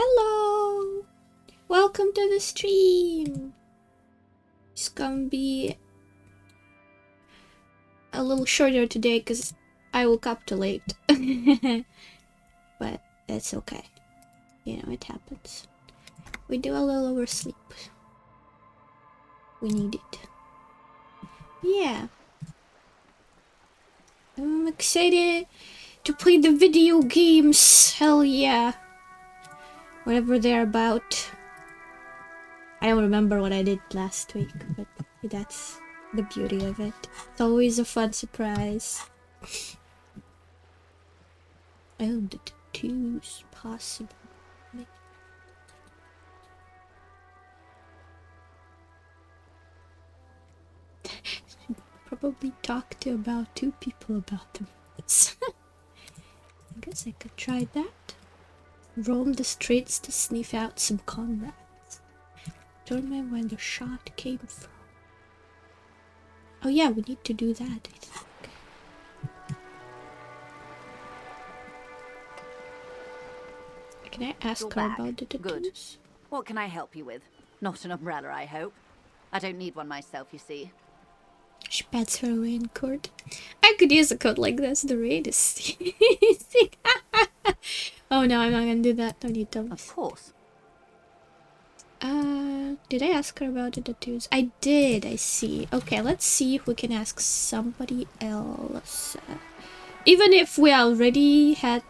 Hello! Welcome to the stream! It's gonna be a little shorter today because I woke up too late. But that's okay. You know, it happens. We do a little oversleep. We need it. Yeah. I'm excited to play the video games. Hell yeah. Whatever they're about. I don't remember what I did last week, but that's the beauty of it. It's always a fun surprise. Oh, the tattoos possible. Probably talk to about 2 people about them. I guess I could try that. Roam the streets to sniff out some comrades. Determine where the shot came from. Oh yeah, we need to do that, I think. Can I ask her about the tattoos? Good. What can I help you with? Not an umbrella, I hope. I don't need one myself, you see. She pats her raincoat. I could use a coat like this. The rain is sneezing. Oh no, I'm not gonna do that. Don't need to. Of course. Did I ask her about the tattoos? I did, I see. Okay, let's see if we can ask somebody else. Even if we already had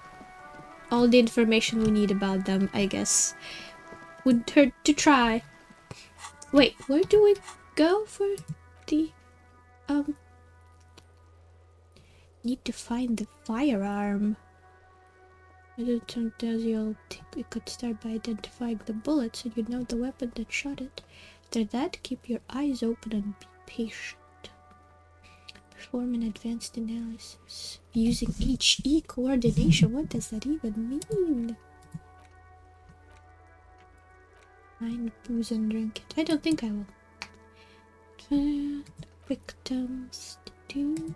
all the information we need about them, I guess. Would hurt to try. Wait, where do we go for the... Need to find the firearm. It tells you you could start by identifying the bullet so you know the weapon that shot it. After that, keep your eyes open and be patient. Perform an advanced analysis. Using HE coordination. What does that even mean? Find booze and drink it. I don't think I will. Victims, tattoos.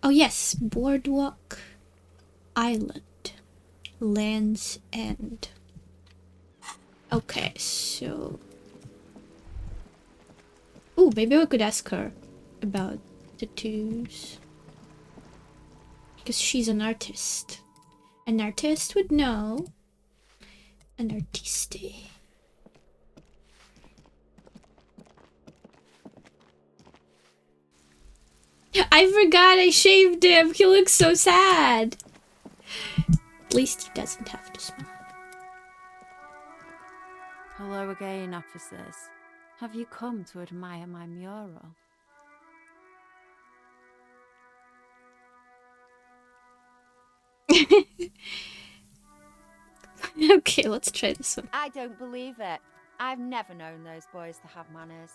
Oh yes, Boardwalk Island, Land's End. Okay, so... Oh, maybe we could ask her about tattoos. Because she's an artist. An artist would know. An artiste. I forgot I shaved him. He looks so sad. At least he doesn't have to smile. Hello again, officers. Have you come to admire my mural? Okay, let's try this one. I don't believe it. I've never known those boys to have manners.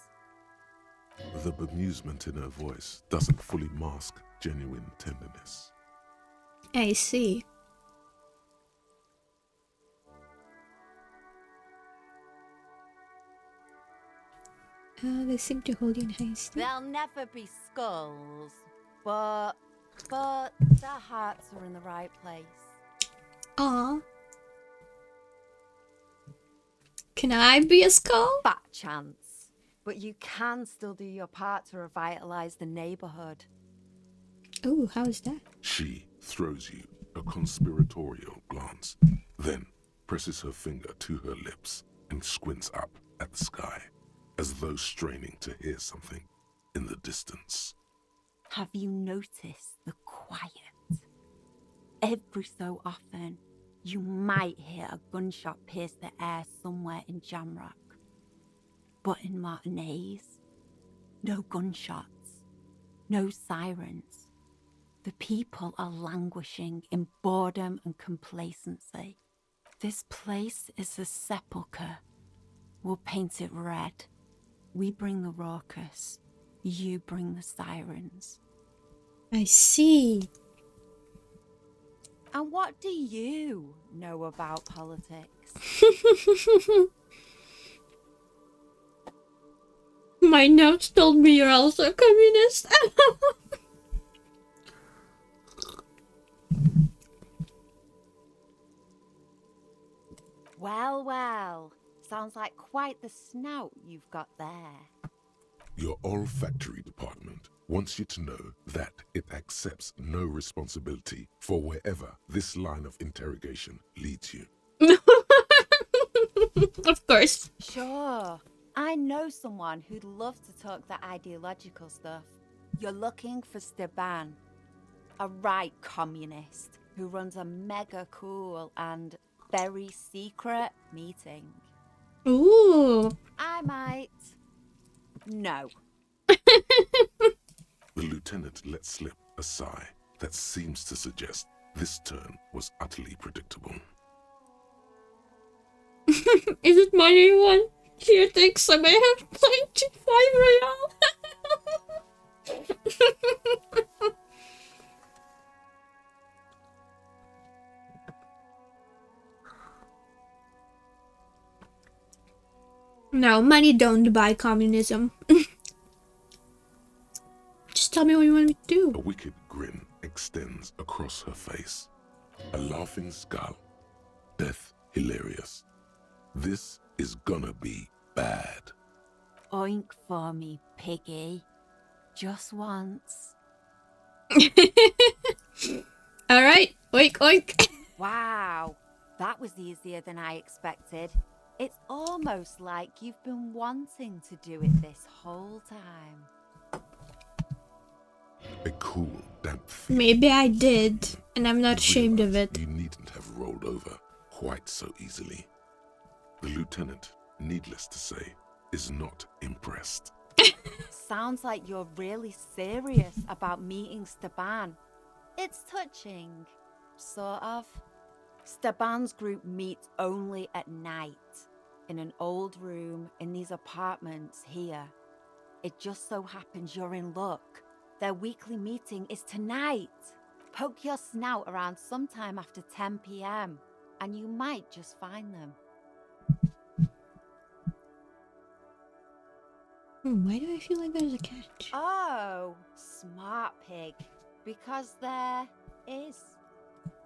The bemusement in her voice doesn't fully mask genuine tenderness. I see. They seem to hold you in high esteem. They'll never be skulls, but their hearts are in the right place. Aww. Can I be a skull? Fat chance. But you can still do your part to revitalize the neighborhood. Oh, how is that? She throws you a conspiratorial glance, then presses her finger to her lips and squints up at the sky, as though straining to hear something in the distance. Have you noticed the quiet? Every so often, you might hear a gunshot pierce the air somewhere in Jamrock. But in Martinez, no gunshots, no sirens. The people are languishing in boredom and complacency. This place is a sepulchre. We'll paint it red. We bring the raucous. You bring the sirens. I see. And what do you know about politics? My notes told me you're also a communist. Well, well. Sounds like quite the snout you've got there. Your olfactory department wants you to know that it accepts no responsibility for wherever this line of interrogation leads you. Of course. Sure. I know someone who'd love to talk the ideological stuff. You're looking for Steban, a right communist who runs a mega cool and very secret meeting. Ooh. I might. No. The lieutenant let slip a sigh that seems to suggest this turn was utterly predictable. Is it money you want? Here, thanks. I may have 95 real. No, money don't buy communism. Just tell me what you want me to do. A wicked grin extends across her face. A laughing skull. Death hilarious. This is gonna be bad. Oink for me, piggy. Just once. Alright, oink oink. Wow, that was easier than I expected. It's almost like you've been wanting to do it this whole time. A cool, damp feeling. Maybe I did, and I'm not ashamed of it. You needn't have rolled over quite so easily. The lieutenant, needless to say, is not impressed. Sounds like you're really serious about meeting Steban. It's touching, sort of. Steban's group meets only at night, in an old room in these apartments here. It just so happens you're in luck. Their weekly meeting is tonight. Poke your snout around sometime after 10 p.m. and you might just find them. Why do I feel like there's a catch? Oh, smart pig. Because there is.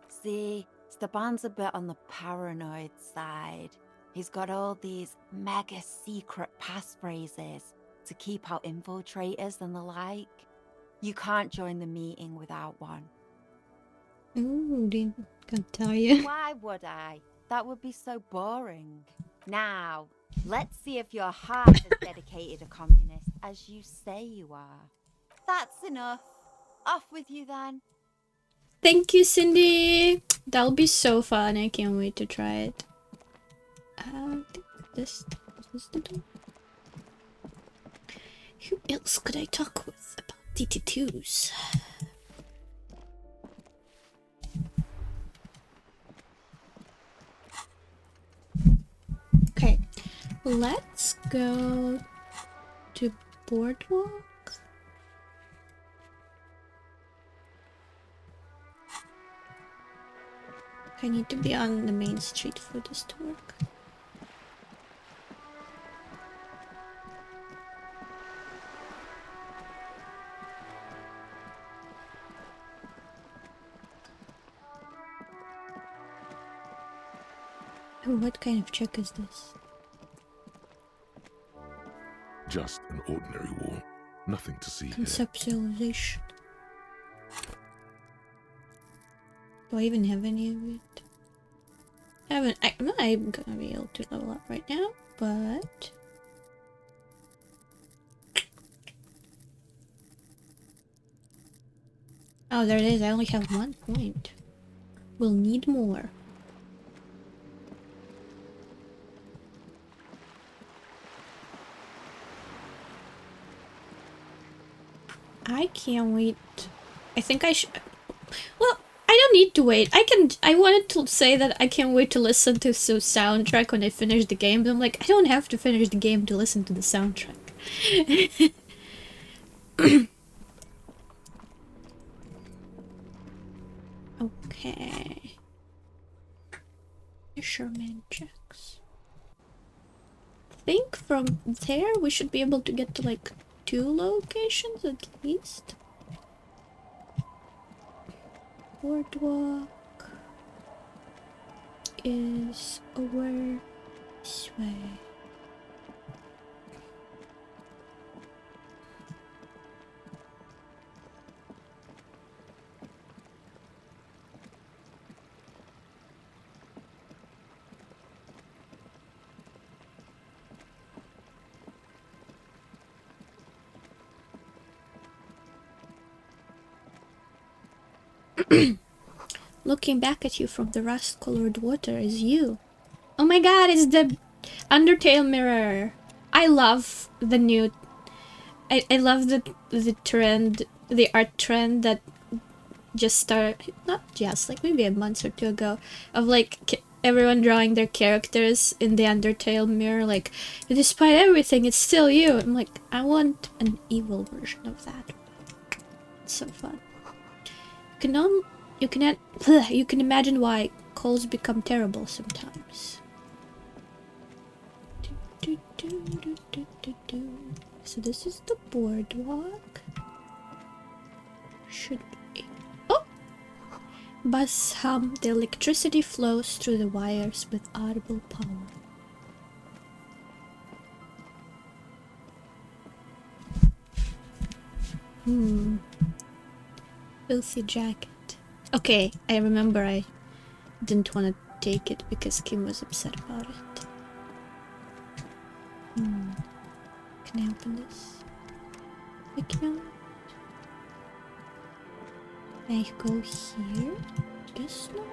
See, Steban's a bit on the paranoid side. He's got all these mega secret passphrases to keep out infiltrators and the like. You can't join the meeting without one. Ooh, didn't gonna tell you. Why would I? That would be so boring. Now, let's see if you're half as dedicated a communist as you say you are. That's enough. Off with you then. Thank you, Cindy. That'll be so fun. I can't wait to try it. I think this is the door. Who else could I talk with about DT2s? Okay, let's go to Boardwalk. I need to be on the main street for this to work. Oh, what kind of check is this? Just an ordinary wall. Nothing to see here. Conceptualization. Do I even have any of it? I'm not gonna be able to level up right now, but oh, there it is. I only have 1 point. We'll need more. I can't wait. I think I should. Well, I don't need to wait. I wanted to say that I can't wait to listen to the soundtrack when I finish the game, but I'm like, I don't have to finish the game to listen to the soundtrack. Okay. Fisherman checks. I think from there we should be able to get to like 2 locations at least. Boardwalk. is over this way. Looking back at you from the rust-colored water is you. Oh my god, it's the Undertale mirror. I love the new... I love the trend, the art trend that just started, not just, like maybe a month or two ago, of like everyone drawing their characters in the Undertale mirror, like, despite everything, it's still you. I'm like, I want an evil version of that. It's so fun. You can imagine why calls become terrible sometimes. So this is the boardwalk. Should be... Oh! Buzz hum. The electricity flows through the wires with audible power. Filthy jacket. Okay, I remember I didn't want to take it because Kim was upset about it. Can I open this? I cannot. Can I go here? Guess not.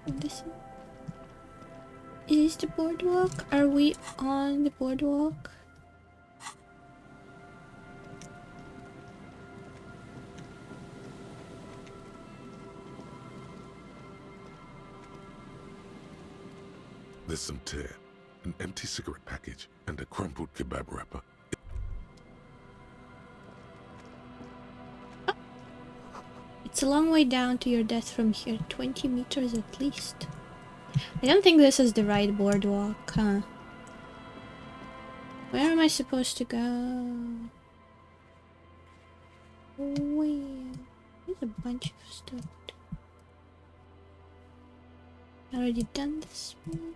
This is the boardwalk. Are we on the boardwalk? There's some tear, an empty cigarette package, and a crumpled kebab wrapper. It's a long way down to your death from here. 20 meters at least. I don't think this is the right boardwalk, huh? Where am I supposed to go? Where? There's a bunch of stuff. Already done this one.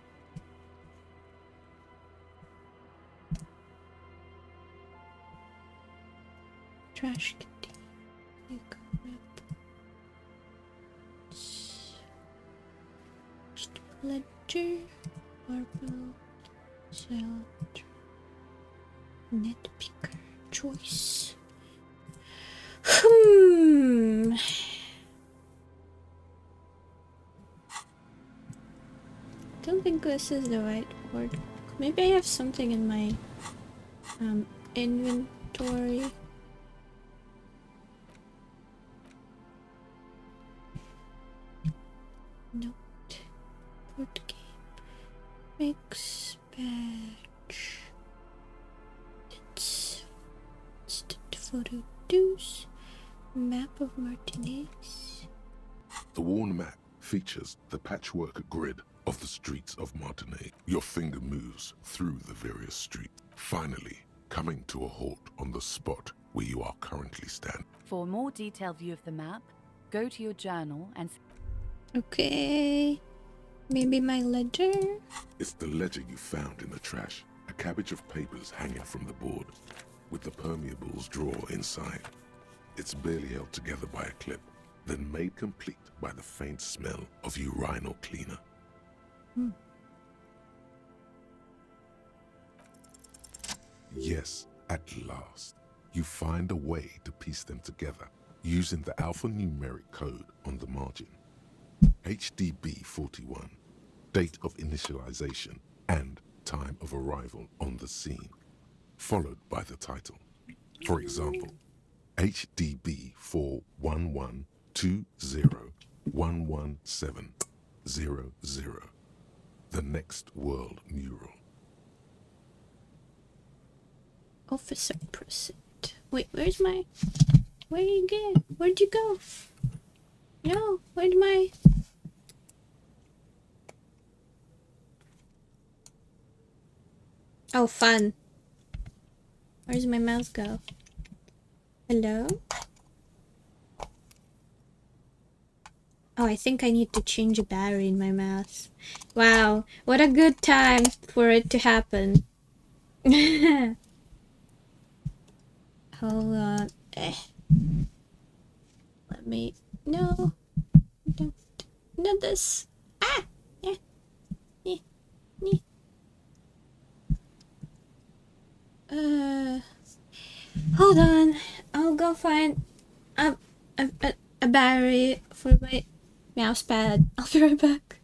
Trash container. Ledger, marble, salad, net picker, choice. Don't think this is the right word. Maybe I have something in my inventory. Note. Board game. Mix badge. It's the photo deuce. Map of Martinez. The worn map features the patchwork grid of the streets of Martinez. Your finger moves through the various streets, finally coming to a halt on the spot where you are currently standing. For a more detailed view of the map, go to your journal and... Okay. Maybe my ledger? It's the ledger you found in the trash, a cabbage of papers hanging from the board, with the permeables drawer inside. It's barely held together by a clip, then made complete by the faint smell of urinal cleaner. Yes, at last, you find a way to piece them together using the alphanumeric code on the margin. HDB 41, date of initialization and time of arrival on the scene, followed by the title. For example, HDB 41120111700, the next world mural. Officer present. Wait, where's my... Where you get? Where'd you go? No, where'd my... Oh, fun. Where's my mouse go? Hello? Oh, I think I need to change a battery in my mouse. Wow, what a good time for it to happen. Hold on. Let me... No. Don't. Not this. Ah! Yeah. Yeah. Yeah. Hold on. I'll go find a, a battery for my mouse pad. I'll be right back.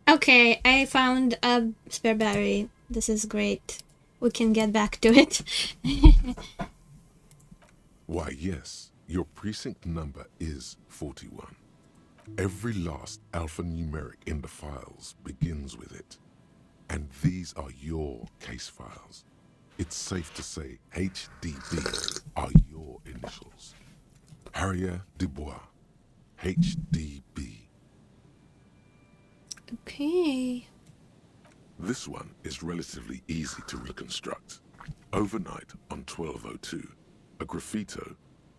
Okay, I found a spare battery. This is great. We can get back to it. Why, yes, your precinct number is 41. Every last alphanumeric in the files begins with it. And these are your case files. It's safe to say HDB are your initials. Harrier Dubois, HDB. Okay. This one is relatively easy to reconstruct. Overnight on 1202, a graffito,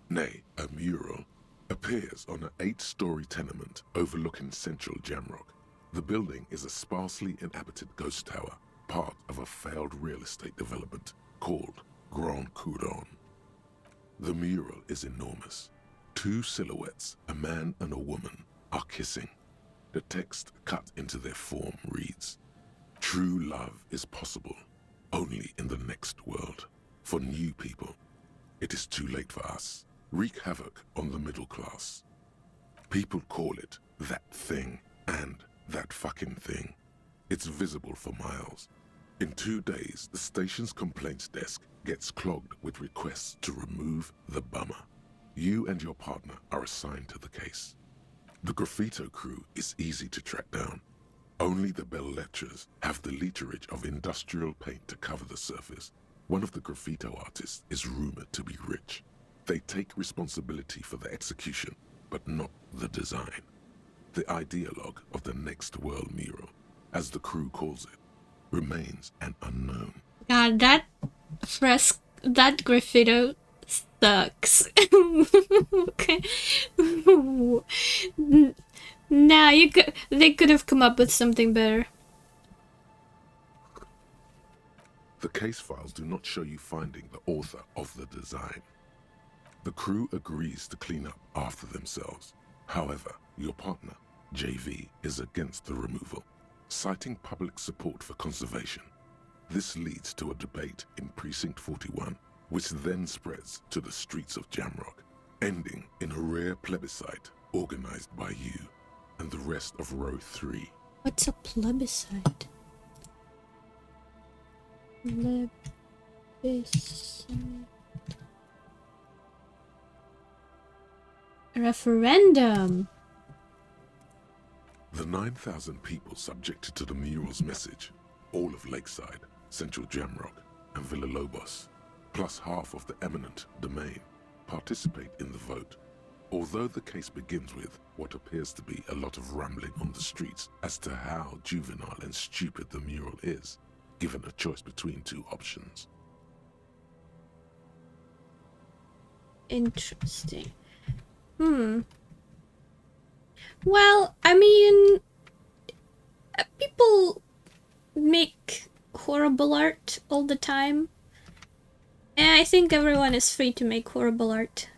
nay, a mural, appears on an 8-story tenement overlooking central Jamrock. The building is a sparsely inhabited ghost tower, part of a failed real estate development called Grand Couronne. The mural is enormous. 2 silhouettes, a man and a woman, are kissing. The text cut into their form reads, "True love is possible only in the next world. For new people, it is too late for us. Wreak havoc on the middle class. People call it that thing and that fucking thing. It's visible for miles. In 2 days, the station's complaints desk gets clogged with requests to remove the bummer. You and your partner are assigned to the case. The graffito crew is easy to track down. Only the bell lectures have the literage of industrial paint to cover the surface. One of the graffito artists is rumored to be rich. They take responsibility for the execution, but not the design. The ideologue of the next world mural, as the crew calls it, remains an unknown. God, that graffito sucks. Okay. Nah, they could have come up with something better. The case files do not show you finding the author of the design. The crew agrees to clean up after themselves. However, your partner, JV, is against the removal, citing public support for conservation. This leads to a debate in Precinct 41, which then spreads to the streets of Jamrock, ending in a rare plebiscite organized by you and the rest of Row 3. What's a plebiscite? Plebiscite. A referendum. The 9,000 people subjected to the mural's message, all of Lakeside, Central Jamrock, and Villalobos, plus half of the eminent domain, participate in the vote. Although the case begins with what appears to be a lot of rambling on the streets as to how juvenile and stupid the mural is, given a choice between two options. Interesting. Well, I mean, people make horrible art all the time. And I think everyone is free to make horrible art.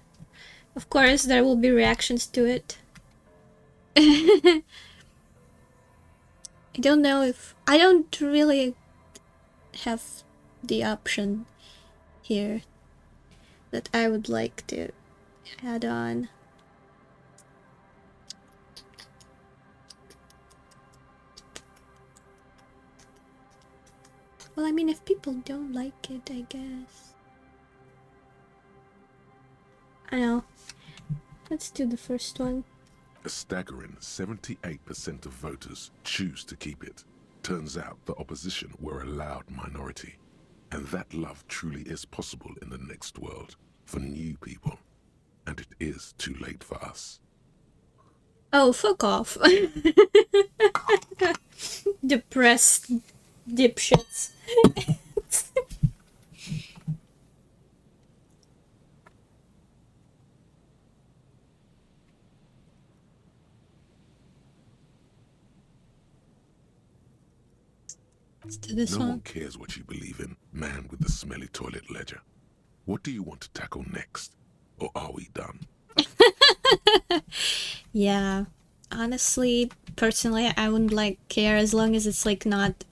Of course, there will be reactions to it. I don't know if... I don't really have the option here that I would like to add on. Well, I mean, if people don't like it, I guess. I know. Let's do the first one. A staggering 78% of voters choose to keep it. Turns out the opposition were a loud minority. And that love truly is possible in the next world for new people. And it is too late for us. Oh, fuck off. Depressed dipshits. Let's do this No one. one cares what you believe in, man with the smelly toilet ledger. What do you want to tackle next? Or are we done? Yeah. Honestly, personally, I wouldn't care as long as it's not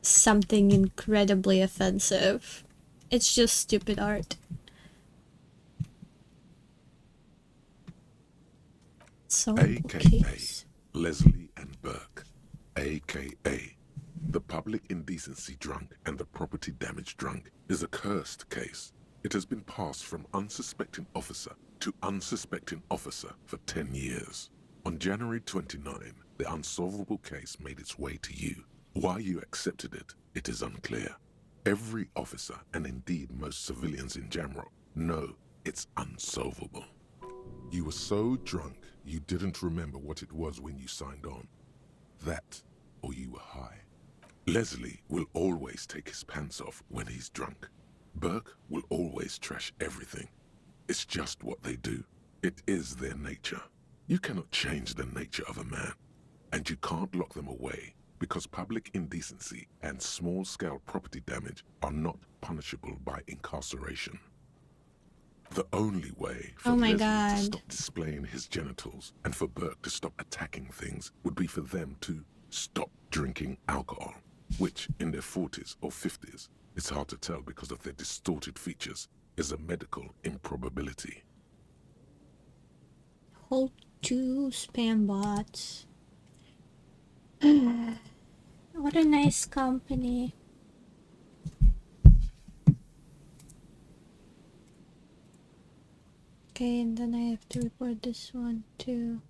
something incredibly offensive. It's just stupid art. So, AKA Leslie and Burke. AKA the public indecency drunk and the property damage drunk is a cursed case. It has been passed from unsuspecting officer to unsuspecting officer for 10 years. On January 29, the unsolvable case made its way to you. Why you accepted it, it is unclear. Every officer, and indeed most civilians in Jamrock, know it's unsolvable. You were so drunk, you didn't remember what it was when you signed on. That, or you were high. Leslie will always take his pants off when he's drunk. Burke will always trash everything. It's just what they do. It is their nature. You cannot change the nature of a man. And you can't lock them away because public indecency and small-scale property damage are not punishable by incarceration. The only way for Leslie to stop displaying his genitals and for Burke to stop attacking things would be for them to stop drinking alcohol, which in their 40s or 50s, it's hard to tell because of their distorted features, is a medical improbability. Hold 2 spam bots. What a nice company. Okay, and then I have to report this one too.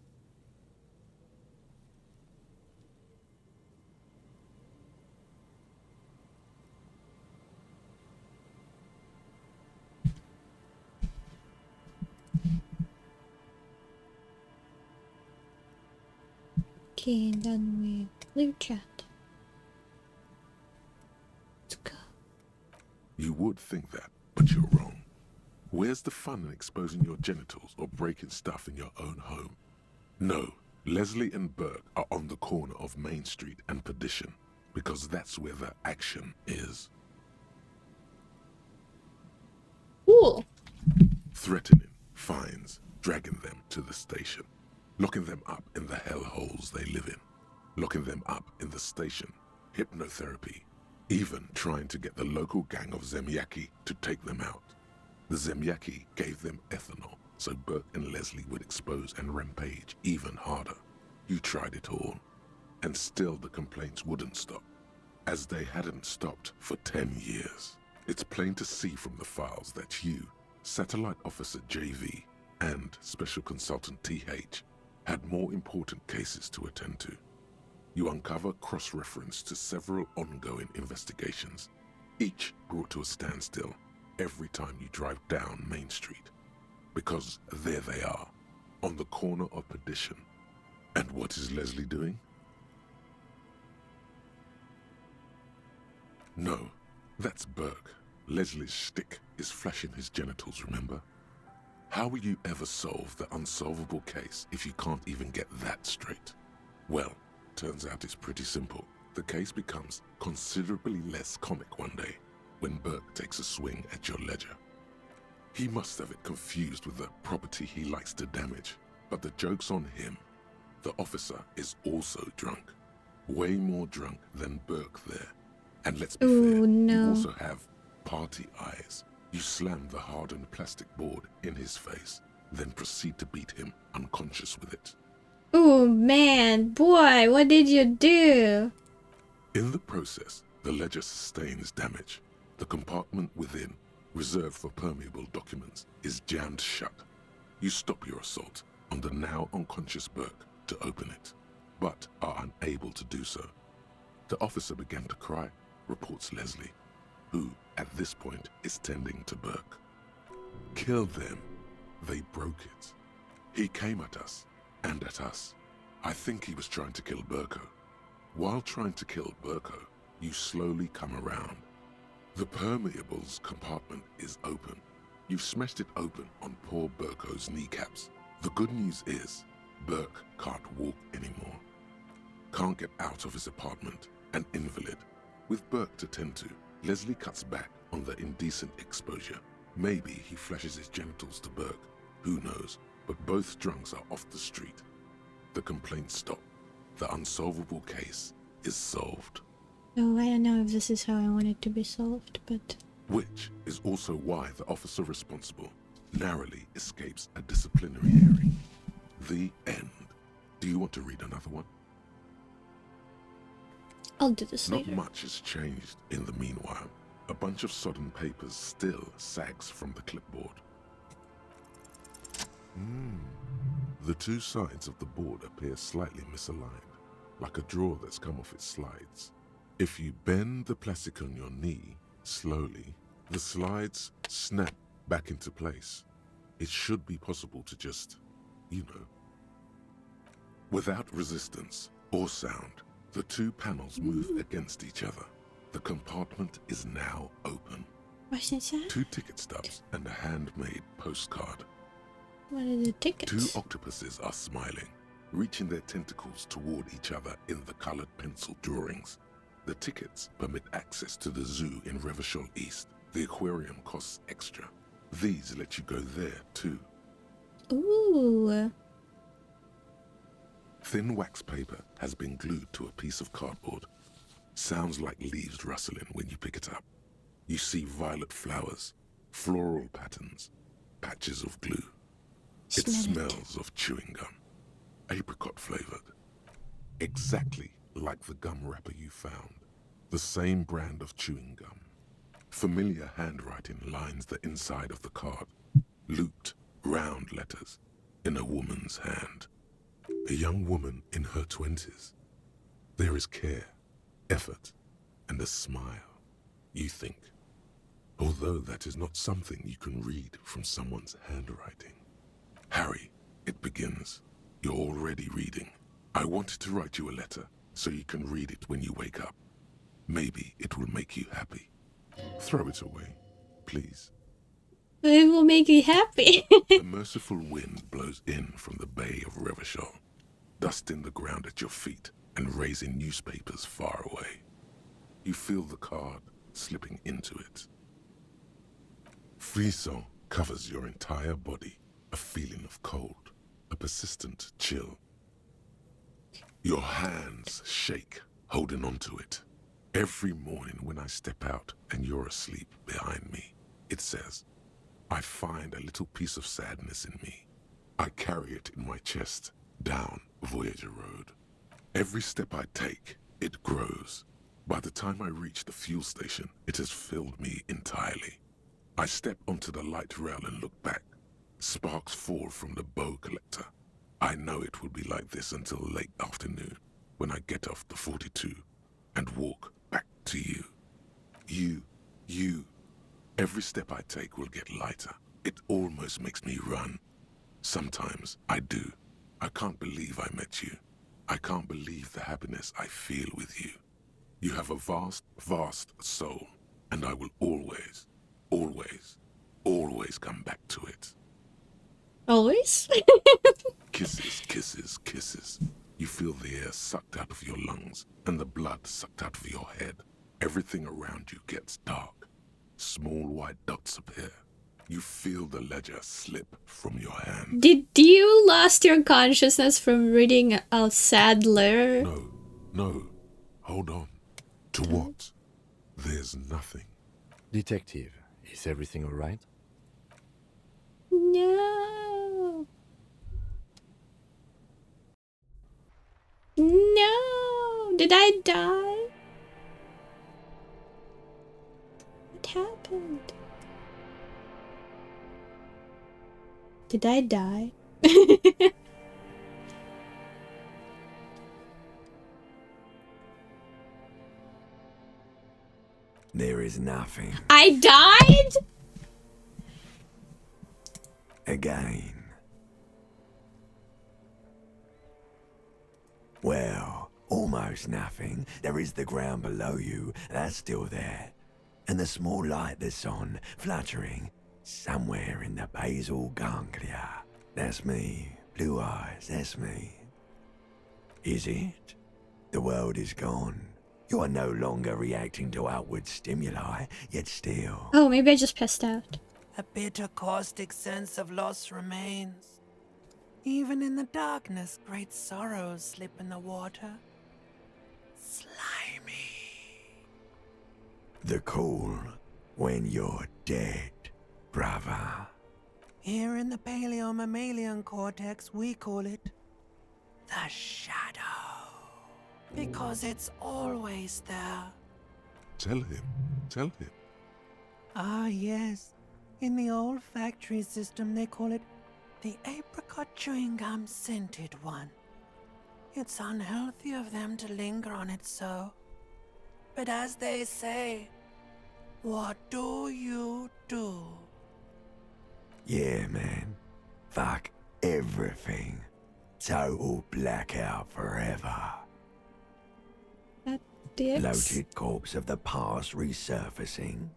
Okay, and then we clear chat. Let's go. You would think that, but you're wrong. Where's the fun in exposing your genitals or breaking stuff in your own home? No, Leslie and Burke are on the corner of Main Street and Perdition, because that's where the action is. Cool. Threatening, fines, dragging them to the station, locking them up in the hellholes they live in, locking them up in the station, hypnotherapy, even trying to get the local gang of Zemyaki to take them out. The Zemyaki gave them ethanol, so Burke and Leslie would expose and rampage even harder. You tried it all, and still the complaints wouldn't stop, as they hadn't stopped for 10 years. It's plain to see from the files that you, Satellite Officer JV, and Special Consultant TH had more important cases to attend to. You uncover cross-reference to several ongoing investigations, each brought to a standstill every time you drive down Main Street. Because there they are, on the corner of Perdition. And what is Leslie doing? No, that's Burke. Leslie's shtick is flashing his genitals, remember? How will you ever solve the unsolvable case if you can't even get that straight? Well, turns out it's pretty simple. The case becomes considerably less comic one day when Burke takes a swing at your ledger. He must have it confused with the property he likes to damage, but the joke's on him. The officer is also drunk. Way more drunk than Burke there. And let's be fair, you also have party eyes. You slam the hardened plastic board in his face, then proceed to beat him unconscious with it. Oh man, boy, what did you do? In the process, the ledger sustains damage. The compartment within, reserved for permeable documents, is jammed shut. You stop your assault on the now unconscious Burke to open it, but are unable to do so. The officer began to cry, reports Leslie, who, at this point, is tending to Burke. Kill them. They broke it. He came at us, and at us. I think he was trying to kill Burko. While trying to kill Burko, you slowly come around. The permeables compartment is open. You've smashed it open on poor Burko's kneecaps. The good news is, Burke can't walk anymore. Can't get out of his apartment, an invalid. With Burke to tend to, Leslie cuts back on the indecent exposure. Maybe he flashes his genitals to Burke, who knows, but both drunks are off the street. The complaints stop. The unsolvable case is solved. Oh, I don't know if this is how I want it to be solved, but... Which is also why the officer responsible narrowly escapes a disciplinary hearing. The end. Do you want to read another one? I'll do this Not later. much has changed in the meanwhile. A bunch of sodden papers still sags from the clipboard. The two sides of the board appear slightly misaligned, like a drawer that's come off its slides. If you bend the plastic on your knee slowly, the slides snap back into place. It should be possible to just, without resistance or sound, the two panels move against each other. The compartment is now open. What's inside? 2 ticket stubs and a handmade postcard. What are the tickets? 2 octopuses are smiling, reaching their tentacles toward each other in the colored pencil drawings. The tickets permit access to the zoo in Revachol East. The aquarium costs extra. These let you go there too. Ooh. Thin wax paper has been glued to a piece of cardboard. Sounds like leaves rustling when you pick it up. You see violet flowers, floral patterns, patches of glue. It smells of chewing gum, apricot flavored. Exactly like the gum wrapper you found. The same brand of chewing gum. Familiar handwriting lines the inside of the card. Looped, round letters in a woman's hand. A young woman in her 20s. There is care, effort, and a smile, you think. Although that is not something you can read from someone's handwriting. Harry, it begins. You're already reading. I wanted to write you a letter so you can read it when you wake up. Maybe it will make you happy. Throw it away, please. It will make you happy. A merciful wind blows in from the bay of Revachol, dusting the ground at your feet and raising newspapers far away. You feel the card slipping into it. Frisson covers your entire body, a feeling of cold, a persistent chill. Your hands shake, holding onto it. Every morning when I step out and you're asleep behind me, it says, I find a little piece of sadness in me. I carry it in my chest, down Voyager Road. Every step I take, it grows. By the time I reach the fuel station, it has filled me entirely. I step onto the light rail and look back. Sparks fall from the bow collector. I know it will be like this until late afternoon, when I get off the 42 and walk back to you. You. Every step I take will get lighter. It almost makes me run. Sometimes I do. I can't believe I met you. I can't believe the happiness I feel with you. You have a vast, vast soul, and I will always, always, always come back to it. Always? Kisses, kisses, kisses. You feel the air sucked out of your lungs and the blood sucked out of your head. Everything around you gets dark. Small white dots appear. You feel the ledger slip from your hand. Did you lost your consciousness from reading a sad letter? No. Hold on. To what? There's nothing. Detective, is everything all right? No. No. Did I die? What happened? Did I die? There is nothing. I died? Again. Well, almost nothing. There is the ground below you. That's still there. And the small light that's on, fluttering, somewhere in the basal ganglia. That's me. Blue eyes, that's me. Is it? The world is gone. You are no longer reacting to outward stimuli, yet still. Oh, maybe I just passed out. A bitter, caustic sense of loss remains. Even in the darkness, great sorrows slip in the water. Slimy. The cool when you're dead, brother. Here in the paleo-mammalian cortex, we call it the shadow. Because it's always there. Tell him. Ah, yes. In the olfactory system, they call it the apricot chewing gum scented one. It's unhealthy of them to linger on it so. But as they say, what do you do? Yeah, man. Fuck everything. Total blackout forever. That dicks. Bloated corpse of the past resurfacing.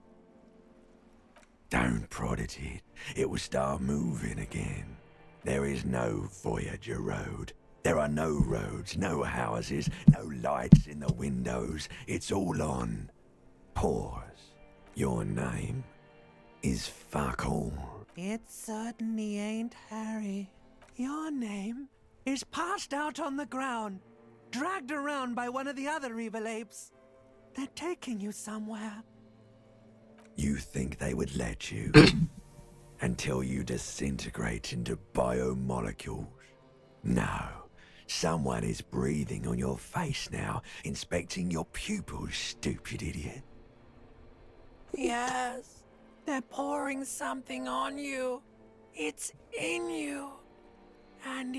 Don't prod at it. It will start moving again. There is no Voyager Road. There are no roads, no houses, no lights in the windows. It's all on pause. Your name is fuck all. It certainly ain't Harry. Your name is passed out on the ground, dragged around by one of the other evil apes. They're taking you somewhere. You think they would let you? Until you disintegrate into biomolecules? No. Someone is breathing on your face now, inspecting your pupils, stupid idiot. Yes, they're pouring something on you. It's in you. And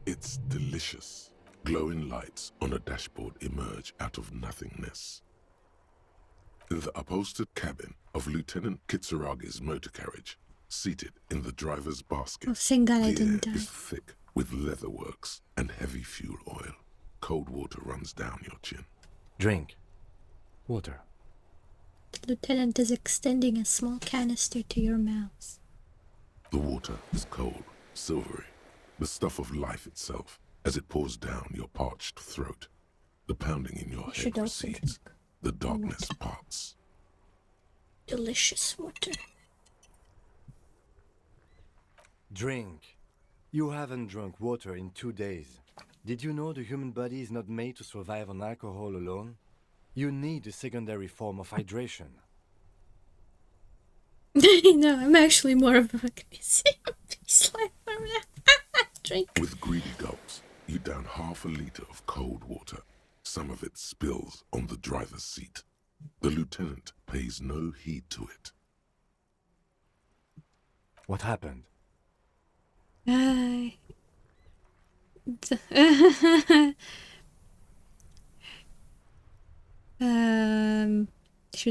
It's delicious. Glowing lights on a dashboard emerge out of nothingness. In the upholstered cabin of Lieutenant Kitsuragi's motor carriage, seated in the driver's basket, Oh, thank God I the air didn't die. is thick with leatherworks and heavy fuel oil. Cold water runs down your chin. Drink. Water. The lieutenant is extending a small canister to your mouth. The water is cold, silvery, the stuff of life itself, as it pours down your parched throat. The pounding in your You head should also recedes. The darkness parts. Delicious water. Drink. You haven't drunk water in 2 days. Did you know the human body is not made to survive on alcohol alone? You need a secondary form of hydration. No, I'm actually more of a magnesium baseline. Drink. With greedy gulps, you down half a liter of cold water. Some of it spills on the driver's seat. The lieutenant pays no heed to it. What happened? Should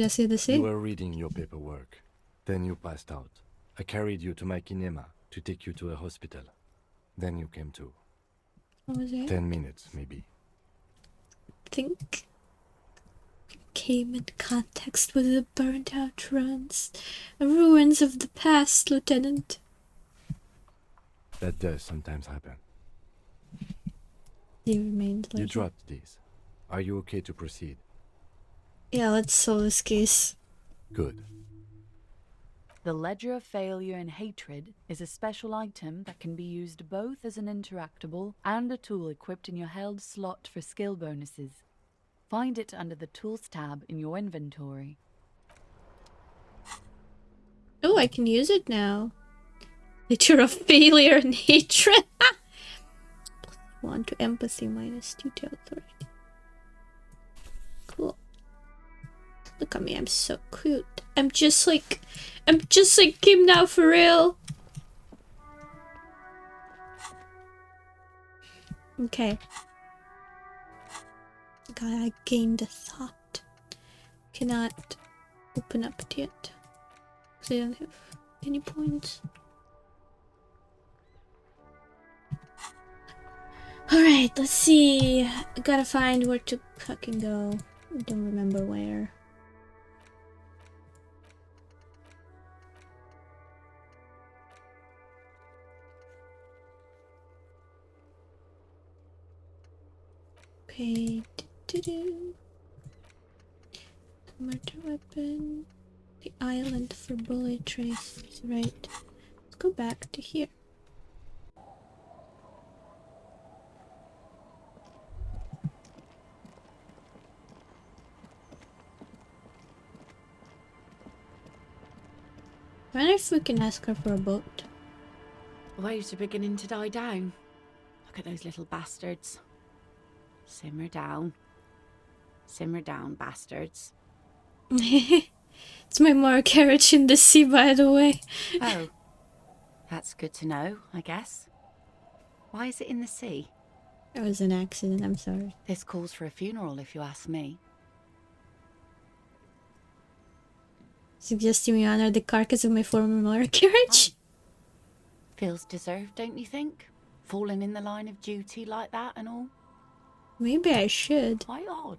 I say the You same? were reading your paperwork. Then you passed out. I carried you to my kinema to take you to a hospital. Then you came to. What was it? 10 minutes, maybe. Think came in contact with the burned out ruins of the past, Lieutenant. That does sometimes happen. He remained like You dropped these. Are you okay to proceed? Yeah, let's solve this case. Good. The Ledger of Failure and Hatred is a special item that can be used both as an interactable and a tool equipped in your held slot for skill bonuses. Find it under the Tools tab in your inventory. Oh, I can use it now. Ledger of Failure and Hatred. +1 to empathy, -2 to authority. Cool. Look at me, I'm so cute. I'm just like Kim now, for real. Okay. I gained a thought. Cannot open up it yet. Because I don't have any points. Alright, let's see. I gotta find where to fucking go. I don't remember where. Okay. Murder weapon. The island for bullet traces. Right. Let's go back to here. I wonder if we can ask her for a boat. The waves are beginning to die down. Look at those little bastards. Simmer down. Simmer down, bastards. It's my moral carriage in the sea, by the way. Oh. That's good to know, I guess. Why is it in the sea? It was an accident, I'm sorry. This calls for a funeral, if you ask me. Suggesting we honor the carcass of my former moral carriage? Feels deserved, don't you think? Falling in the line of duty like that and all? Maybe I should. Quite odd.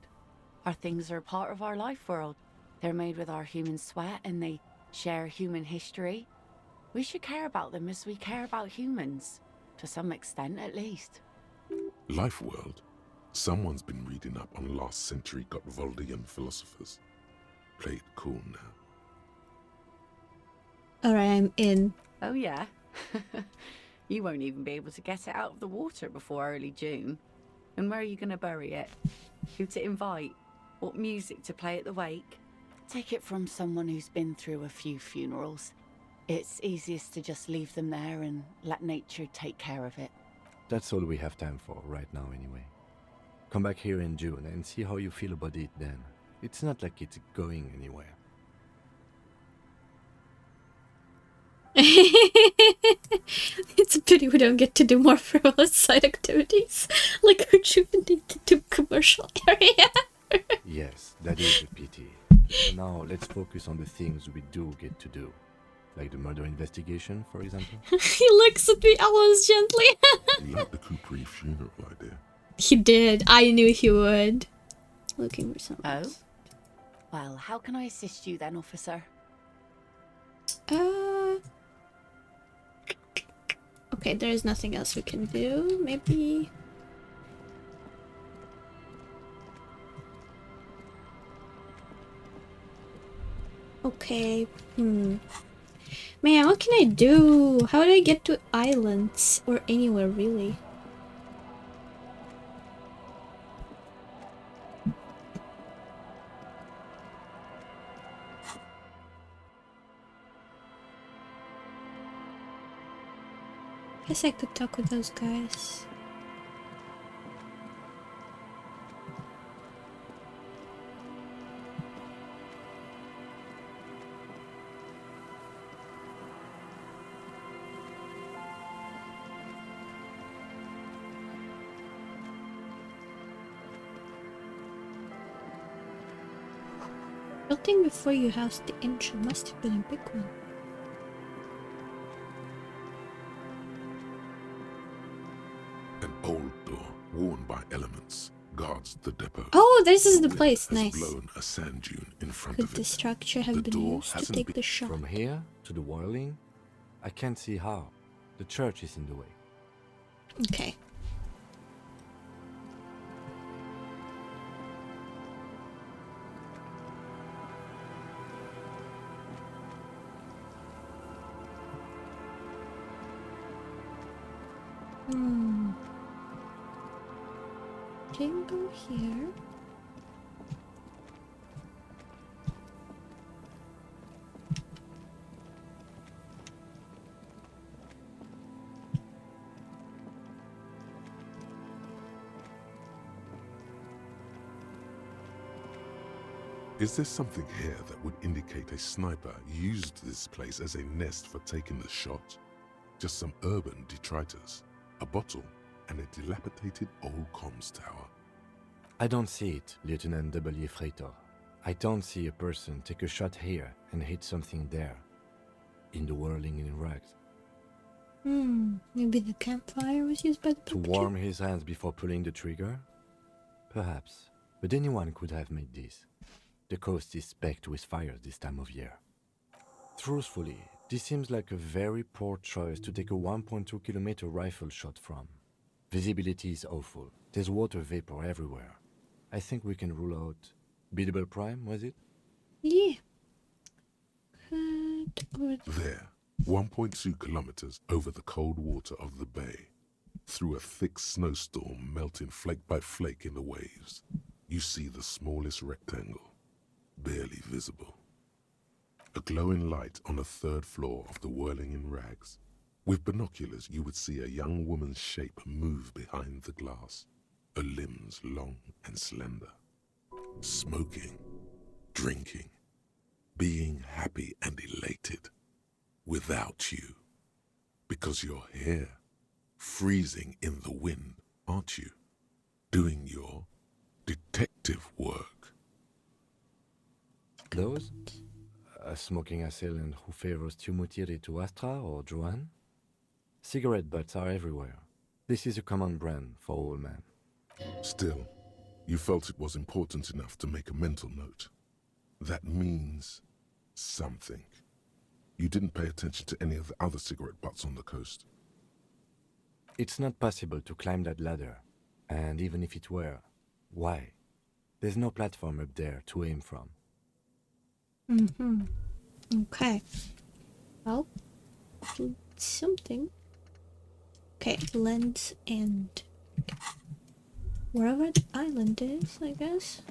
Our things are part of our life world. They're made with our human sweat and they share human history. We should care about them as we care about humans. To some extent, at least. Life world. Someone's been reading up on last century Gotvaldian philosophers. Play it cool now. Alright, I'm in. Oh yeah? You won't even be able to get it out of the water before early June. And where are you going to bury it? Who to invite? What music to play at the wake? Take it from someone who's been through a few funerals. It's easiest to just leave them there and let nature take care of it. That's all we have time for right now anyway. Come back here in June and see how you feel about it then. It's not like it's going anywhere. It's a pity we don't get to do more frivolous side activities, like rejuvenate the commercial area. Yes, that is a pity. So now let's focus on the things we do get to do. Like the murder investigation, for example. He looks at me almost gently. You like the Kupri funeral idea? He did. I knew he would. Looking for something. Oh? Well, how can I assist you then, officer? Okay, there's nothing else we can do. Maybe... Okay, Man, what can I do? How do I get to islands? Or anywhere, really? Guess I could talk with those guys. Building before you housed the angel must have been a big one. An old door, worn by elements, guards the depot. Oh, this is the wind place. has Nice. blown a sand dune in front Could of the it. structure have The been door used to hasn't take been- the shot? From here to the whirling, I can't see how. The church is in the way. Okay. Can go here. Is there something here that would indicate a sniper used this place as a nest for taking the shot? Just some urban detritus, a bottle, and a dilapidated old comms tower. I don't see it, Lieutenant W. Freitor. I don't see a person take a shot here and hit something there. In the whirling in rags. Maybe the campfire was used by the To perpetrator? warm his hands before pulling the trigger? Perhaps. But anyone could have made this. The coast is specked with fires this time of year. Truthfully, this seems like a very poor choice to take a 1.2 kilometer rifle shot from. Visibility is awful. There's water vapor everywhere. I think we can rule out Biddable Prime, was it? Yeah. There, 1.2 kilometers over the cold water of the bay, through a thick snowstorm melting flake by flake in the waves, you see the smallest rectangle, barely visible. A glowing light on the third floor of the whirling in rags. With binoculars, you would see a young woman's shape move behind the glass, her limbs long and slender. Smoking, drinking, being happy and elated. Without you. Because you're here, freezing in the wind, aren't you? Doing your detective work. Those? A smoking assailant who favors Tumutiri to Astra or Joanne? Cigarette butts are everywhere. This is a common brand for all men. Still, you felt it was important enough to make a mental note. That means something. You didn't pay attention to any of the other cigarette butts on the coast. It's not possible to climb that ladder. And even if it were, why? There's no platform up there to aim from. Okay. Well, do something. Okay, Lens End. Wherever the island is, I guess.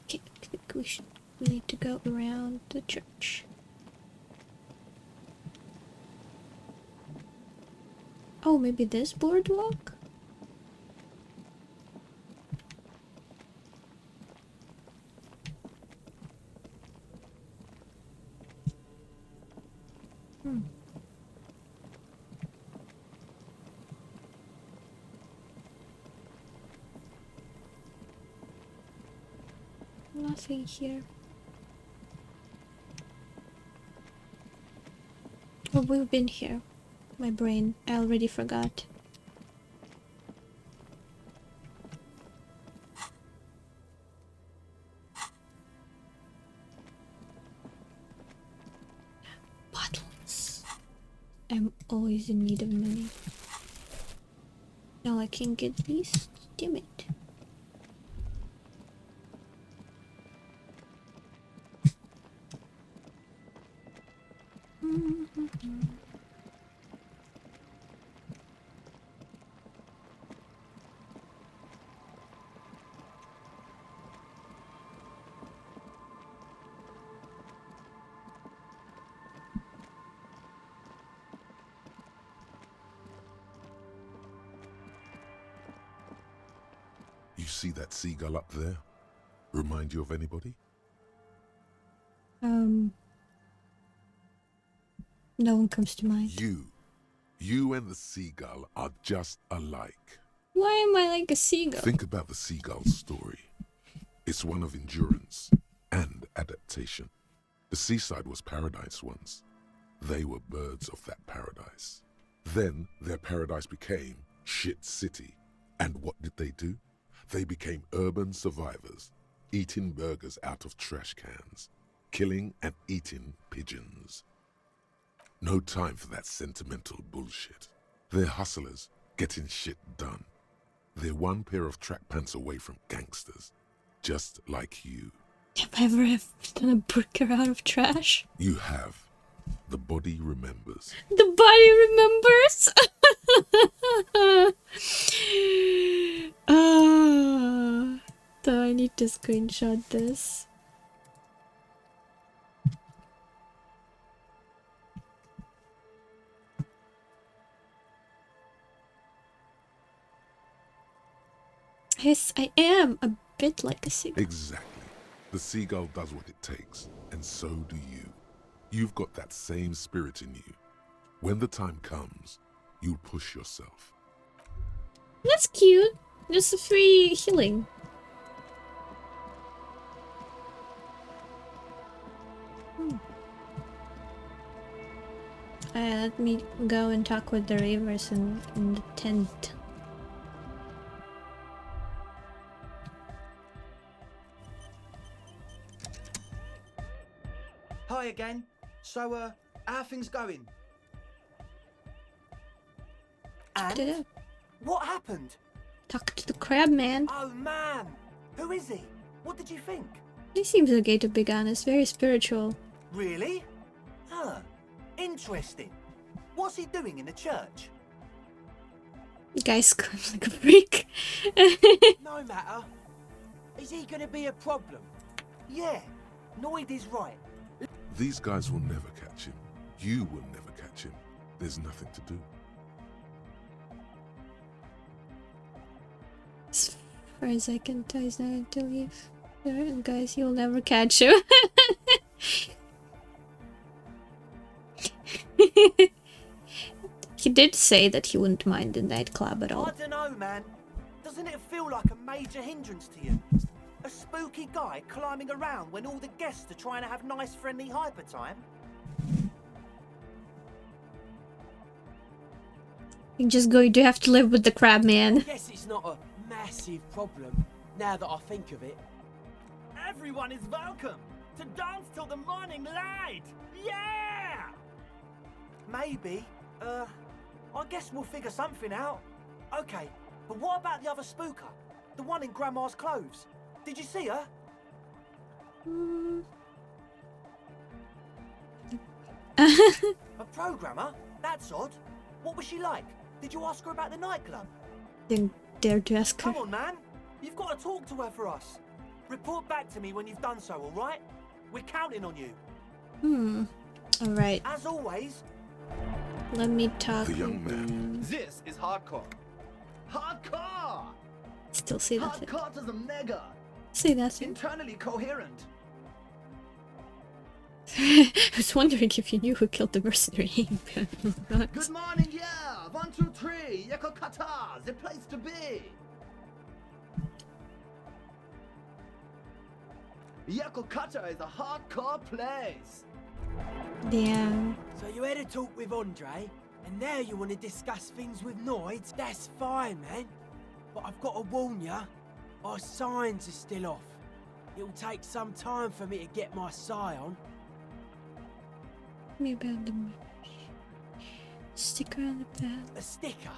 Okay, I think we need to go around the church. Oh, maybe this boardwalk? Nothing here. Oh, we've been here. My brain, I already forgot. Bottles. I'm always in need of money. Now I can get these. Damn it. see that seagull up there? Remind you of anybody? No one comes to mind. You and the seagull are just alike. Why am I like a seagull? Think about the seagull's story. It's one of endurance and adaptation. The seaside was paradise once. They were birds of that paradise. Then their paradise became shit city. And what did they do? They became urban survivors, eating burgers out of trash cans, killing and eating pigeons. No time for that sentimental bullshit. They're hustlers, getting shit done. They're one pair of track pants away from gangsters, just like you. Have I ever done a burger out of trash? You have. The body remembers. The body remembers? So I need to screenshot this. Yes, I am a bit like a seagull. Exactly. The seagull does what it takes, and so do you. You've got that same spirit in you. When the time comes, you'll push yourself. That's cute. Just a free healing. Let me go and talk with the ravers in the tent. Hi again. So, how are things going? Check it out. What happened? Talk to the crab man. Oh man, who is he? What did you think? He seems okay, to be honest. Very spiritual. Really? Huh. Interesting. What's he doing in the church? The guy screams like a freak. No matter. Is he gonna be a problem? Yeah, Noid is right. These guys will never catch him. You will never catch him. There's nothing to do. As far as I can tell, he's not going to leave. Alright, guys, you'll never catch him. He did say that he wouldn't mind the nightclub at all. I don't know, man. Doesn't it feel like a major hindrance to you? A spooky guy climbing around when all the guests are trying to have nice, friendly hyper time? You're just going to have to live with the crab man. I guess it's not a massive problem, now that I think of it. Everyone is welcome to dance till the morning light! Yeah! Maybe. I guess we'll figure something out. Okay, but what about the other spooker? The one in Grandma's clothes? Did you see her? A programmer? That's odd. What was she like? Did you ask her about the nightclub? Didn't dare to ask her. Come on, man. You've got to talk to her for us. Report back to me when you've done so, all right? We're counting on you. Alright, As always. let me talk. The young man. This is hardcore. Hardcore! Still see nothing. Hardcore to the mega. See nothing. Internally coherent. I was wondering if you knew who killed the mercenary. Good morning, yeah! 1, 2, 3, Yakokata, the place to be! Yakokata is a hardcore place! Damn. So you had a talk with Andre, and now you want to discuss things with Noid? That's fine, man. But I've got to warn ya, our signs are still off. It'll take some time for me to get my sigh on. Me about the sticker on the back. A sticker?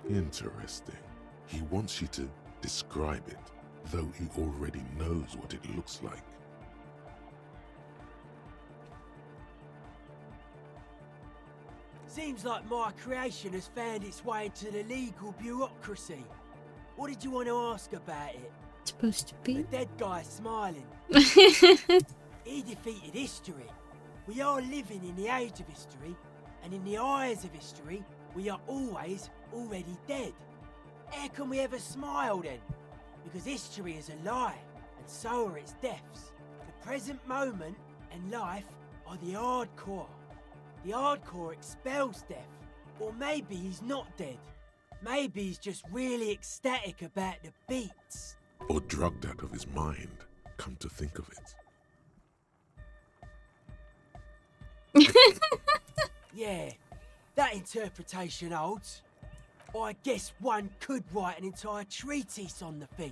Interesting. He wants you to describe it, though he already knows what it looks like. Seems like my creation has found its way into the legal bureaucracy. What did you want to ask about it? It's supposed to The be. dead guy smiling. He defeated history. We are living in the age of history, and in the eyes of history, we are always already dead. How can we ever smile then? Because history is a lie, and so are its deaths. The present moment and life are the hardcore. The hardcore expels death. Or maybe he's not dead. Maybe he's just really ecstatic about the beats. Or drugged out of his mind, come to think of it. Yeah, that interpretation holds. I guess one could write an entire treatise on the thing.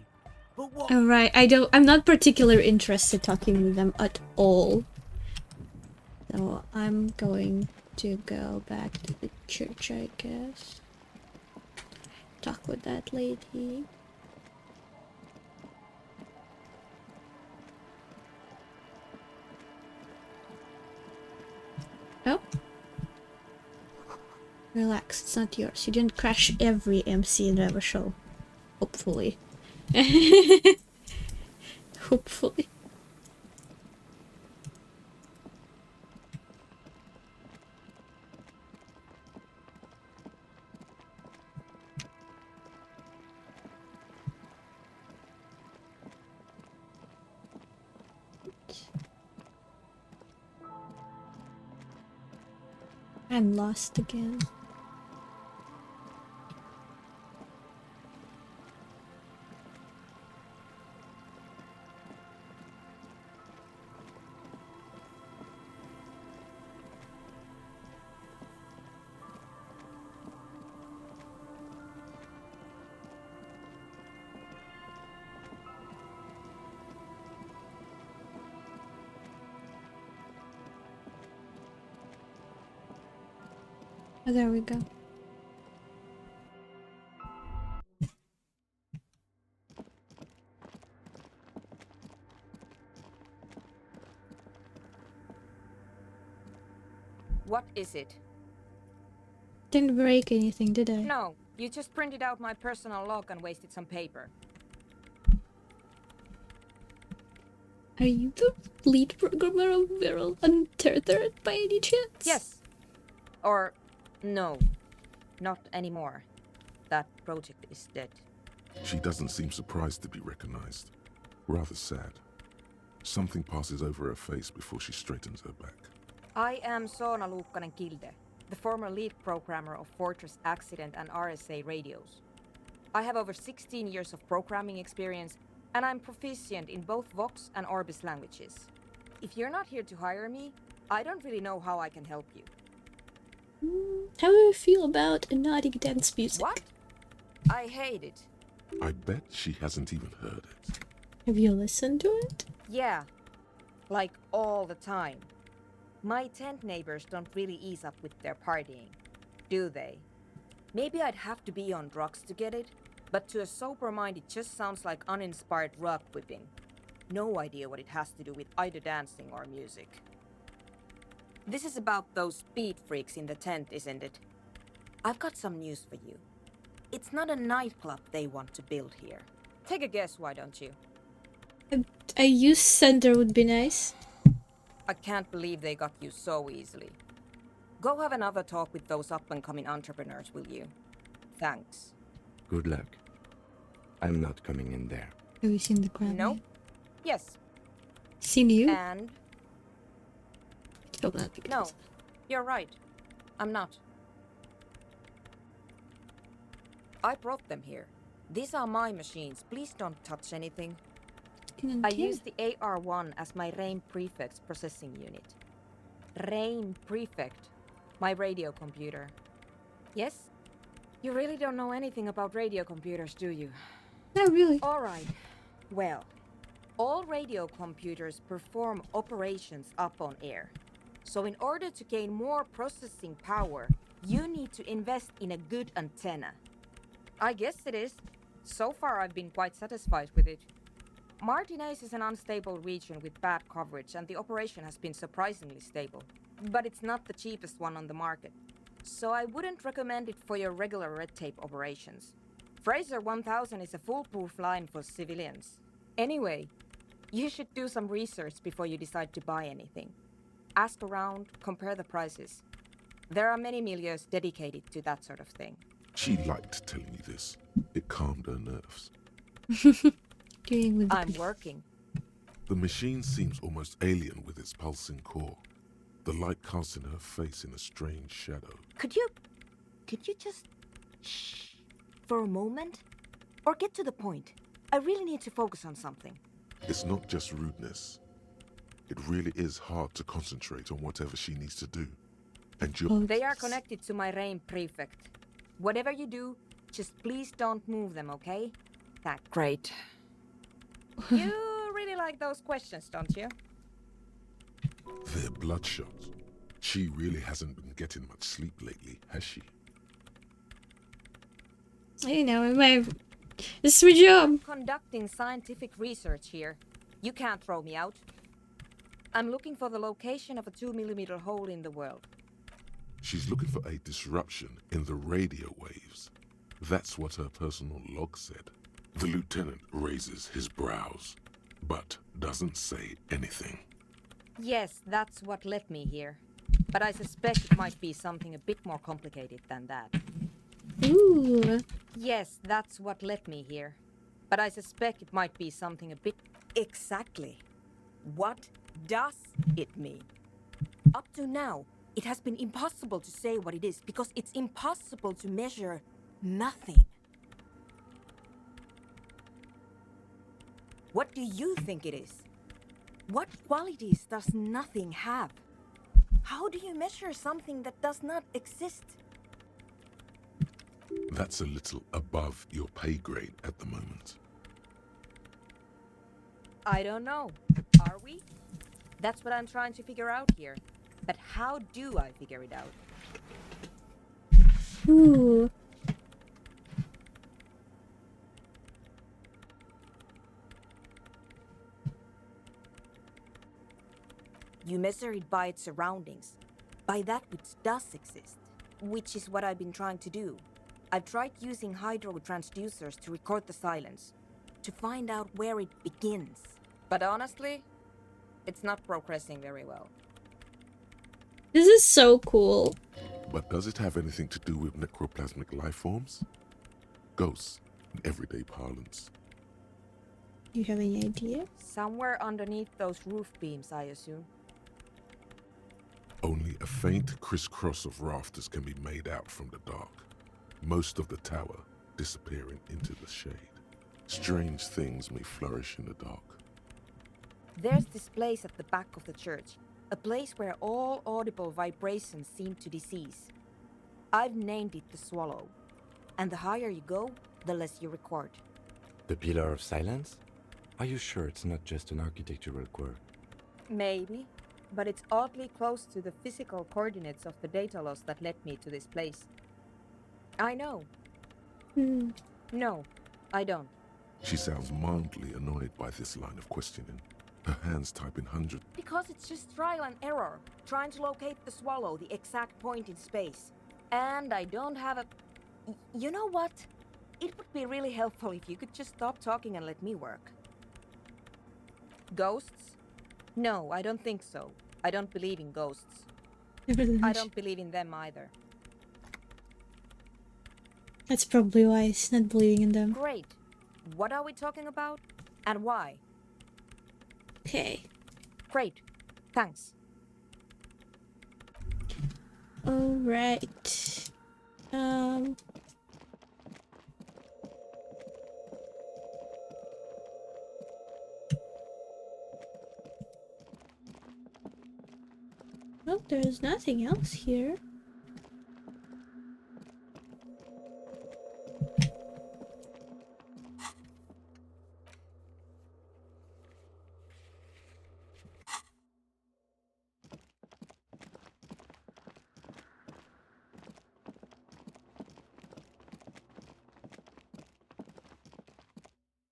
But what... Alright, I'm not particularly interested talking with them at all. So I'm going to go back to the church, I guess. Talk with that lady. Oh. Relax, it's not yours. You didn't crash every MC Driver show. Hopefully. Hopefully. I'm lost again. Oh, there we go. What is it? Didn't break anything, did I? No, you just printed out my personal log and wasted some paper. Are you the lead programmer of Viral Untethered by any chance? Yes. Or no, not anymore. That project is dead. She doesn't seem surprised to be recognized. Rather sad. Something passes over her face before she straightens her back. I am Soona Luukkanen-Kilde, the former lead programmer of Fortress Accident and RSA radios. I have over 16 years of programming experience, and I'm proficient in both Vox and Orbis languages. If you're not here to hire me, I don't really know how I can help you. How do you feel about hypnotic dance music? What? I hate it. I bet she hasn't even heard it. Have you listened to it? Yeah, like all the time. My tent neighbors don't really ease up with their partying, do they? Maybe I'd have to be on drugs to get it, but to a sober mind it just sounds like uninspired rug whipping. No idea what it has to do with either dancing or music. This is about those speed freaks in the tent, isn't it? I've got some news for you. It's not a nightclub they want to build here. Take a guess, why don't you? A youth center would be nice. I can't believe they got you so easily. Go have another talk with those up-and-coming entrepreneurs, will you? Thanks. Good luck. I'm not coming in there. Have you seen the crowd? No? Yes. Seen you? And? No, you're right. I'm not. I brought them here. These are my machines. Please don't touch anything. I use the AR-1 as my RAIN Prefect processing unit. RAIN Prefect, my radio computer. Yes? You really don't know anything about radio computers, do you? Not really. All right. Well, all radio computers perform operations up on air. So in order to gain more processing power, you need to invest in a good antenna. I guess it is. So far I've been quite satisfied with it. Martinez is an unstable region with bad coverage, and the operation has been surprisingly stable. But it's not the cheapest one on the market. So I wouldn't recommend it for your regular red tape operations. Fraser 1000 is a foolproof line for civilians. Anyway, you should do some research before you decide to buy anything. Ask around, compare the prices. There are many milieus dedicated to that sort of thing. She liked telling you this. It calmed her nerves. Doing with I'm working. The machine seems almost alien with its pulsing core. The light casting her face in a strange shadow. Could you just shh for a moment? Or get to the point. I really need to focus on something. It's not just rudeness. It really is hard to concentrate on whatever she needs to do. And you're... They are connected to my reign prefect. Whatever you do, just please don't move them, okay? That's great. You really like those questions, don't you? They're bloodshot. She really hasn't been getting much sleep lately, has she? I know, this is my job. Conducting scientific research here. You can't throw me out. I'm looking for the location of a 2mm hole in the world. She's looking for a disruption in the radio waves. That's what her personal log said. The lieutenant raises his brows, but doesn't say anything. Yes, that's what led me here. But I suspect it might be something a bit more complicated than that. Ooh. Yes, that's what led me here. But I suspect it might be something a bit... Exactly. What does it mean? Up to now, it has been impossible to say what it is because it's impossible to measure nothing. What do you think it is? What qualities does nothing have? How do you measure something that does not exist? That's a little above your pay grade at the moment. I don't know. Are we? That's what I'm trying to figure out here. But how do I figure it out? Ooh. You measure it by its surroundings, by that which does exist, which is what I've been trying to do. I've tried using hydro transducers to record the silence, to find out where it begins. But honestly, it's not progressing very well. This is so cool. But does it have anything to do with necroplasmic life forms? Ghosts, in everyday parlance. Do you have any idea? Somewhere underneath those roof beams, I assume. Only a faint crisscross of rafters can be made out from the dark. Most of the tower disappearing into the shade. Strange things may flourish in the dark. There's this place at the back of the church. A place where all audible vibrations seem to cease. I've named it the Swallow. And the higher you go, the less you record. The Pillar of Silence? Are you sure it's not just an architectural quirk? Maybe, but it's oddly close to the physical coordinates of the data loss that led me to this place. I know. No, I don't. She sounds mildly annoyed by this line of questioning. Her hands typing hundreds. Because it's just trial and error, trying to locate the Swallow, the exact point in space. And I don't have a... You know what? It would be really helpful if you could just stop talking and let me work. Ghosts? No, I don't think so. I don't believe in ghosts. I don't believe in them either. That's probably why he's not believing in them. Great. What are we talking about? And why? Okay. Great. Thanks. Alright. Well, there's nothing else here.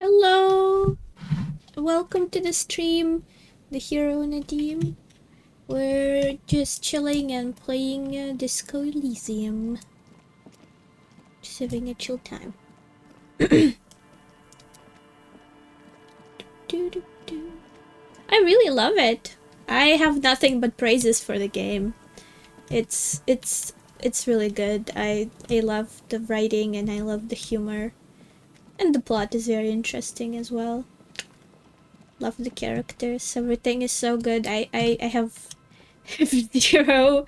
Hello! Welcome to the stream, the hero Nadim. We're just chilling and playing Disco Elysium. Just having a chill time. I really love it. I have nothing but praises for the game. It's really good. I love the writing and I love the humor. And the plot is very interesting as well. Love the characters. Everything is so good. I have 0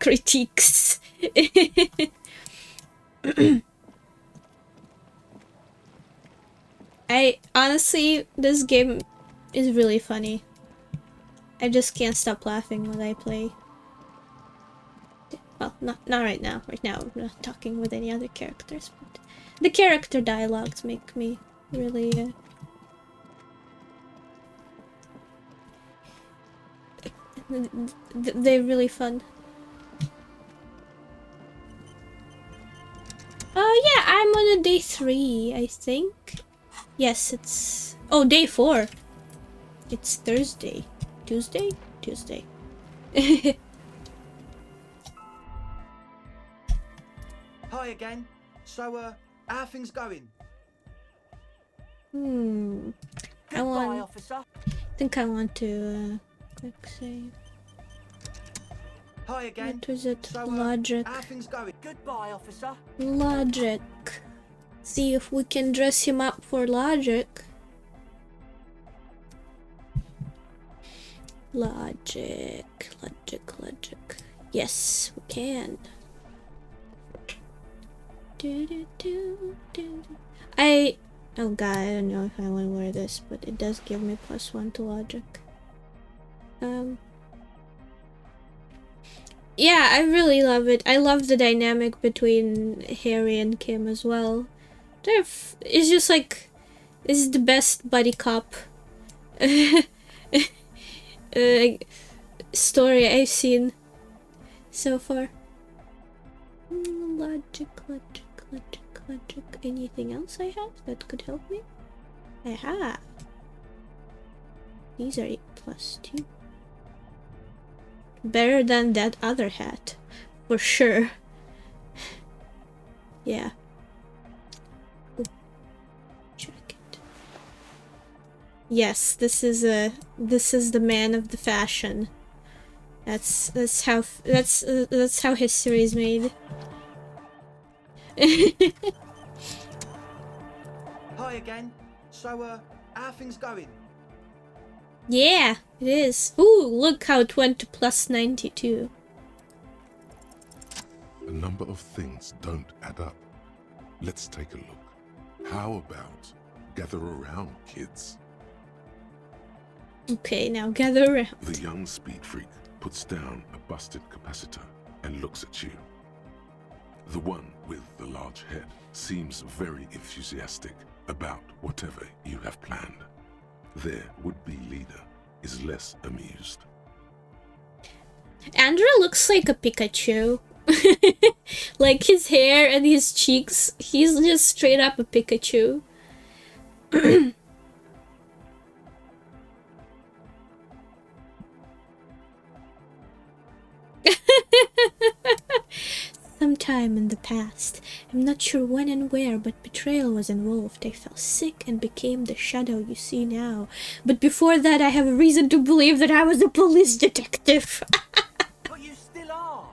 critiques. I honestly, this game is really funny. I just can't stop laughing when I play. Well, not right now. Right now, I'm not talking with any other characters, but the character dialogues make me really. They're really fun. Yeah, I'm on a day 3, I think. Yes, it's... Oh, day 4. It's Thursday. Tuesday? Tuesday. Hi again. So, how are things going? Goodbye, officer. I think I want to quick save. Hi again. What was it? So, Logic. how are things going? Goodbye, officer. Logic. See if we can dress him up for logic. Logic. Yes, we can. Oh god, I don't know if I want to wear this, but it does give me +1 to logic. Yeah, I really love it. I love the dynamic between Harry and Kim as well. It's just like, this is the best buddy cop story I've seen so far. Logic. Anything else I have that could help me? Aha! These are 8+2. Better than that other hat, for sure. Yeah. Ooh. Jacket. Yes, this is the man of the fashion. That's how history is made. Hi again. So, how are things going? Yeah, it is. Ooh, look how it went to +92. A number of things don't add up. Let's take a look. How about gather around, kids? Okay, now gather around. The young speed freak puts down a busted capacitor and looks at you. The one with the large head seems very enthusiastic about whatever you have planned. Their would-be leader is less amused. Andrew looks like a Pikachu. Like his hair and his cheeks, he's just straight up a Pikachu. Sometime in the past, I'm not sure when and where, but betrayal was involved. I fell sick and became the shadow you see now. But before that, I have a reason to believe that I was a police detective. But you still are.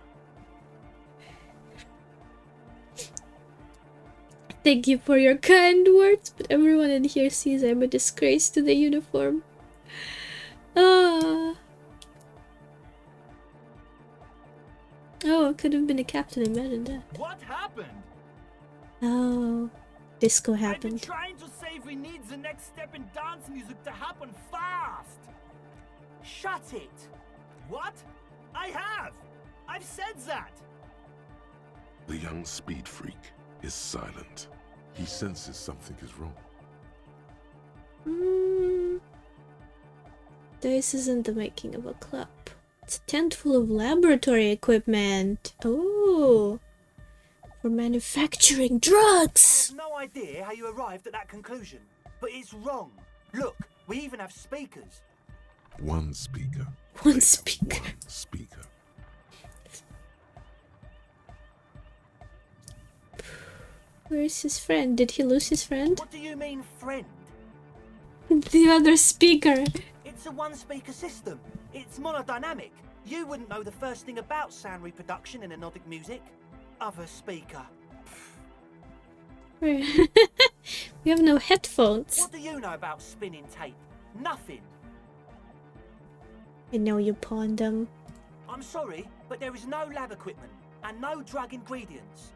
Thank you for your kind words, but everyone in here sees I'm a disgrace to the uniform. Ah. Oh, I could have been a captain, imagine that. What happened? Oh, disco I've been happened. trying to say we need the next step in dance music to happen fast. Shut it. What? I have. I've said that. The young speed freak is silent. He senses something is wrong. This isn't the making of a club. It's a tent full of laboratory equipment. Oh, for manufacturing drugs. I have no idea how you arrived at that conclusion, but it's wrong. Look, we even have speakers. One speaker. One speaker. One speaker. Where's his friend? Did he lose his friend? What do you mean, friend? The other speaker. It's a one-speaker system. It's monodynamic. You wouldn't know the first thing about sound reproduction in anodic music. Other speaker. We have no headphones. What do you know about spinning tape? Nothing. I know you pawned them. I'm sorry, but there is no lab equipment and no drug ingredients.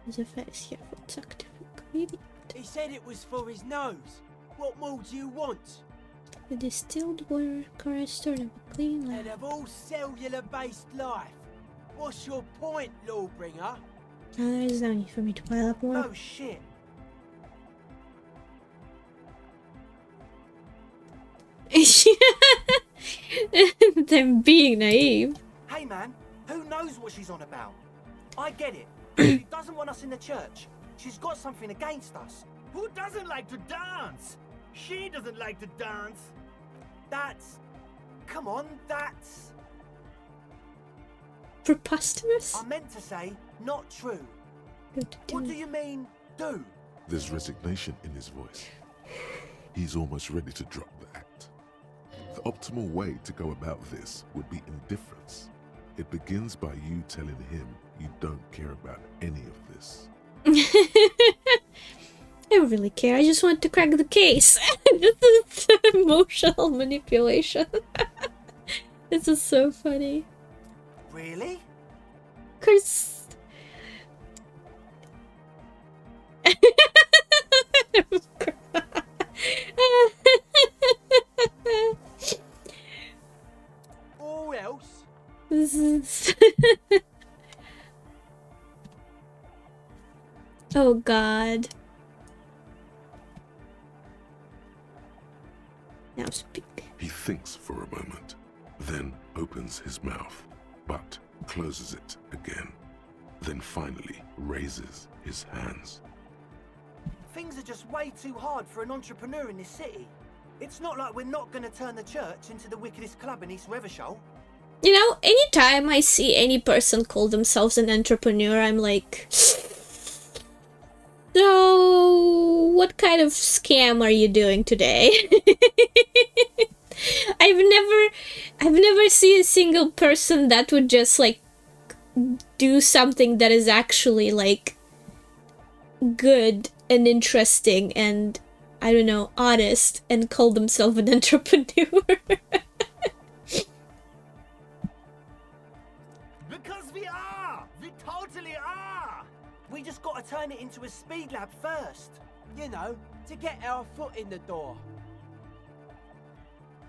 There's a face here for its active ingredient. He said it was for his nose. What more do you want? The distilled water cornerstone of a clean And lab. of all cellular-based life, what's your point, Lawbringer? There is no need for me to pile up more. No shit. Them being naive. Hey man, who knows what she's on about? I get it. She doesn't want us in the church. She's got something against us. Who doesn't like to dance? She doesn't like to dance. That's... Come on, that's... Preposterous? I meant to say, not true. Good to What do. do you mean, do? There's resignation in his voice. He's almost ready to drop the act. The optimal way to go about this would be indifference. It begins by you telling him you don't care about any of this. I don't really care. I just want to crack the case. This is emotional manipulation. This is so funny. Really? Cause Or else? this is oh god. Now speak. He thinks for a moment, then opens his mouth, but closes it again, then finally raises his hands. Things are just way too hard for an entrepreneur in this city. It's not like we're not going to turn the church into the wickedest club in East Revershoal. You know, anytime I see any person call themselves an entrepreneur, I'm like, so what kind of scam are you doing today? I've never seen a single person that would just like do something that is actually like good and interesting and, I don't know, honest and call themselves an entrepreneur. Because we are! We totally are! We just got to turn it into a speed lab first. You know, to get our foot in the door.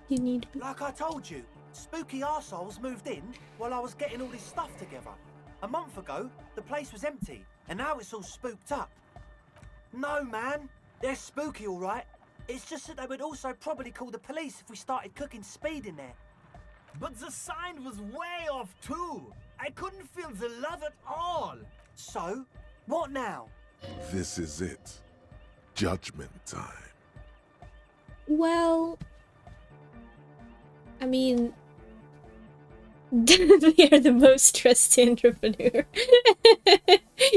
You need... Like I told you, spooky arseholes moved in while I was getting all this stuff together. A month ago, the place was empty, and now it's all spooked up. No, man, they're spooky all right. It's just that they would also probably call the police if we started cooking speed in there. But the sign was way off too. I couldn't feel the love at all. So, what now? This is it. Judgment time. Well, I mean, we are the most trusted entrepreneur.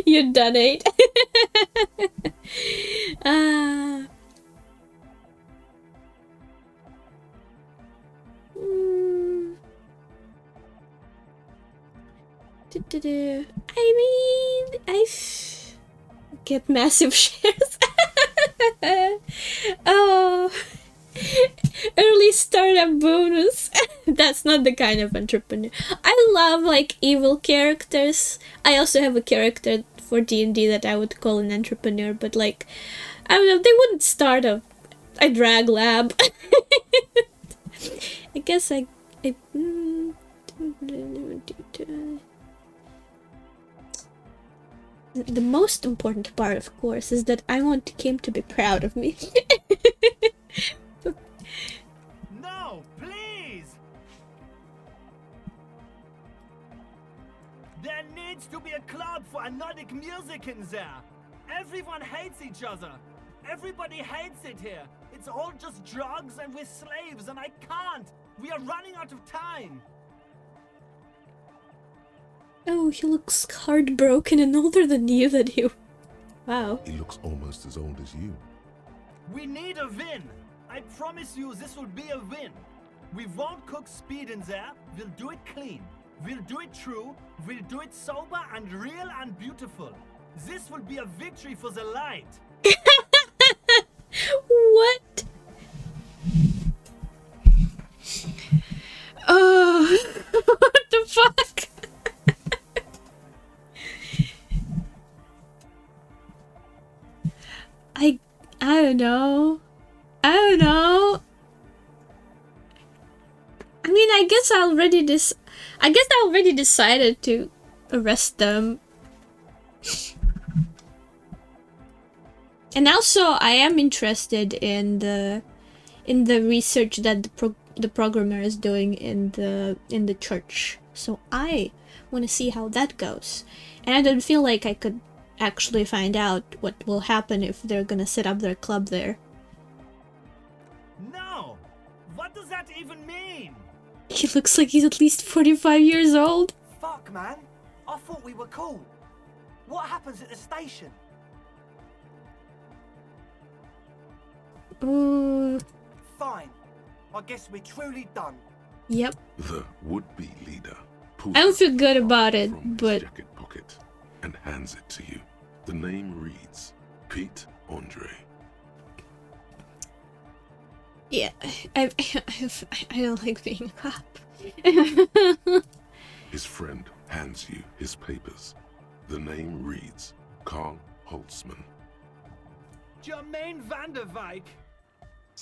You donate. I mean, get massive shares. Oh, early startup bonus. That's not the kind of entrepreneur. I love like evil characters. I also have a character for D&D that I would call an entrepreneur, but like, I don't know, they wouldn't start a drag lab. I guess the most important part, of course, is that I want Kim to be proud of me. No, please! There needs to be a club for Nordic music in there. Everyone hates each other. Everybody hates it here. It's all just drugs and we're slaves and I can't. We are running out of time. Oh, he looks heartbroken and older than you, that you... Wow. He looks almost as old as you. We need a win. I promise you this will be a win. We won't cook speed in there. We'll do it clean. We'll do it true. We'll do it sober and real and beautiful. This will be a victory for the light. What? Oh, what the fuck? I don't know. I don't know. I mean, I guess I already decided to arrest them. And also, I am interested in the research that the programmer is doing in the church. So I want to see how that goes. And I don't feel like I could actually find out what will happen if they're gonna set up their club there. No! What does that even mean? He looks like he's at least 45 years old. Fuck, man. I thought we were cool. What happens at the station? Fine. I guess we're truly done. Yep. The would-be leader pulls I don't feel good out about it, from his but jacket pocket and hands it to you. The name reads Pete Andre. yeah, I don't like being a cop. His friend hands you his papers. The name reads Carl Holtzman. Jermaine Vanderwyk.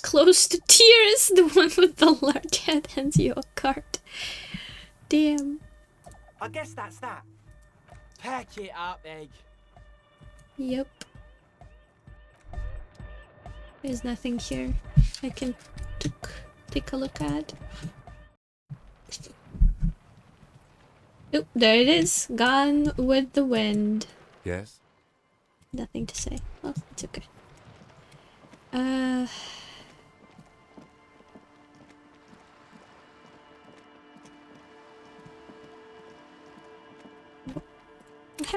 Close to tears, the one with the large head hands you a card. Damn. I guess that's that. Pack it up, Egg. Yep. There's nothing here I can take a look at. Oh, there it is. Gone with the wind. Yes? Nothing to say. Well, it's okay. I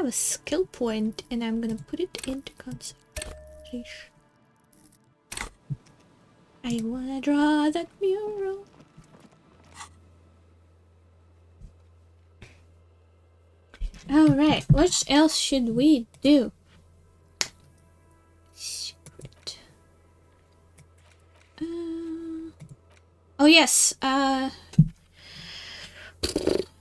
have a skill point and I'm gonna put it into concentration. I wanna draw that mural. Alright, what else should we do? Secret. Oh yes,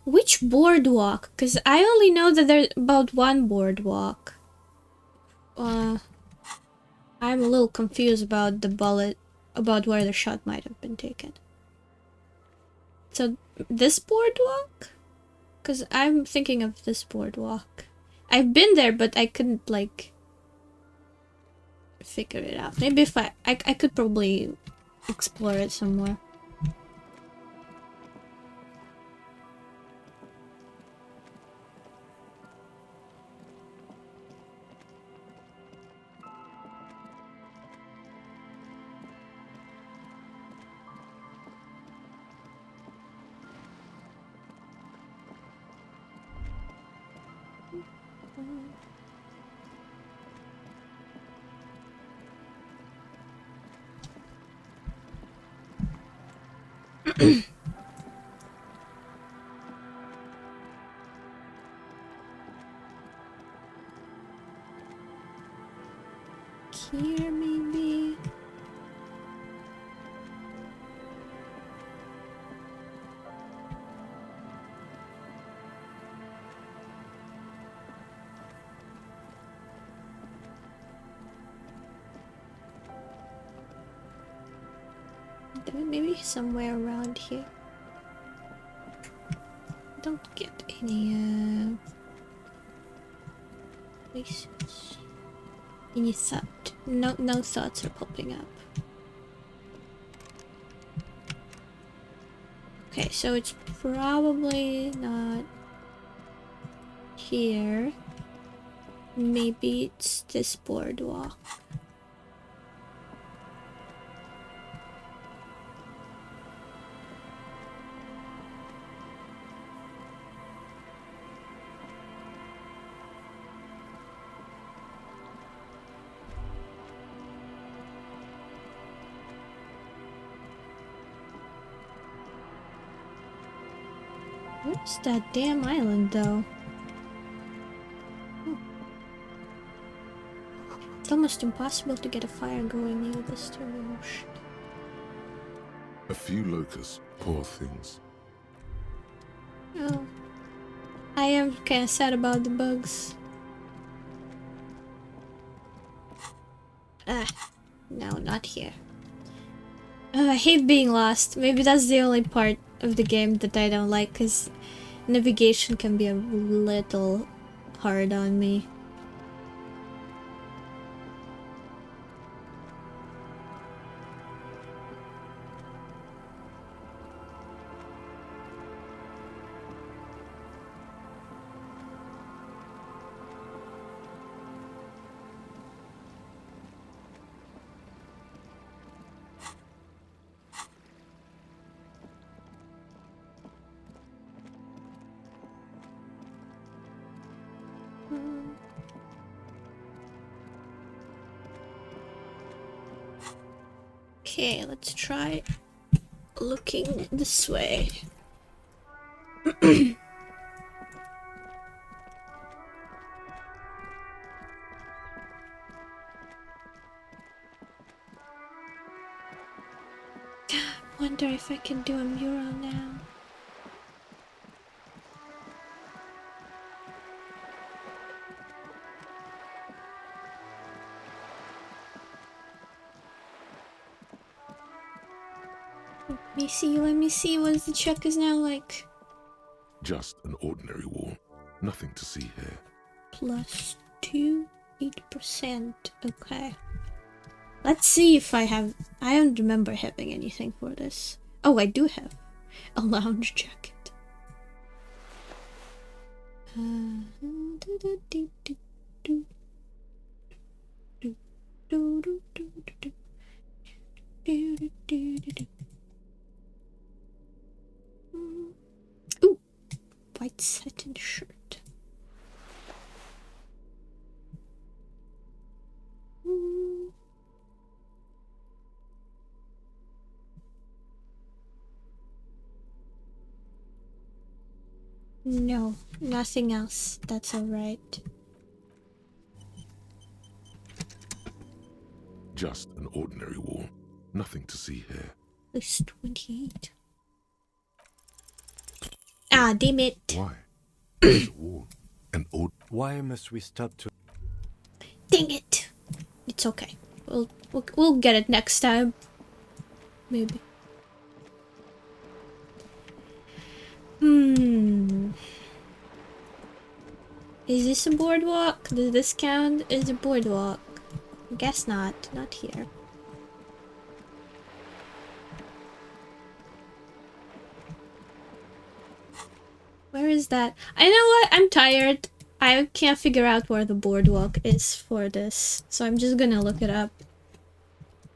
which boardwalk? Because I only know that there's about one boardwalk. I'm a little confused about the bullet, about where the shot might have been taken. So, this boardwalk? Because I'm thinking of this boardwalk. I've been there, but I couldn't, like, figure it out. Maybe if I could probably explore it somewhere. Here, maybe? Maybe somewhere around here. Don't get any places. Any thought? No thoughts are popping up. Okay, so it's probably not here. Maybe it's this boardwalk. Where's that damn island, though? It's almost impossible to get a fire going near this too. Oh, shit. A few locusts, poor things. Oh. I am kind of sad about the bugs. Ah, no, not here. Oh, I hate being lost. Maybe that's the only part of the game that I don't like, because navigation can be a little hard on me. Okay, let's try looking this way. Wonder if I can do a mural now. Let me see what the check is now like. Just an ordinary wall. Nothing to see here. Plus 2, 8%. Okay. Let's see if I have... I don't remember having anything for this. Oh, I do have a lounge jacket. Ooh, white satin shirt. No, nothing else. That's alright. Just an ordinary wall. Nothing to see here. It's 28. Ah, damn it. Why? There's a wall. Why must we stop to... Dang it. It's okay. We'll get it next time. Maybe. Is this a boardwalk? Does this count as a boardwalk? Guess not. Not here. Where is that? I know what? I'm tired. I can't figure out where the boardwalk is for this. So I'm just gonna look it up.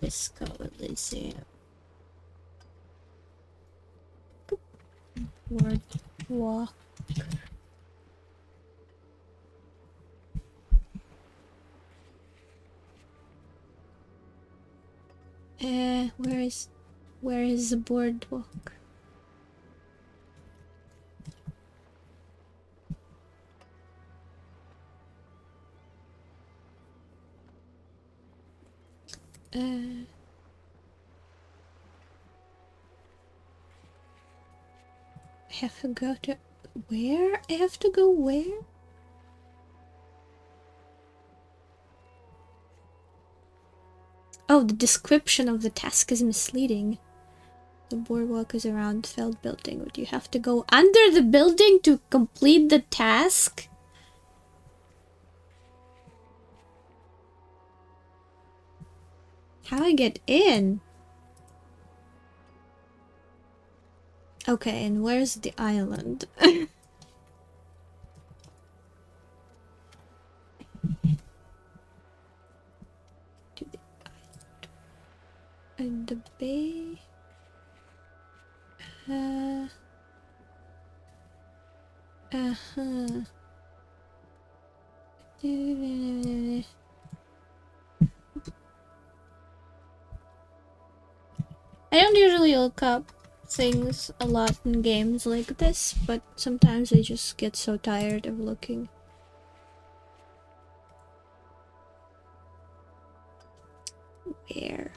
Disco Elysium. Boardwalk. Where is the boardwalk? I have to go to where? I have to go where? Oh, the description of the task is misleading. The boardwalk is around failed building. Would you have to go under the building to complete the task? How do I get in? Okay, and where's the island? And the bay. I don't usually look up things a lot in games like this, but sometimes I just get so tired of looking. air.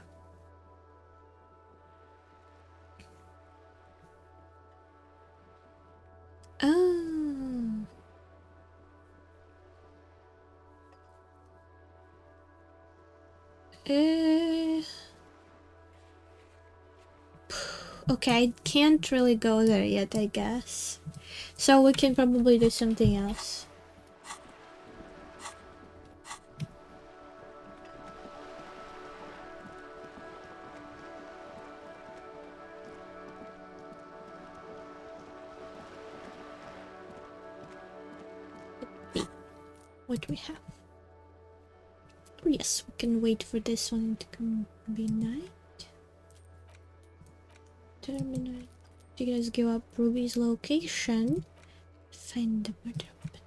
Oh. Okay, I can't really go there yet, I guess. So we can probably do something else. What do we have? Oh, yes, we can wait for this one to be night. Terminate. You guys give up Ruby's location. Find the murder weapon.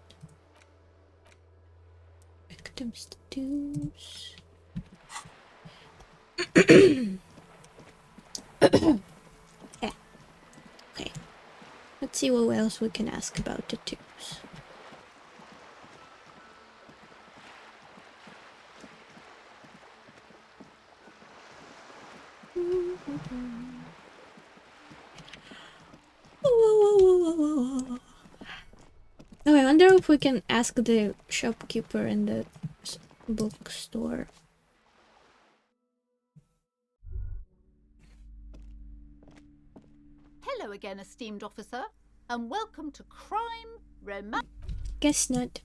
Victims tattoos. Yeah. Okay. Let's see what else we can ask about tattoos. Oh, I wonder if we can ask the shopkeeper in the bookstore. Hello again, esteemed officer, and welcome to Crime Romance. Guess not.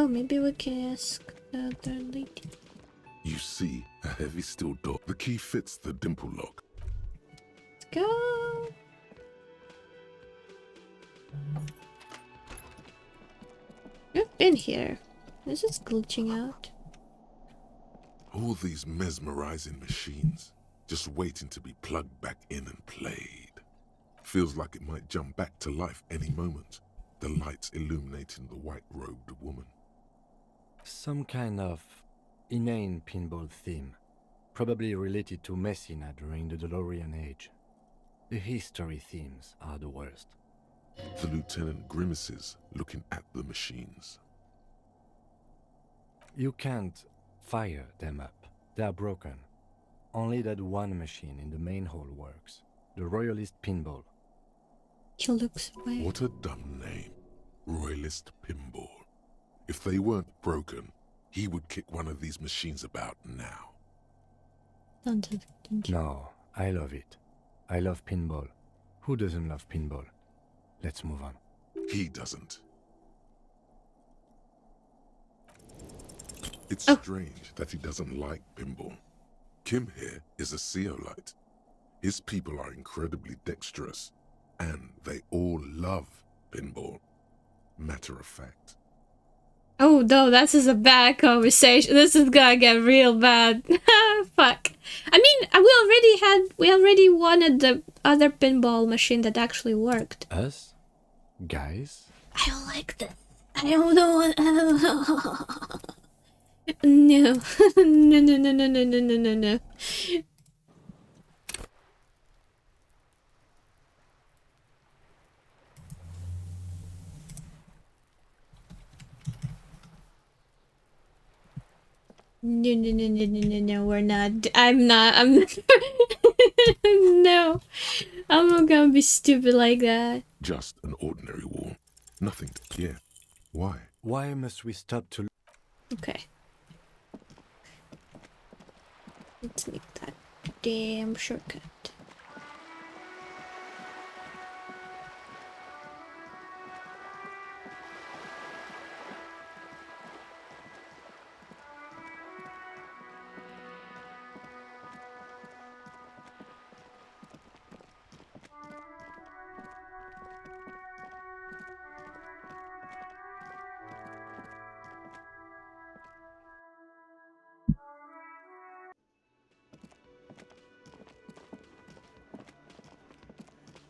Oh, maybe we can ask the other lady. You see a heavy steel door. The key fits the dimple lock. Let's go. You've been here. This is glitching out. All these mesmerizing machines, just waiting to be plugged back in and played. Feels like it might jump back to life any moment. The lights illuminating the white-robed woman. Some kind of inane pinball theme, probably related to Messina during the DeLorean age. The history themes are the worst. The lieutenant grimaces, looking at the machines. You can't fire them up. They are broken. Only that one machine in the main hall works. The Royalist Pinball. He looks away. What a dumb name. Royalist Pinball. If they weren't broken, he would kick one of these machines about now. Don't you? No, I love it. I love pinball. Who doesn't love pinball? Let's move on. He doesn't. It's strange that he doesn't like pinball. Kim here is a Zeolite. His people are incredibly dexterous, and they all love pinball. Matter of fact. Oh no, this is a bad conversation. This is gonna get real bad. Fuck. I mean, we already wanted the other pinball machine that actually worked. Us? Guys? I don't like this. I don't know. No. No. No, we're not. I'm not. No. I'm not gonna be stupid like that. Just an ordinary wall. Nothing to fear. Why? Why must we stop to... Okay. Let's make that damn shortcut.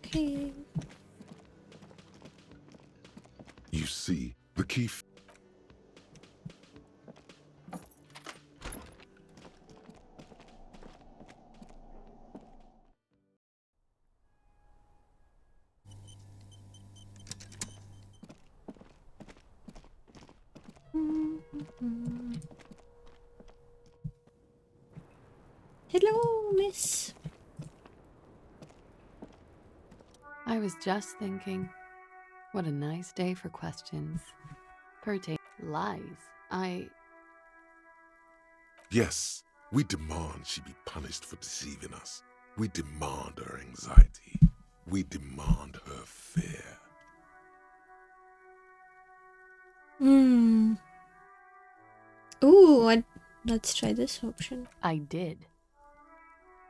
Okay. Keith. Hello, miss. I was just thinking, what a nice day for questions. Pertain lies. Yes, we demand she be punished for deceiving us. We demand her anxiety. We demand her fear. Ooh, let's try this option. I did.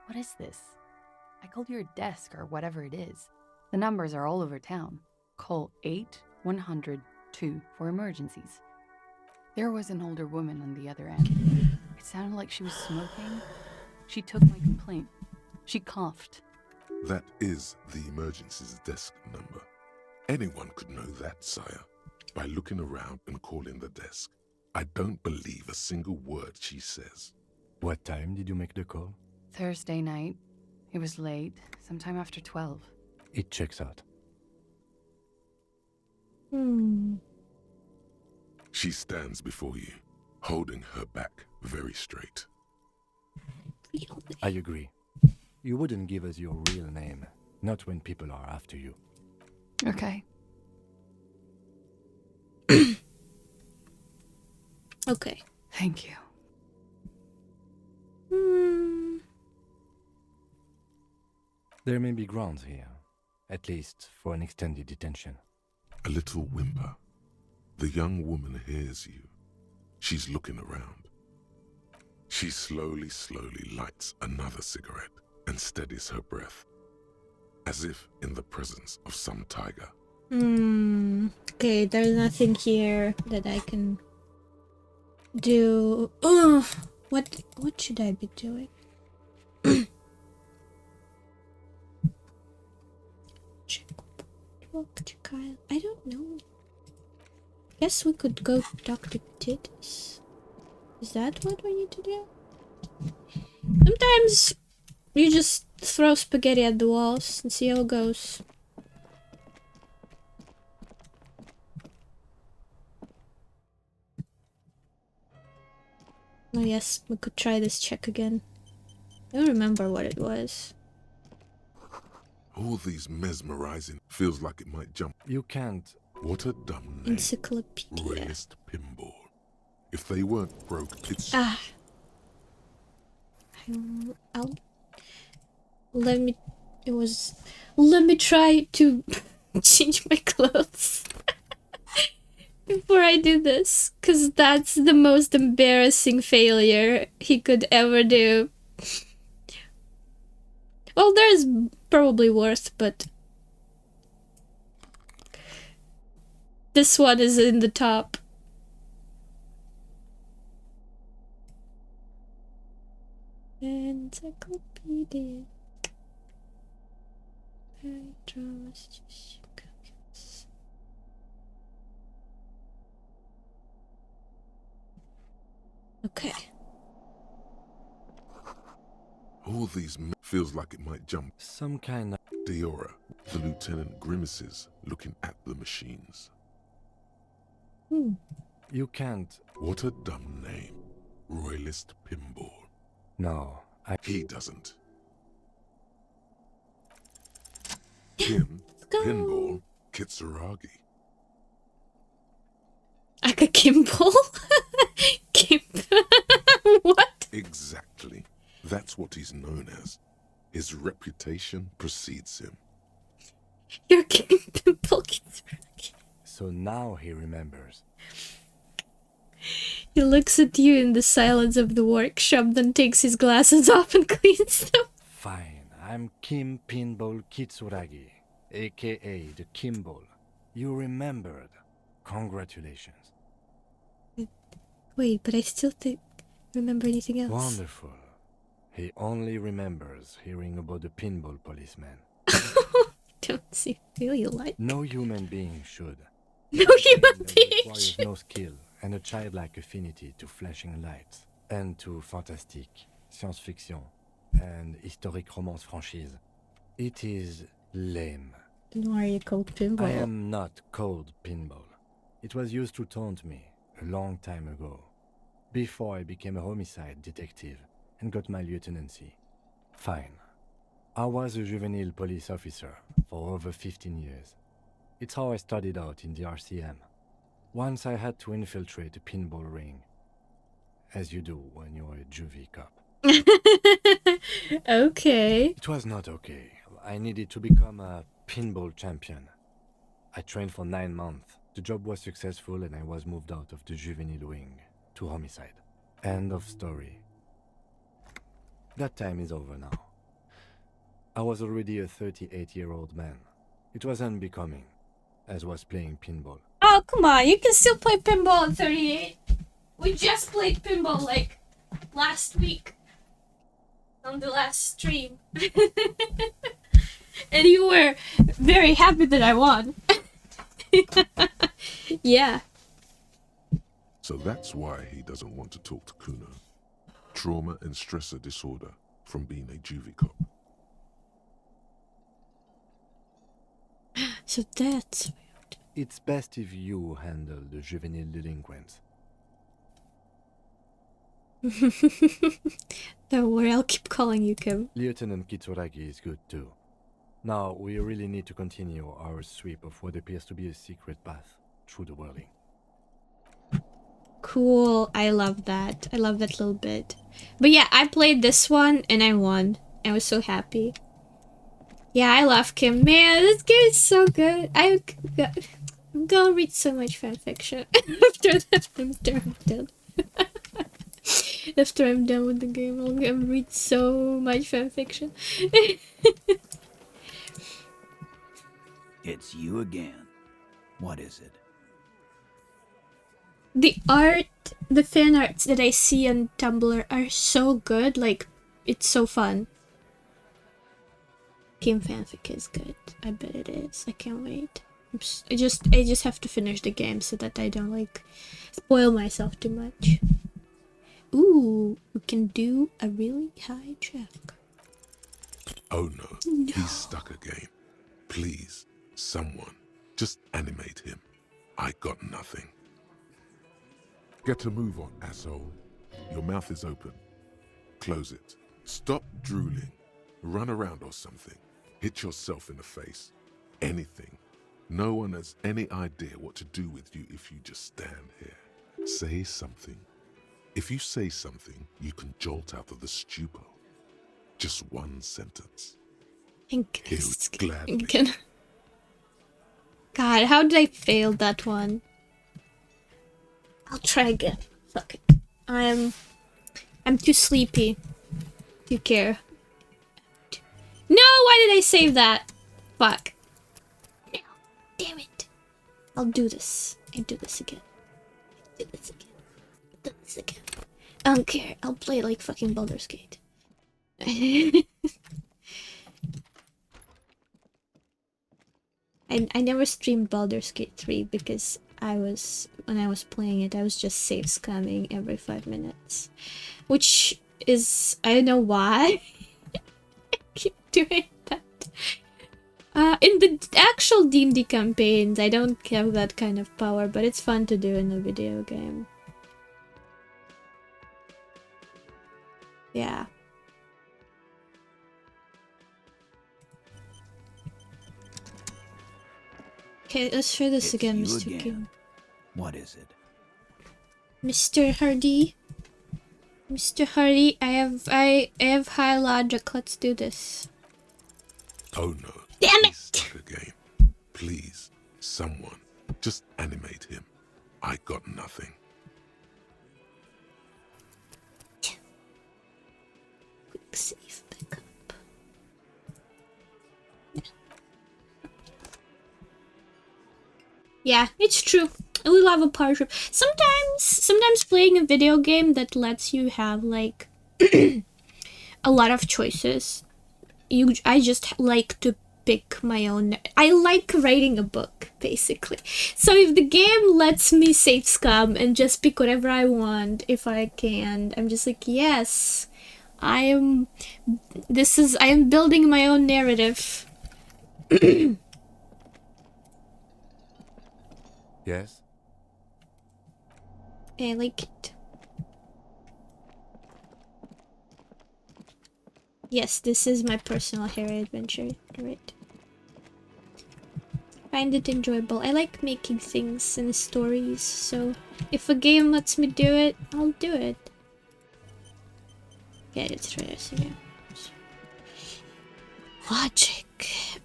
What is this? I called your desk or whatever it is. The numbers are all over town. Call 8-100-2 for emergencies. There was an older woman on the other end. It sounded like she was smoking. She took my complaint. She coughed. That is the emergency's desk number. Anyone could know that, sire, by looking around and calling the desk. I don't believe a single word she says. What time did you make the call? Thursday night. It was late, sometime after 12. It checks out. She stands before you, holding her back very straight. I agree. You wouldn't give us your real name, not when people are after you. Okay. Okay. Thank you. There may be grounds here, at least for an extended detention. A little whimper. The young woman hears you. She's looking around. She slowly lights another cigarette and steadies her breath, as if in the presence of some tiger. Okay, there's nothing here that I can do. What should I be doing? Walk to Kyle. I don't know. Guess we could go talk to Titus. Is that what we need to do? Sometimes you just throw spaghetti at the walls and see how it goes. Oh yes, we could try this check again. I don't remember what it was. All these mesmerizing feels like it might jump. You can't. What a dumb name. Encyclopedia. Royalist pinball. If they weren't broke, it's... I'll... Let me try to change my clothes before I do this, because that's the most embarrassing failure he could ever do. Well, there's probably worse, but this one is in the top. Encyclopedia. Okay. All these feels like it might jump. Some kind of... Diora, the lieutenant grimaces, looking at the machines. You can't. What a dumb name. Royalist pinball. No, He doesn't. Kim, pinball, Kitsuragi. Like a Kimball? What? Exactly. That's what he's known as. His reputation precedes him. You're King Pimple Kitsuragi. So now he remembers. He looks at you in the silence of the workshop, then takes his glasses off and cleans them. Fine, I'm Kim Pinball Kitsuragi, aka the Kimball. You remembered. Congratulations. Wait, but I still remember anything else. Wonderful. He only remembers hearing about the pinball policeman. Don't see really like. No human being should. No human being. Requires no skill and a childlike affinity to flashing lights and to fantastique, science fiction, and historic romance franchise. It is lame. Then why are you called Pinball? I am not called Pinball. It was used to taunt me a long time ago, before I became a homicide detective and got my lieutenancy. Fine. I was a juvenile police officer for over 15 years. It's how I started out in the RCM. Once I had to infiltrate a pinball ring, as you do when you're a juvie cop. Okay. It was not okay. I needed to become a pinball champion. I trained for 9 months. The job was successful and I was moved out of the juvenile wing to homicide. End of story. That time is over now. I was already a 38-year-old man. It was unbecoming, as was playing pinball. Oh, come on. You can still play pinball at 38. We just played pinball, like, last week. On the last stream. And you were very happy that I won. Yeah. So that's why he doesn't want to talk to Kuno. Trauma and stressor disorder from being a juvie cop. So that's It's best if you handle the juvenile delinquents. Don't worry, I'll keep calling you Kim. Lieutenant Kitsuragi is good too. Now, we really need to continue our sweep of what appears to be a secret path through the whirling. Cool, I love that. I love that little bit. But yeah, I played this one and I won. I was so happy. Yeah, I love Kim. Man, this game is so good. I'm gonna read so much fanfiction after I'm done. After I'm done with the game, I'm gonna read so much fanfiction. It's you again. What is it? The art, the fan arts that I see on Tumblr are so good. Like, it's so fun. Game fanfic is good. I bet it is. I can't wait. I just have to finish the game so that I don't like spoil myself too much. Ooh, we can do a really high check. Oh no, he's stuck again. Please, someone, just animate him. I got nothing. Get a move on, asshole. Your mouth is open. Close it. Stop drooling. Run around or something. Hit yourself in the face. Anything. No one has any idea what to do with you if you just stand here. Say something. If you say something, you can jolt out of the stupor. Just one sentence. God, how did I fail that one? I'll try again. Fuck it. I'm too sleepy to care. No, why did I save that? Fuck. No, damn it. I'll do this. I do this again. I do this again. I do this again. I don't care. I'll play like fucking Baldur's Gate. I never streamed Baldur's Gate 3 because when I was playing it, I was just save scamming every 5 minutes. Which is, I don't know why I keep doing that. In the actual D&D campaigns, I don't have that kind of power, but it's fun to do in a video game. Yeah. Okay, let's try this again, Mr. King. What is it? Mr. Hardy. Mr. Hardy, I have high logic. Let's do this. Oh no. Damn it! He's stuck again. Please, someone, just animate him. I got nothing. Quick save backup. Yeah, it's true. We love a power trip. Sometimes playing a video game that lets you have like a lot of choices. I just like to pick my own. I like writing a book, basically. So if the game lets me save scum and just pick whatever I want, if I can, I'm just like, yes, I am building my own narrative. Yes? I like it. Yes, this is my personal hero adventure, right? Find it enjoyable. I like making things and stories, so if a game lets me do it, I'll do it. Yeah, let's try this again. Logic.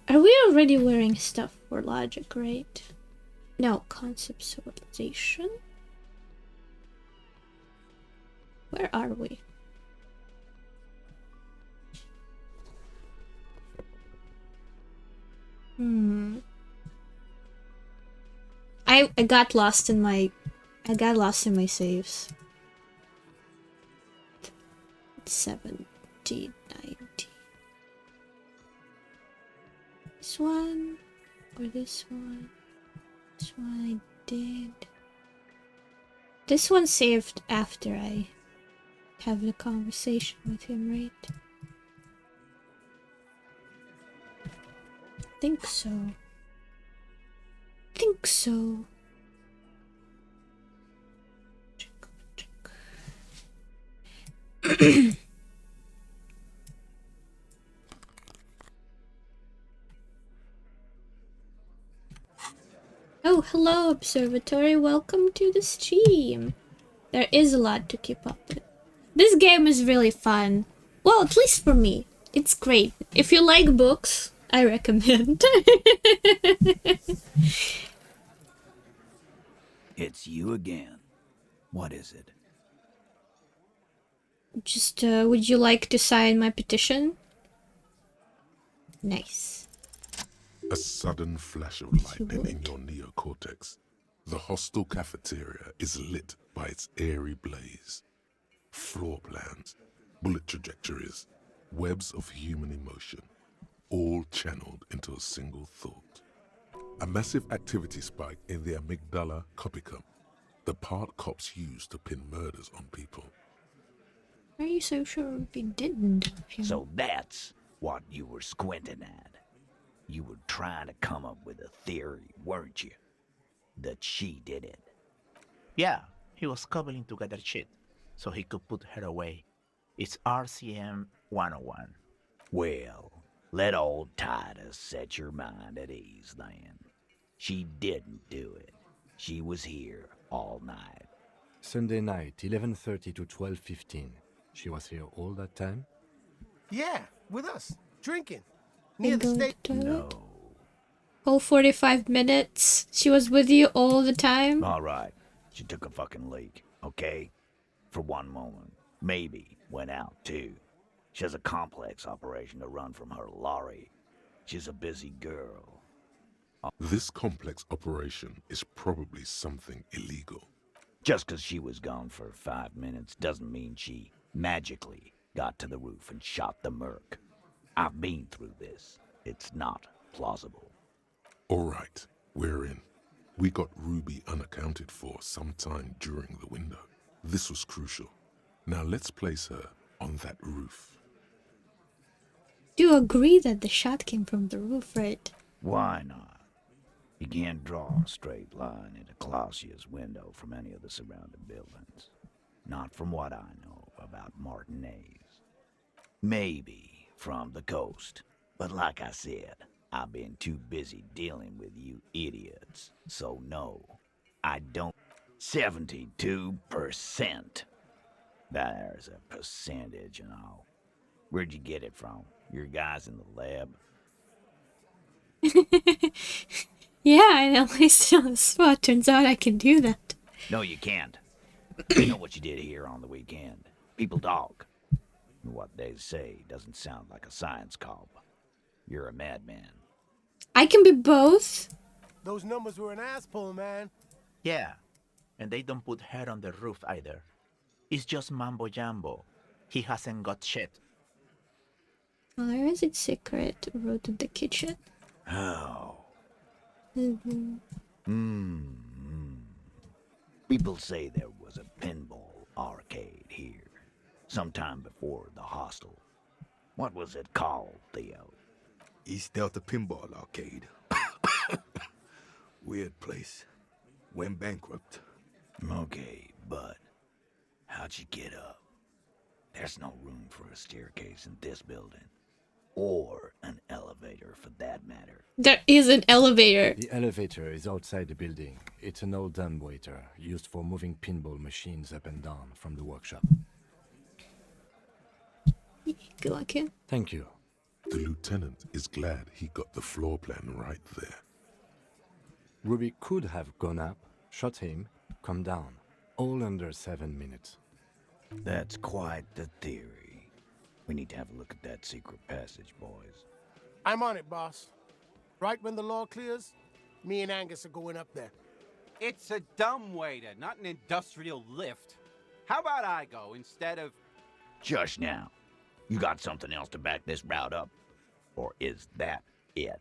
Are we already wearing stuff for logic, right? No, conceptualization. Where are we? I got lost in my saves. 70, 90. This one or this one? This one I did. This one saved after I have the conversation with him, right? Think so. Think so. Oh, hello, Observatory. Welcome to the stream. There is a lot to keep up with. This game is really fun. Well, at least for me. It's great. If you like books, I recommend. It's you again. What is it? Just, would you like to sign my petition? Nice. A sudden flash of lightning in your neocortex. The hostel cafeteria is lit by its airy blaze. Floor plans, bullet trajectories, webs of human emotion, all channeled into a single thought. A massive activity spike in the amygdala copicum, the part cops use to pin murders on people. Are you so sure we didn't? So that's what you were squinting at. You were trying to come up with a theory, weren't you? That she did it. Yeah, he was cobbling together shit so he could put her away. It's RCM 101. Well, let old Titus set your mind at ease then. She didn't do it. She was here all night. Sunday night, 11:30 to 12:15. She was here all that time? Yeah, with us, drinking. Near the state. No. Whole 45 minutes. She was with you all the time? All right. She took a fucking leak, okay? For one moment. Maybe went out too. She has a complex operation to run from her lorry. She's a busy girl. This complex operation is probably something illegal. Just because she was gone for 5 minutes doesn't mean she magically got to the roof and shot the merc. I've been through this. It's not plausible. All right, we're in. We got Ruby unaccounted for sometime during the window. This was crucial. Now let's place her on that roof. Do you agree that the shot came from the roof, right? Why not? You can't draw a straight line into Clausia's window from any of the surrounding buildings. Not from what I know about Martinez. Maybe from the coast. But like I said, I've been too busy dealing with you idiots. So no, I don't. 72%. There's a percentage and all. Where'd you get it from? Your guys in the lab? Yeah, I know. I still on the spot. Turns out I can do that. No, you can't. You know what you did here on the weekend. People talk. And what they say doesn't sound like a science cop. You're a madman. I can be both. Those numbers were an ass pull, man. Yeah, and they don't put her on the roof either. It's just mambo jambo. He hasn't got shit. Where is it secret? Road to the kitchen. How? Mhm. People say there was a pinball arcade here, sometime before the hostel. What was it called, Theo? East Delta Pinball Arcade. Weird place. Went bankrupt. Okay, but how'd you get up? There's no room for a staircase in this building. Or an elevator, for that matter. There is an elevator. The elevator is outside the building. It's an old dumbwaiter used for moving pinball machines up and down from the workshop. Good luck, kid. Thank you. The lieutenant is glad he got the floor plan right there. Ruby could have gone up, shot him, come down. All under 7 minutes. That's quite the theory. We need to have a look at that secret passage, boys. I'm on it, boss. Right when the law clears, me and Angus are going up there. It's a dumbwaiter, not an industrial lift. How about I go instead of... Just now. You got something else to back this route up? Or is that it?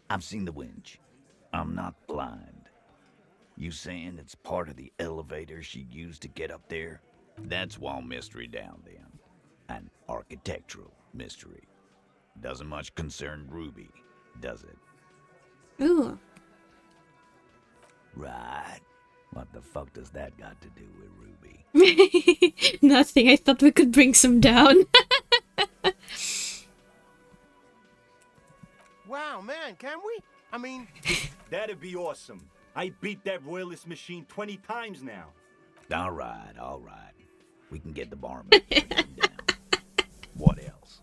I've seen the winch. I'm not blind. You saying it's part of the elevator she used to get up there? That's one mystery down then. An architectural mystery. Doesn't much concern Ruby, does it? Ooh. Right. What the fuck does that got to do with Ruby? Nothing. I thought we could bring some down. Wow, man, can we? I mean... That'd be awesome. I beat that Royalist machine 20 times now. All right. We can get the barman down. What else?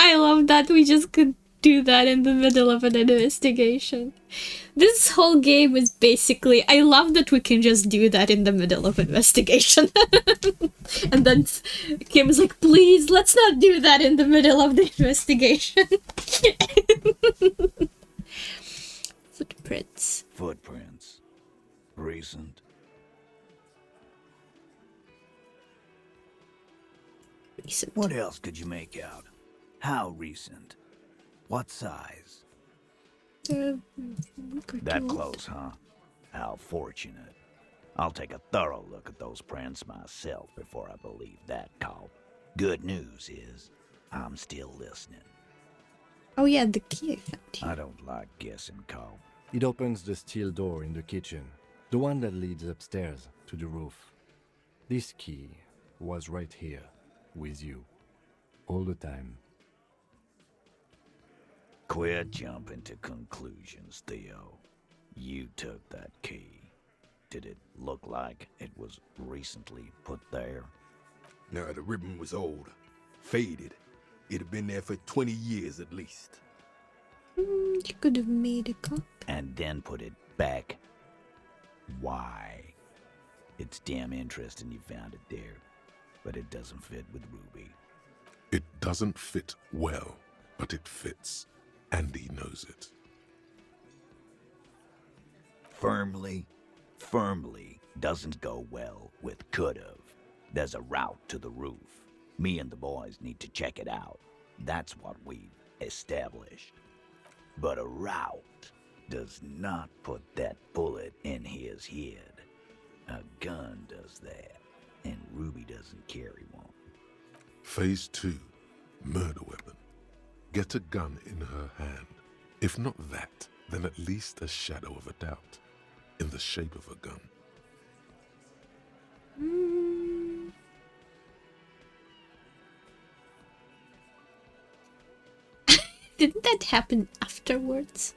I love that we just could do that in the middle of an investigation. This whole game is basically... I love that we can just do that in the middle of investigation. And then Kim is like, please, let's not do that in the middle of the investigation. Footprints. Recent. What else could you make out? How recent? What size? That close, huh? How fortunate. I'll take a thorough look at those prints myself before I believe that call. Good news is, I'm still listening. Oh yeah, the key I found here. I don't like guessing, Cole. It opens the steel door in the kitchen, the one that leads upstairs to the roof. This key was right here, with you, all the time. Quit jumping to conclusions, Theo. You took that key. Did it look like it was recently put there? No, the ribbon was old. Faded. It'd have been there for 20 years at least. You could have made a cup. And then put it back. Why? It's damn interesting you found it there, but it doesn't fit with Ruby. It doesn't fit well, but it fits. And he knows it. Firmly doesn't go well with could've. There's a route to the roof. Me and the boys need to check it out. That's what we've established. But a route does not put that bullet in his head. A gun does that, and Ruby doesn't carry one. Phase 2. Murder weapon. Get a gun in her hand. If not that, then at least a shadow of a doubt. In the shape of a gun. Didn't that happen afterwards?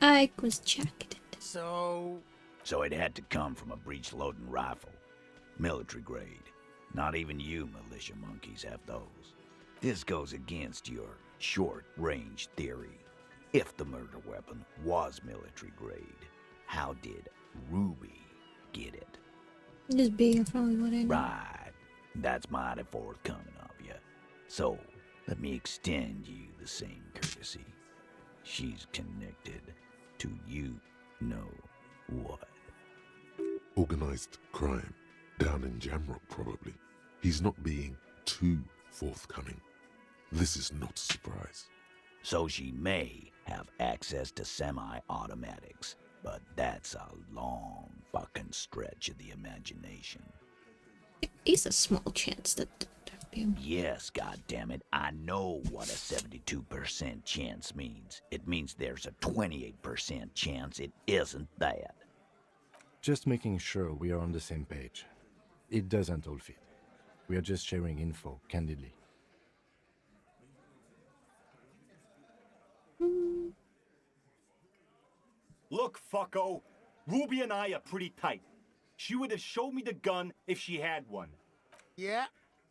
I was checked it. So it had to come from a breech-loading rifle. Military grade. Not even you militia monkeys have those. This goes against your short-range theory. If the murder weapon was military grade, how did Ruby get it? Just being probably what I know. Right. That's mighty forthcoming of you. So, let me extend you the same courtesy. She's connected to you know what. Organized crime. Down in Jamrock, probably. He's not being too forthcoming. This is not a surprise. So she may have access to semi-automatics, but that's a long fucking stretch of the imagination. It is a small chance that Yes, goddammit, I know what a 72% chance means. It means there's a 28% chance it isn't that. Just making sure we are on the same page. It doesn't all fit. We are just sharing info, candidly. Look, fucko. Ruby and I are pretty tight. She would have showed me the gun if she had one. Yeah,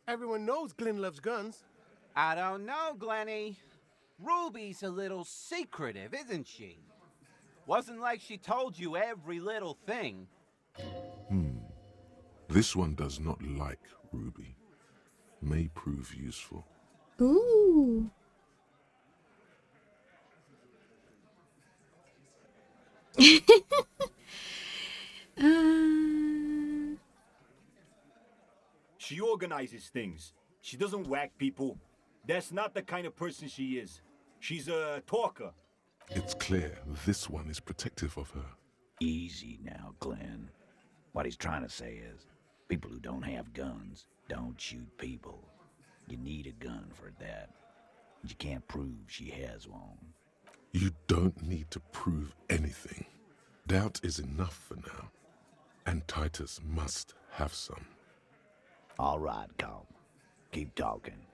everyone knows Glenn loves guns. I don't know, Glenny. Ruby's a little secretive, isn't she? Wasn't like she told you every little thing. This one does not like Ruby. May prove useful. Ooh. She organizes things. She doesn't whack people. That's not the kind of person she is. She's a talker. It's clear this one is protective of her. Easy now, Glenn. What he's trying to say is, people who don't have guns don't shoot people. You need a gun for that. You can't prove she has one. You don't need to prove anything. Doubt is enough for now. And Titus must have some. All right, Colt. Keep talking.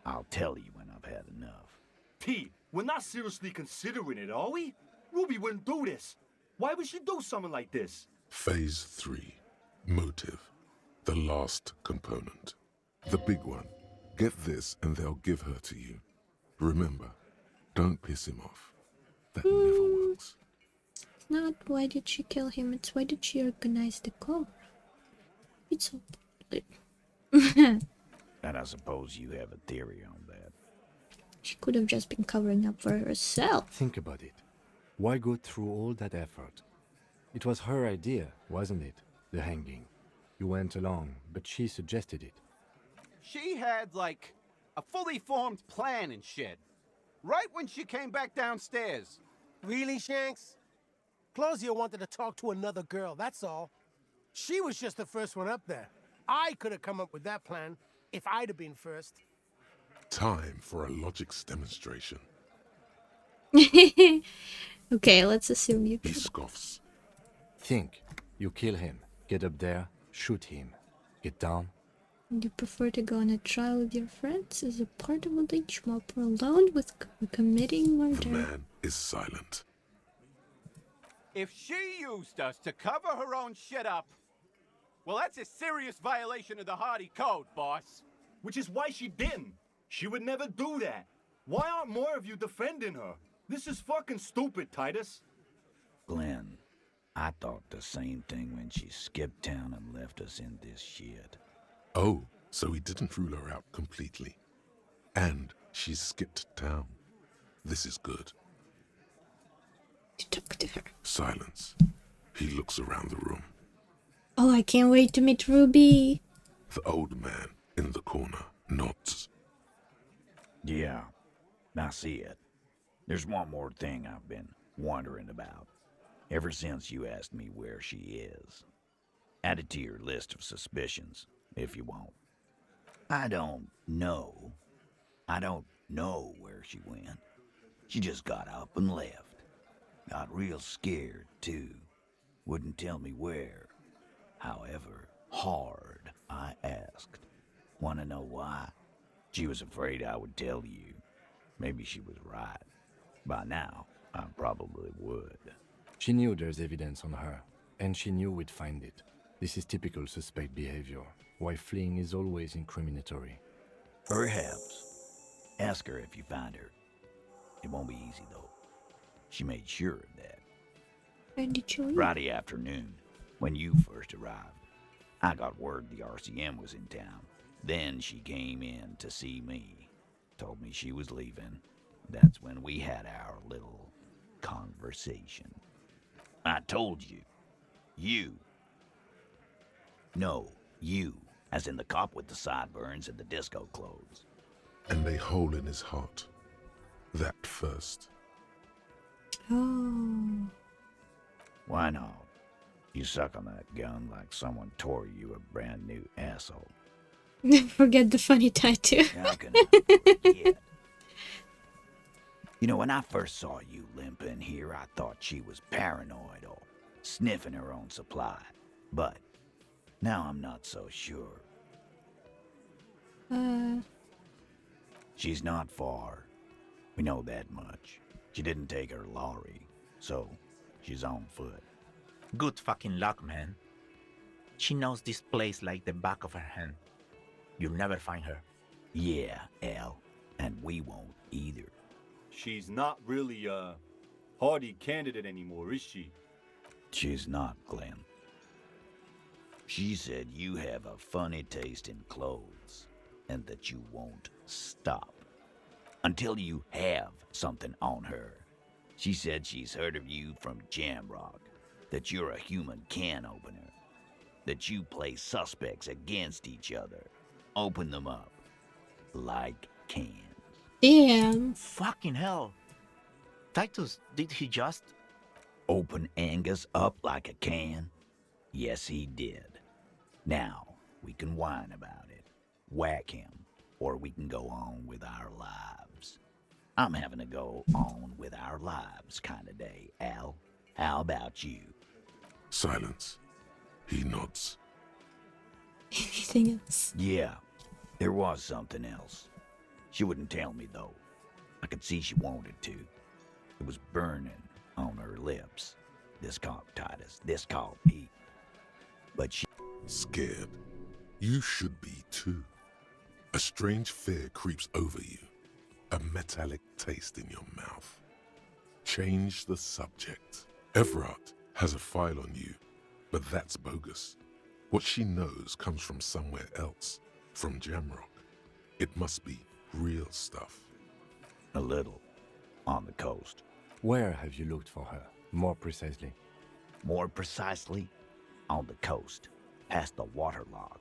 I'll tell you when I've had enough. T, we're not seriously considering it, are we? Ruby wouldn't do this. Why would she do something like this? Phase 3. Motive. The last component. The big one. Get this and they'll give her to you. Remember, don't piss him off. That never works. It's not why did she kill him, it's why did she organize the car. It's so... And I suppose you have a theory on that. She could have just been covering up for herself. Think about it. Why go through all that effort? It was her idea, wasn't it? The hanging. You went along, but she suggested it. She had, like, a fully formed plan and shit. Right when she came back downstairs. Really, Shanks? Claudia wanted to talk to another girl, that's all. She was just the first one up there. I could have come up with that plan if I'd have been first. Time for a logics demonstration. Okay, let's assume you He scoffs. Think. You kill him. Get up there. Shoot him. Get down. You prefer to go on a trial with your friends as a part of a lynch mob or alone with committing The murder? man is silent. If she used us to cover her own shit up, well, that's a serious violation of the Hardy Code, boss. Which is why she didn't. She would never do that. Why aren't more of you defending her? This is fucking stupid, Titus. Glenn, I thought the same thing when she skipped town and left us in this shit. Oh, so he didn't rule her out completely. And she skipped town. This is good. To talk to her. Silence. He looks around the room. Oh, I can't wait to meet Ruby. The old man in the corner nods. Yeah, I see it. There's one more thing I've been wondering about. Ever since you asked me where she is. Add it to your list of suspicions, if you want. I don't know where she went. She just got up and left. Got real scared, too. Wouldn't tell me where. However hard I asked. Want to know why? She was afraid I would tell you. Maybe she was right. By now, I probably would. She knew there's evidence on her, and she knew we'd find it. This is typical suspect behavior, why fleeing is always incriminatory. Perhaps. Ask her if you find her. It won't be easy, though. She made sure of that. When did you leave? Friday afternoon, when you first arrived. I got word the RCM was in town. Then she came in to see me. Told me she was leaving. That's when we had our little conversation. I told you. You, as in the cop with the sideburns and the disco clothes. And a hole in his heart. that first. Oh. Why not? You suck on that gun like someone tore you a brand new asshole. Forget the funny tattoo. How can I forget? You know, when I first saw you limp in here, I thought she was paranoid or sniffing her own supply. But now I'm not so sure. She's not far. We know that much. She didn't take her lorry, so she's on foot. Good fucking luck, man. She knows this place like the back of her hand. You'll never find her. Yeah, Al, and we won't either. She's not really a hardy candidate anymore, is she? She's not, Glenn. She said you have a funny taste in clothes, and that you won't stop until you have something on her. She said she's heard of you from Jamrock, that you're a human can opener, that you play suspects against each other, open them up like cans. Damn. Fucking hell. Titus, did he just... Open Angus up like a can? Yes, he did. Now, we can whine about it, whack him, or we can go on with our lives. I'm having a go on with our lives kind of day, Al. How about you? Silence. He nods. Anything else? Yeah, there was something else. She wouldn't tell me, though. I could see she wanted to. It was burning on her lips. This called Titus, this called Pete. But she... Scared. You should be too. A strange fear creeps over you. A metallic taste in your mouth. Change the subject. Everard has a file on you, but that's bogus. What she knows comes from somewhere else, from Jamrock. It must be real stuff. A little. On the coast. Where have you looked for her, more precisely? More precisely, on the coast, past the waterlock.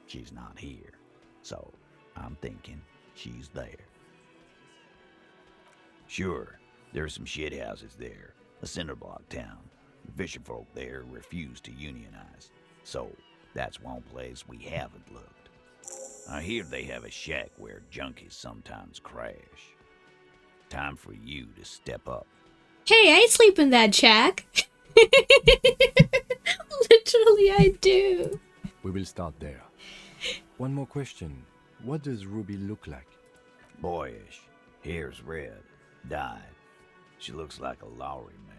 She's not here, so I'm thinking she's there. Sure, there's some shithouses there, a cinderblock town. The fisherfolk there refuse to unionize, so that's one place we haven't looked. I hear they have a shack where junkies sometimes crash. Time for you to step up. Hey, I sleep in that shack. Literally, I do. We will start there. One more question. What does Ruby look like? Boyish. Hair's red. Dyed. She looks like a Lowry man.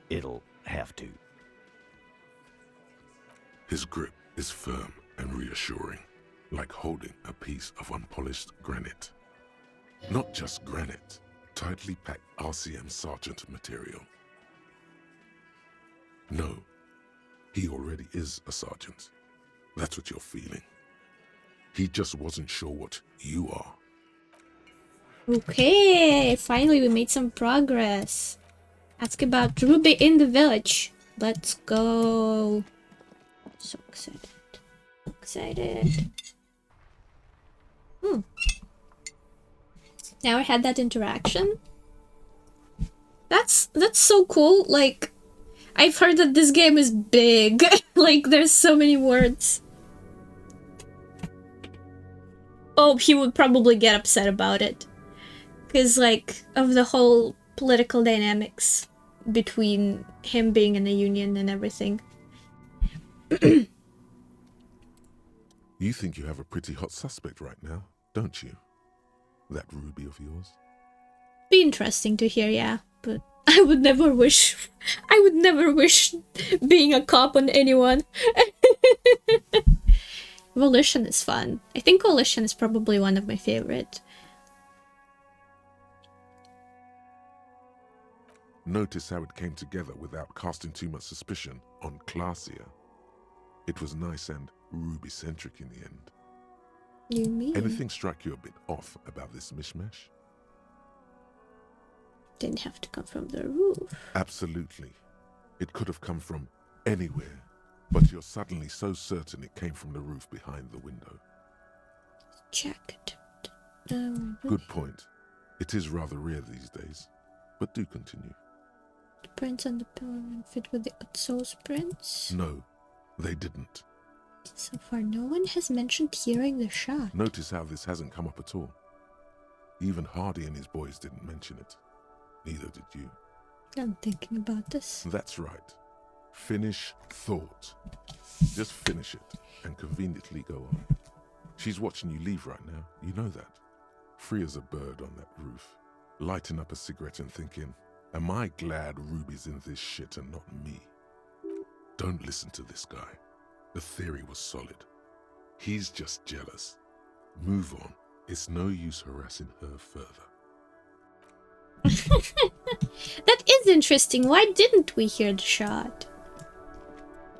It'll have to. His grip is firm and reassuring, like holding a piece of unpolished granite. Not just granite, tightly packed RCM Sergeant material. No, he already is a sergeant. That's what you're feeling. He just wasn't sure what you are. Okay, finally we made some progress. Ask about Ruby in the village. Let's go. So excited. Excited. Now I had that interaction. That's so cool. Like, I've heard that this game is big. Like, there's so many words. Oh, he would probably get upset about it. Because, like, of the whole political dynamics between him being in a union and everything. You think you have a pretty hot suspect right now, don't you? That Ruby of yours? Be interesting to hear, yeah. But I would never wish being a cop on anyone. Volition is fun. I think Volition is probably one of my favorite. Notice how it came together without casting too much suspicion on Clasia. It was nice and Ruby-centric in the end. You mean? Anything struck you a bit off about this mishmash? Didn't have to come from the roof. Absolutely. It could have come from anywhere, but you're suddenly so certain it came from the roof behind the window. Check it. Good point. It is rather rare these days, but do continue. The prints on the pillar fit with the Otso's prints. No, they didn't. So far, no one has mentioned hearing the shot. Notice how this hasn't come up at all. Even Hardy and his boys didn't mention it. Neither did you. I'm thinking about this. That's right. Finish thought. Just finish it and conveniently go on. She's watching you leave right now. You know that. Free as a bird on that roof, lighting up a cigarette and thinking, am I glad Ruby's in this shit and not me? Don't listen to this guy. The theory was solid. He's just jealous. Move on. It's no use harassing her further. That is interesting. Why didn't we hear the shot?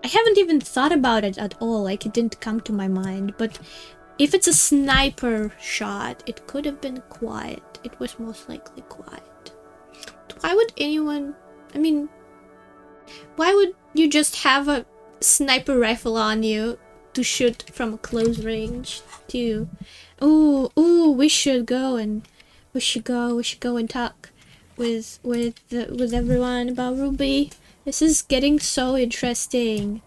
I haven't even thought about it at all. Like, it didn't come to my mind. But if it's a sniper shot, it could have been quiet. It was most likely quiet. Why would anyone... I mean... Why would you just have a sniper rifle on you to shoot from a close range? Ooh, we should go and talk with everyone about Ruby. This is getting so interesting.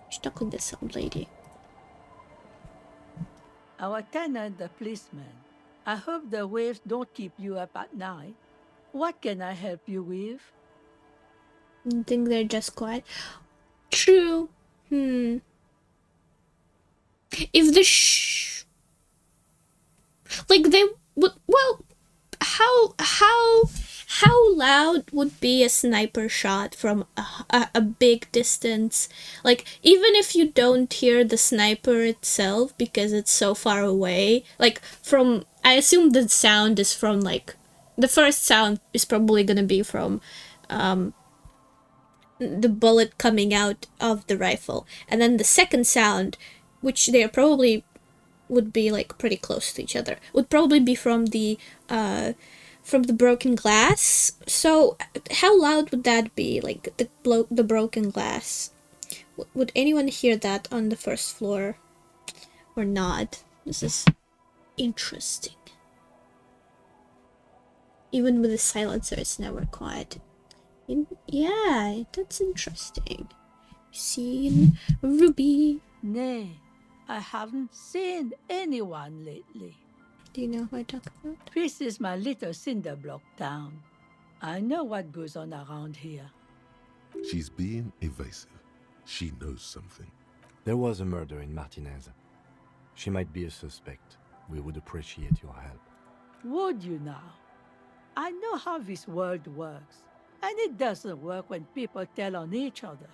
Stuck with this old lady. Our tenant, the policeman. I hope the waves don't keep you up at night. What can I help you with? I think they're just quiet. True. If the like they would, well, how loud would be a sniper shot from a big distance? Like, even if you don't hear the sniper itself because it's so far away, like from, I assume the sound is from, like, the first sound is probably gonna be from the bullet coming out of the rifle, and then the second sound, which they probably would be like pretty close to each other, would probably be from the broken glass. So how loud would that be? Like the broken glass. Would anyone hear that on the first floor or not? This is interesting. Even with the silencer, it's never quiet. Yeah, that's interesting. Seen Ruby? Nay, I haven't seen anyone lately. Do you know who I talk about? This is my little cinder block town. I know what goes on around here. She's being evasive. She knows something. There was a murder in Martinez. She might be a suspect. We would appreciate your help. Would you now? I know how this world works, and it doesn't work when people tell on each other.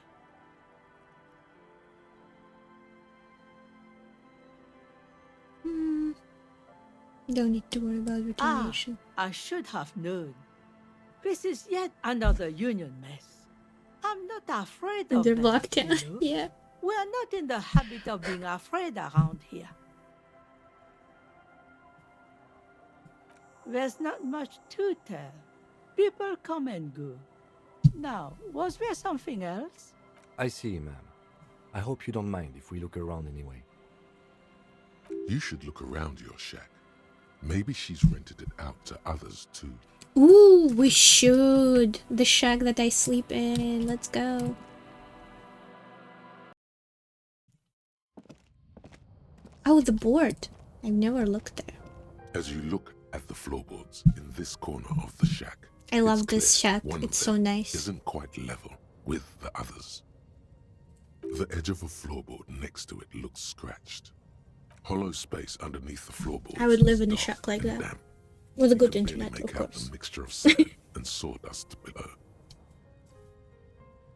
Don't need to worry about retaliation. I should have known. This is yet another union mess. I'm not afraid And of they're mess, locked down. you know? Yeah. We are not in the habit of being afraid around here. There's not much to tell. People come and go. Now, was there something else? I see, ma'am. I hope you don't mind if we look around anyway. You should look around your shack. Maybe she's rented it out to others too. Ooh, we should. The shack that I sleep in. Let's go. Oh, the board. I've never looked there. As you look at the floorboards in this corner of the shack, I love it's this clear shack. one It's of so them nice. Isn't quite level with the others. The edge of a floorboard next to it looks scratched. Hollow space underneath the floorboard. I would live in a shack like that. Damp. With a good Really internet, make of out course. the mixture of sand and sawdust below.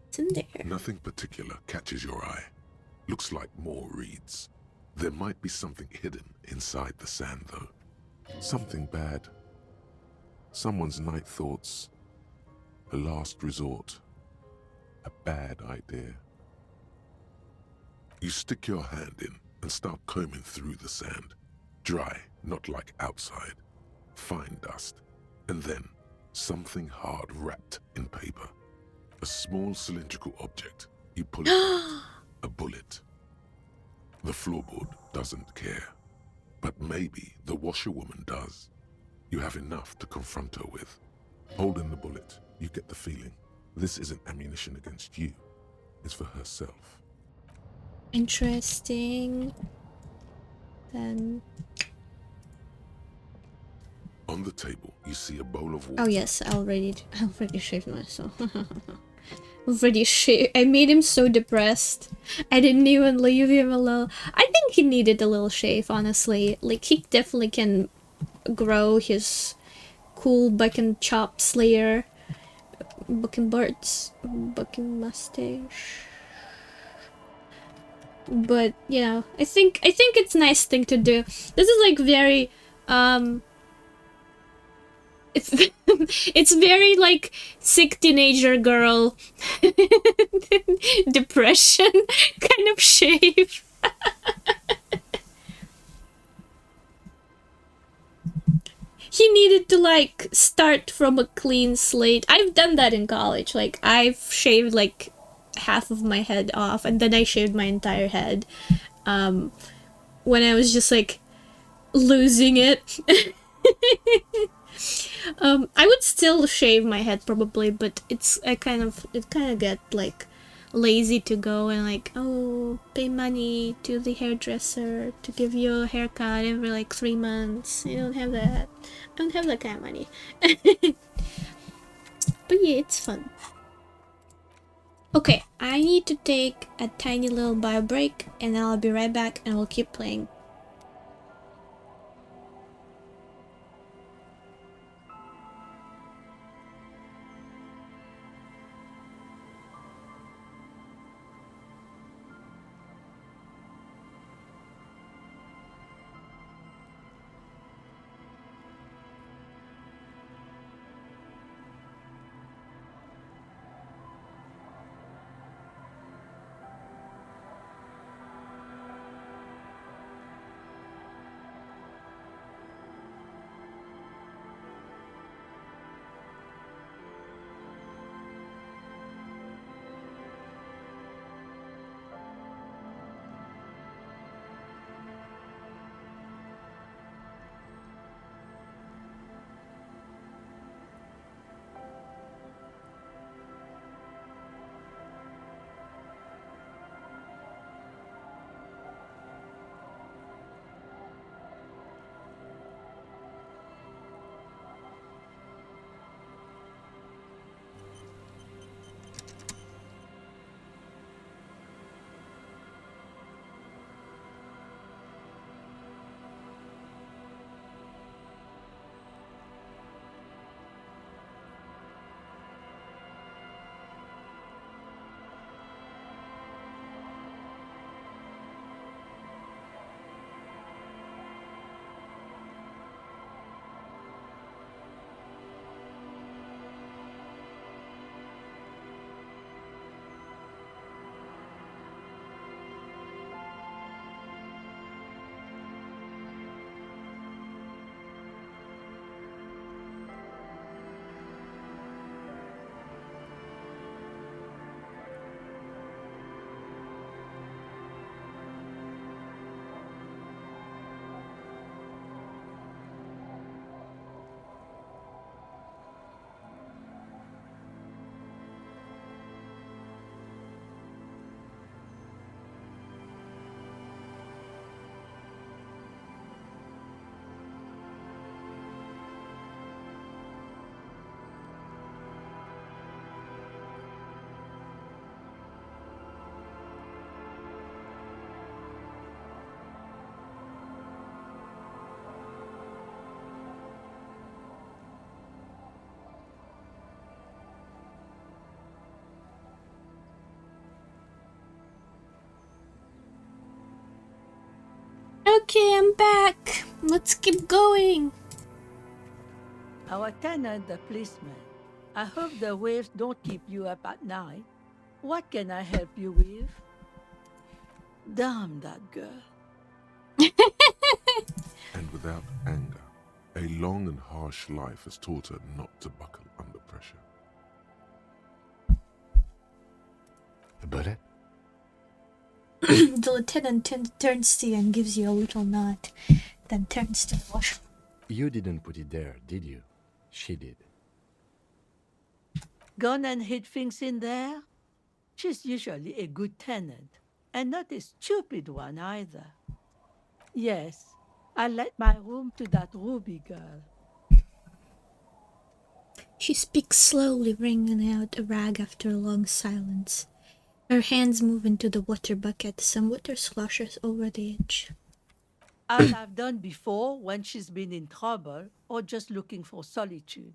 It's in there. Nothing particular catches your eye. Looks like more reeds. There might be something hidden inside the sand, though. Something bad. Someone's night thoughts. A last resort. A bad idea. You stick your hand in and start combing through the sand. Dry, not like outside. Fine dust. And then something hard wrapped in paper. A small cylindrical object. You pull it out. A bullet. The floorboard doesn't care. But maybe the washerwoman does. You have enough to confront her with. Holding the bullet, you get the feeling this isn't ammunition against you. It's for herself. Interesting. Then... On the table, you see a bowl of water. Oh yes, I already shaved myself. I made him so depressed. I didn't even leave him alone. I think he needed a little shave, honestly. Like, he definitely can grow his cool buck and chop slayer. Buck and mustache. But, you know, I think it's a nice thing to do. This is like very, it's very like sick teenager girl depression kind of shave. He needed to like start from a clean slate. I've done that in college. Like, I've shaved like half of my head off and then I shaved my entire head when I was just like losing it. I would still shave my head probably, but it kind of get like lazy to go and like, oh, pay money to the hairdresser to give you a haircut every like 3 months. I don't have that. I don't have that kind of money. But yeah, it's fun. Okay, I need to take a tiny little bio break and then I'll be right back and we'll keep playing. Okay, I'm back. Let's keep going. Our tenant, the policeman. I hope the waves don't keep you up at night. What can I help you with? Damn that girl. And without anger, a long and harsh life has taught her not to buckle under pressure. The bullet? The lieutenant turns to you and gives you a little nod, then turns to the washer. You didn't put it there, did you? She did. Gone and hid things in there? She's usually a good tenant, and not a stupid one either. Yes, I let my room to that Ruby girl. She speaks slowly, wringing out a rag after a long silence. Her hands move into the water bucket. Some water sloshes over the edge. As I've done before when she's been in trouble or just looking for solitude.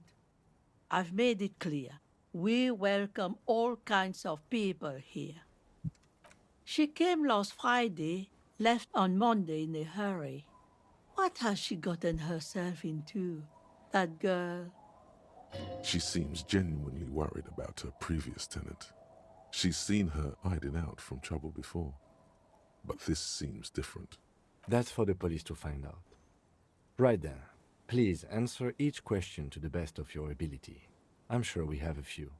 I've made it clear. We welcome all kinds of people here. She came last Friday, left on Monday in a hurry. What has she gotten herself into, that girl? She seems genuinely worried about her previous tenant. She's seen her hiding out from trouble before. But this seems different. That's for the police to find out. Right then. Please answer each question to the best of your ability. I'm sure we have a few.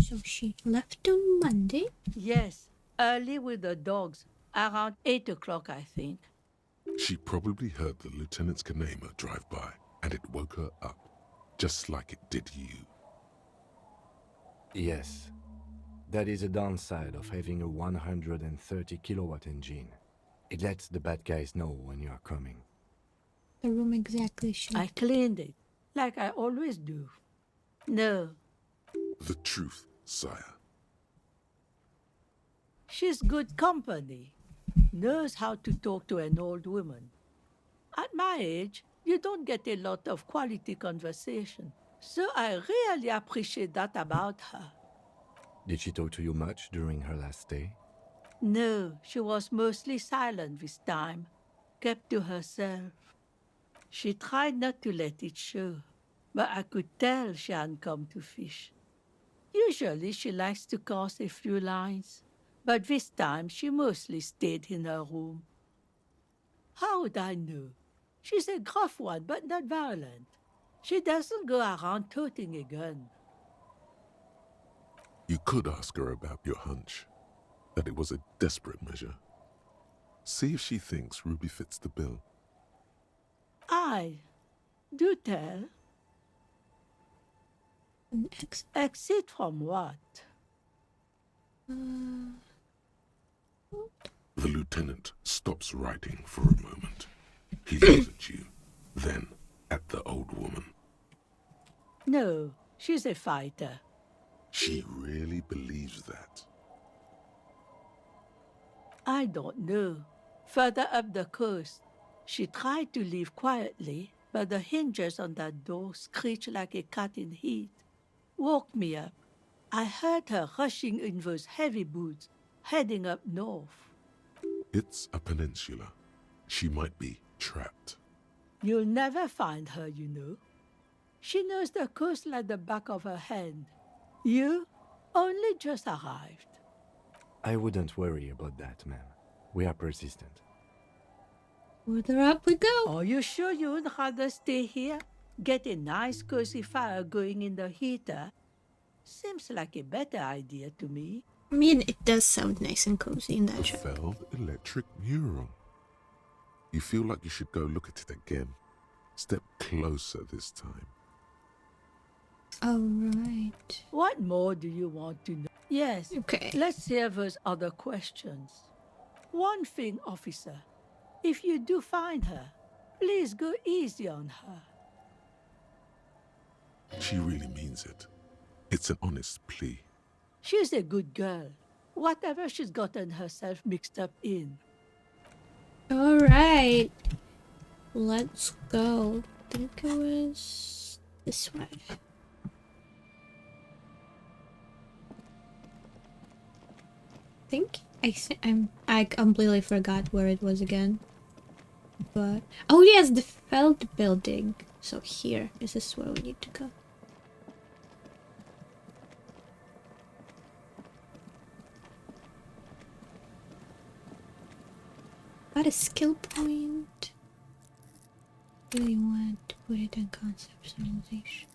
So she left on Monday? Yes, early with the dogs, around 8 o'clock, I think. She probably heard the Lieutenant's Kanema drive by, and it woke her up, just like it did you. Yes. That is a downside of having a 130 kilowatt engine. It lets the bad guys know when you are coming. The room exactly I cleaned it, like I always do. No. The truth, sire. She's good company. Knows how to talk to an old woman. At my age, you don't get a lot of quality conversation. So I really appreciate that about her. Did she talk to you much during her last stay? No, she was mostly silent this time, kept to herself. She tried not to let it show, but I could tell she hadn't come to fish. Usually she likes to cast a few lines, but this time she mostly stayed in her room. How would I know? She's a gruff one, but not violent. She doesn't go around toting a gun. You could ask her about your hunch, that it was a desperate measure. See if she thinks Ruby fits the bill. Do tell. An exit from what? The lieutenant stops writing for a moment. He looks at you, then at the old woman. No, she's a fighter. She really believes that. I don't know. Further up the coast, she tried to leave quietly, but the hinges on that door screeched like a cat in heat. Woke me up. I heard her rushing in those heavy boots, heading up north. It's a peninsula. She might be trapped. You'll never find her, you know. She knows the coast like the back of her hand. You only just arrived. I wouldn't worry about that, ma'am. We are persistent. Further up we go. Are you sure you would rather stay here? Get a nice cozy fire going in the heater? Seems like a better idea to me. I mean, it does sound nice and cozy in that The shot. failed electric mural. You feel like you should go look at it again. Step closer this time. Alright. What more do you want to know? Yes. Okay. Let's hear those other questions. One thing, officer. If you do find her, please go easy on her. She really means it. It's an honest plea. She's a good girl. Whatever she's gotten herself mixed up in. Alright. Let's go. I think it was this way. I completely forgot where it was again. But oh yes, the Feld building. So here, is this where we need to go? Got a skill point. Really want to put it in conceptualization.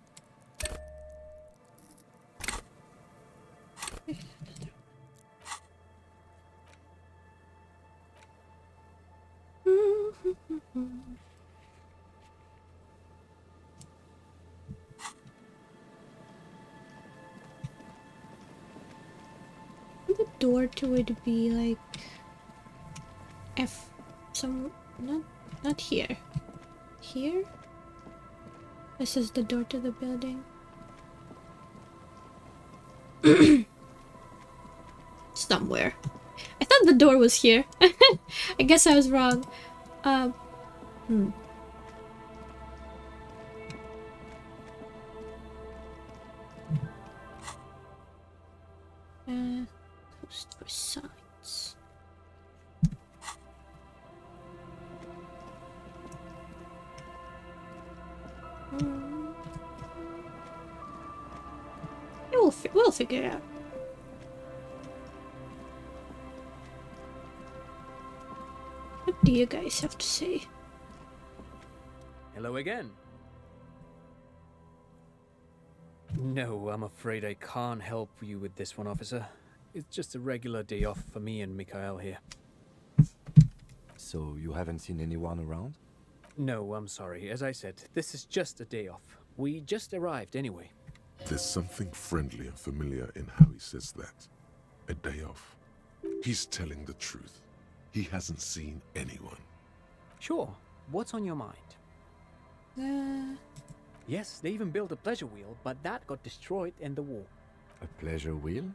the door to it be like not here. Here? This is the door to the building. Somewhere. I thought the door was here. I guess I was wrong. Post for signs. We'll figure it out. What do you guys have to say? Hello again. No, I'm afraid I can't help you with this one, officer. It's just a regular day off for me and Mikhail here. So you haven't seen anyone around? No, I'm sorry. As I said, this is just a day off. We just arrived anyway. There's something friendly and familiar in how he says that. A day off. He's telling the truth. He hasn't seen anyone. Sure. What's on your mind? Yes, they even built a pleasure wheel, but that got destroyed in the war. A pleasure wheel?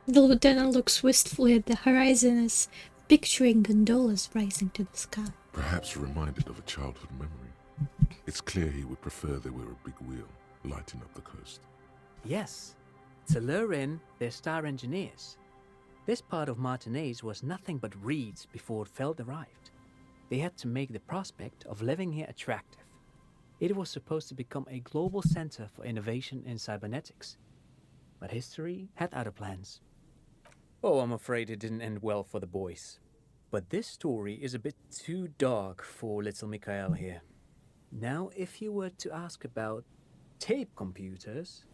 The lieutenant looks wistfully at the horizon as picturing gondolas rising to the sky. Perhaps reminded of a childhood memory. It's clear he would prefer there were a big wheel lighting up the coast. Yes, to lure in their star engineers. This part of Martinaise was nothing but reeds before Feld arrived. They had to make the prospect of living here attractive. It was supposed to become a global center for innovation in cybernetics. But history had other plans. Oh, I'm afraid it didn't end well for the boys. But this story is a bit too dark for little Mikhail here. Now, if you were to ask about tape computers...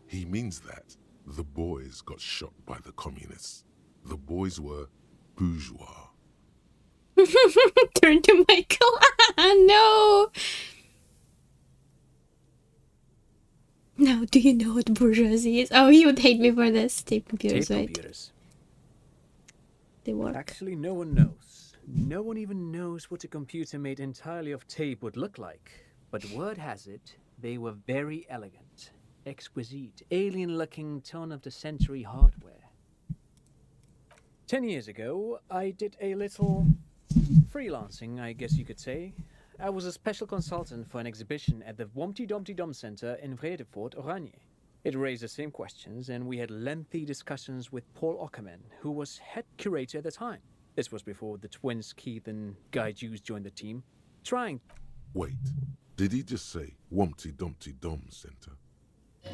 He means that the boys got shot by the communists. The boys were bourgeois. Turn to Michael. No! Now, do you know what bourgeoisie is? Oh, he would hate me for this. Tape computers, tape right? computers. They work. Actually, no one knows. No one even knows what a computer made entirely of tape would look like. But word has it, they were very elegant, exquisite, alien-looking turn-of-the-century hardware. 10 years ago, I did a little freelancing, I guess you could say. I was a special consultant for an exhibition at the Wompty Dumpty Dum Center in Vredefort, Oranje. It raised the same questions, and we had lengthy discussions with Paul Ockerman, who was head curator at the time. This was before the twins Keith and Guy Hughes joined the team, trying... Wait, did he just say Wompty Dumpty Dum Center?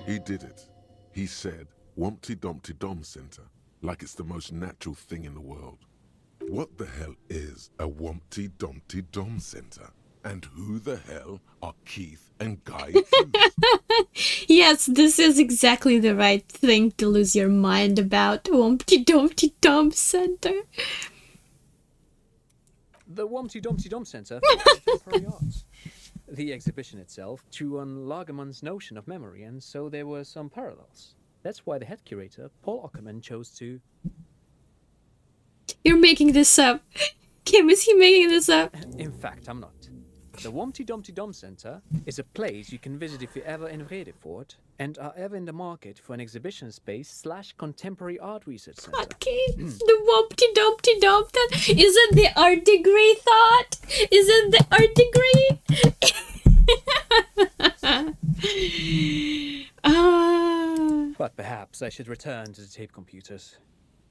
He did it. He said Wompty Dumpty Dum Center, like it's the most natural thing in the world. What the hell is a Wompty Dumpty Dum Center? And who the hell are Keith and Guy Hughes? Yes, this is exactly the right thing to lose your mind about. Wompty Dumpty Dum Center. The Wompty Dumpty Dum Center for Contemporary Arts. The exhibition itself drew on Lagerman's notion of memory, and so there were some parallels. That's why the head curator, Paul Ockerman, chose to... You're making this up. Kim, is he making this up? In fact, I'm not. The Wompty Dumpty Dum Center is a place you can visit if you're ever in Vredefort and are ever in the market for an exhibition space / contemporary art research center. Okay, the Wompty Dumpty Dum. Isn't the art degree thought? Isn't the art degree? But perhaps I should return to the tape computers.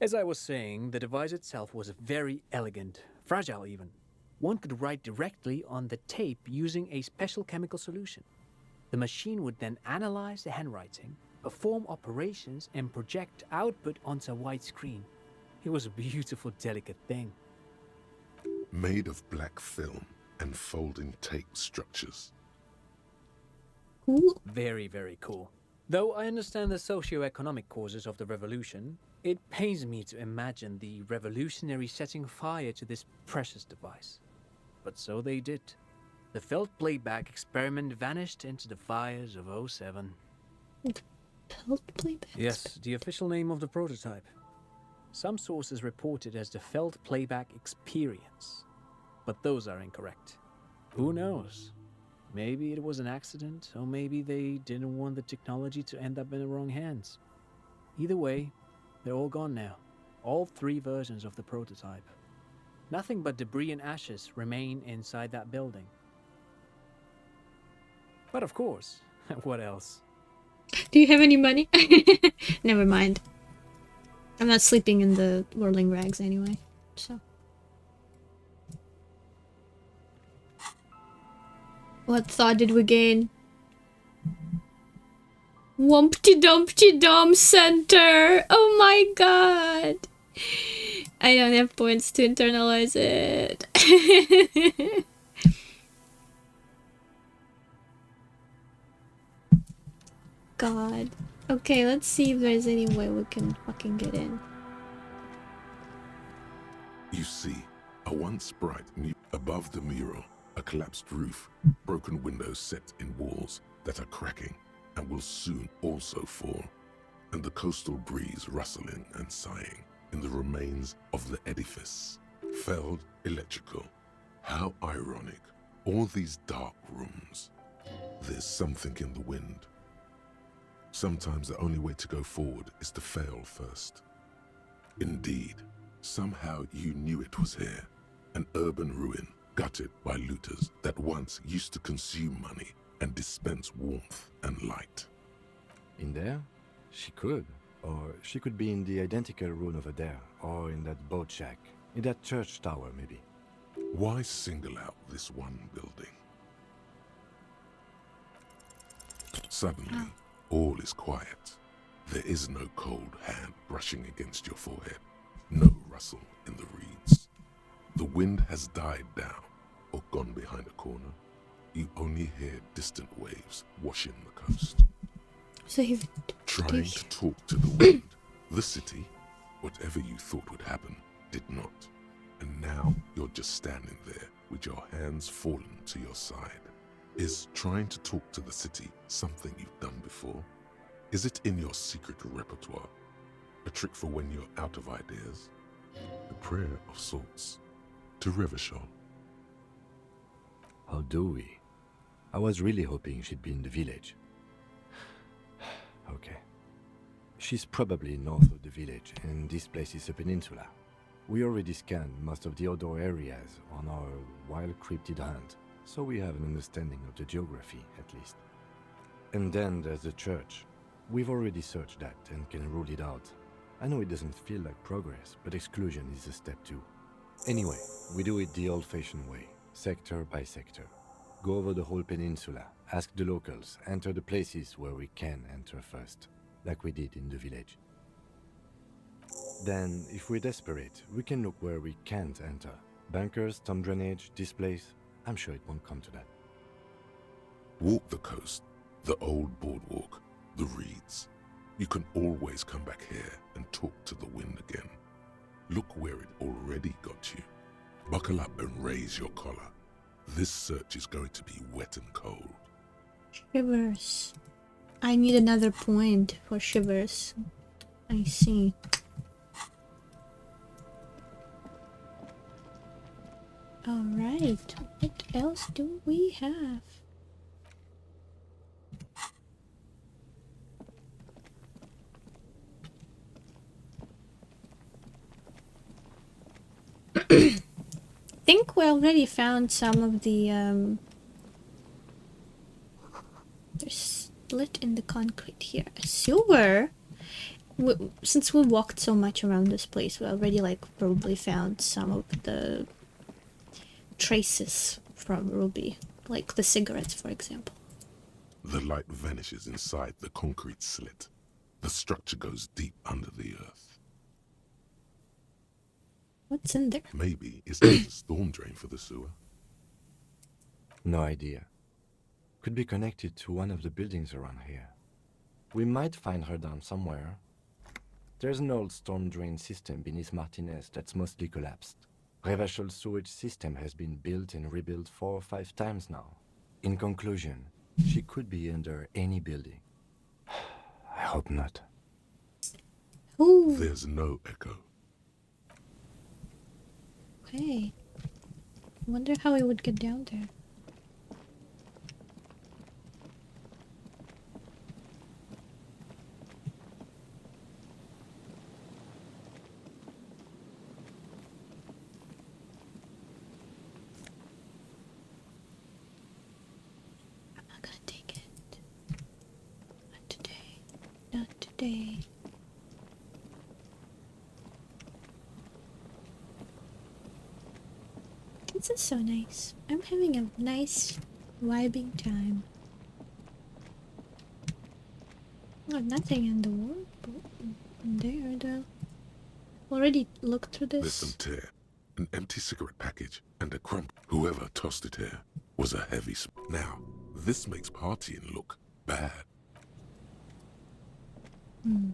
As I was saying, the device itself was very elegant, fragile even. One could write directly on the tape using a special chemical solution. The machine would then analyze the handwriting, perform operations, and project output onto a white screen. It was a beautiful, delicate thing. Made of black film and folding tape structures. Cool. Very, very cool. Though I understand the socio-economic causes of the revolution, it pains me to imagine the revolutionaries setting fire to this precious device. But so they did. The Felt playback experiment vanished into the fires of '07. Felt playback? Yes, the official name of the prototype. Some sources report it as the felt playback experience, but those are incorrect. Who knows? Maybe it was an accident, or maybe they didn't want the technology to end up in the wrong hands. Either way, they're all gone now. All 3 versions of the prototype. Nothing but debris and ashes remain inside that building. But of course, what else? Do you have any money? Never mind. I'm not sleeping in the whirling rags anyway, so. What thought did we gain? Wumpty Dumpty Dum Center! Oh my god! I don't have points to internalize it. God. Okay, let's see if there's any way we can fucking get in. You see, a once bright above the mural, a collapsed roof, broken windows set in walls that are cracking and will soon also fall, and the coastal breeze rustling and sighing in the remains of the edifice. Felled electrical. How ironic. All these dark rooms. There's something in the wind. Sometimes the only way to go forward is to fail first. Indeed, somehow you knew it was here. An urban ruin, gutted by looters that once used to consume money and dispense warmth and light. In there? She could. Or she could be in the identical room over there, or in that boat shack, in that church tower maybe. Why single out this one building? Suddenly, all is quiet. There is no cold hand brushing against your forehead, no rustle in the reeds. The wind has died down or gone behind a corner. You only hear distant waves washing the coast. So you've trying to talk to the wind. The city, whatever you thought would happen, did not. And now you're just standing there with your hands fallen to your side. Is trying to talk to the city something you've done before? Is it in your secret repertoire? A trick for when you're out of ideas? A prayer of sorts to Revachol. How do we? I was really hoping she'd be in the village. Okay. She's probably north of the village, and this place is a peninsula. We already scanned most of the outdoor areas on our wild cryptid hunt, so we have an understanding of the geography, at least. And then there's the church. We've already searched that and can rule it out. I know it doesn't feel like progress, but exclusion is a step too. Anyway, we do it the old-fashioned way, sector by sector. Go over the whole peninsula, ask the locals, enter the places where we can enter first, like we did in the village. Then, if we're desperate, we can look where we can't enter. Bunkers, storm drainage, this place. I'm sure it won't come to that. Walk the coast, the old boardwalk, the reeds. You can always come back here and talk to the wind again. Look where it already got you. Buckle up and raise your collar. This search is going to be wet and cold. Shivers. I need another point for shivers. I see. Alright, what else do we have? I think we already found some of the they're split in the concrete here. A sewer? Since we walked so much around this place, we already probably found some of the traces from Ruby, like the cigarettes, for example. The light vanishes inside the concrete slit. The structure goes deep under the earth. What's in there? Maybe it's just a storm drain for the sewer. No idea. Could be connected to one of the buildings around here. We might find her down somewhere. There's an old storm drain system beneath Martinez that's mostly collapsed. Revachol's sewage system has been built and rebuilt 4 or 5 times now. In conclusion, she could be under any building. I hope not. Ooh. There's no echo. Okay. Wonder how we would get down there. I'm not gonna take it. Not today. Not today. This is so nice. I'm having a nice vibing time. Oh, nothing in the wall in there though. Already looked through There's some this. tear, an empty cigarette package, and a crump. Whoever tossed it here was a heavy Now, this makes partying look bad. Hmm.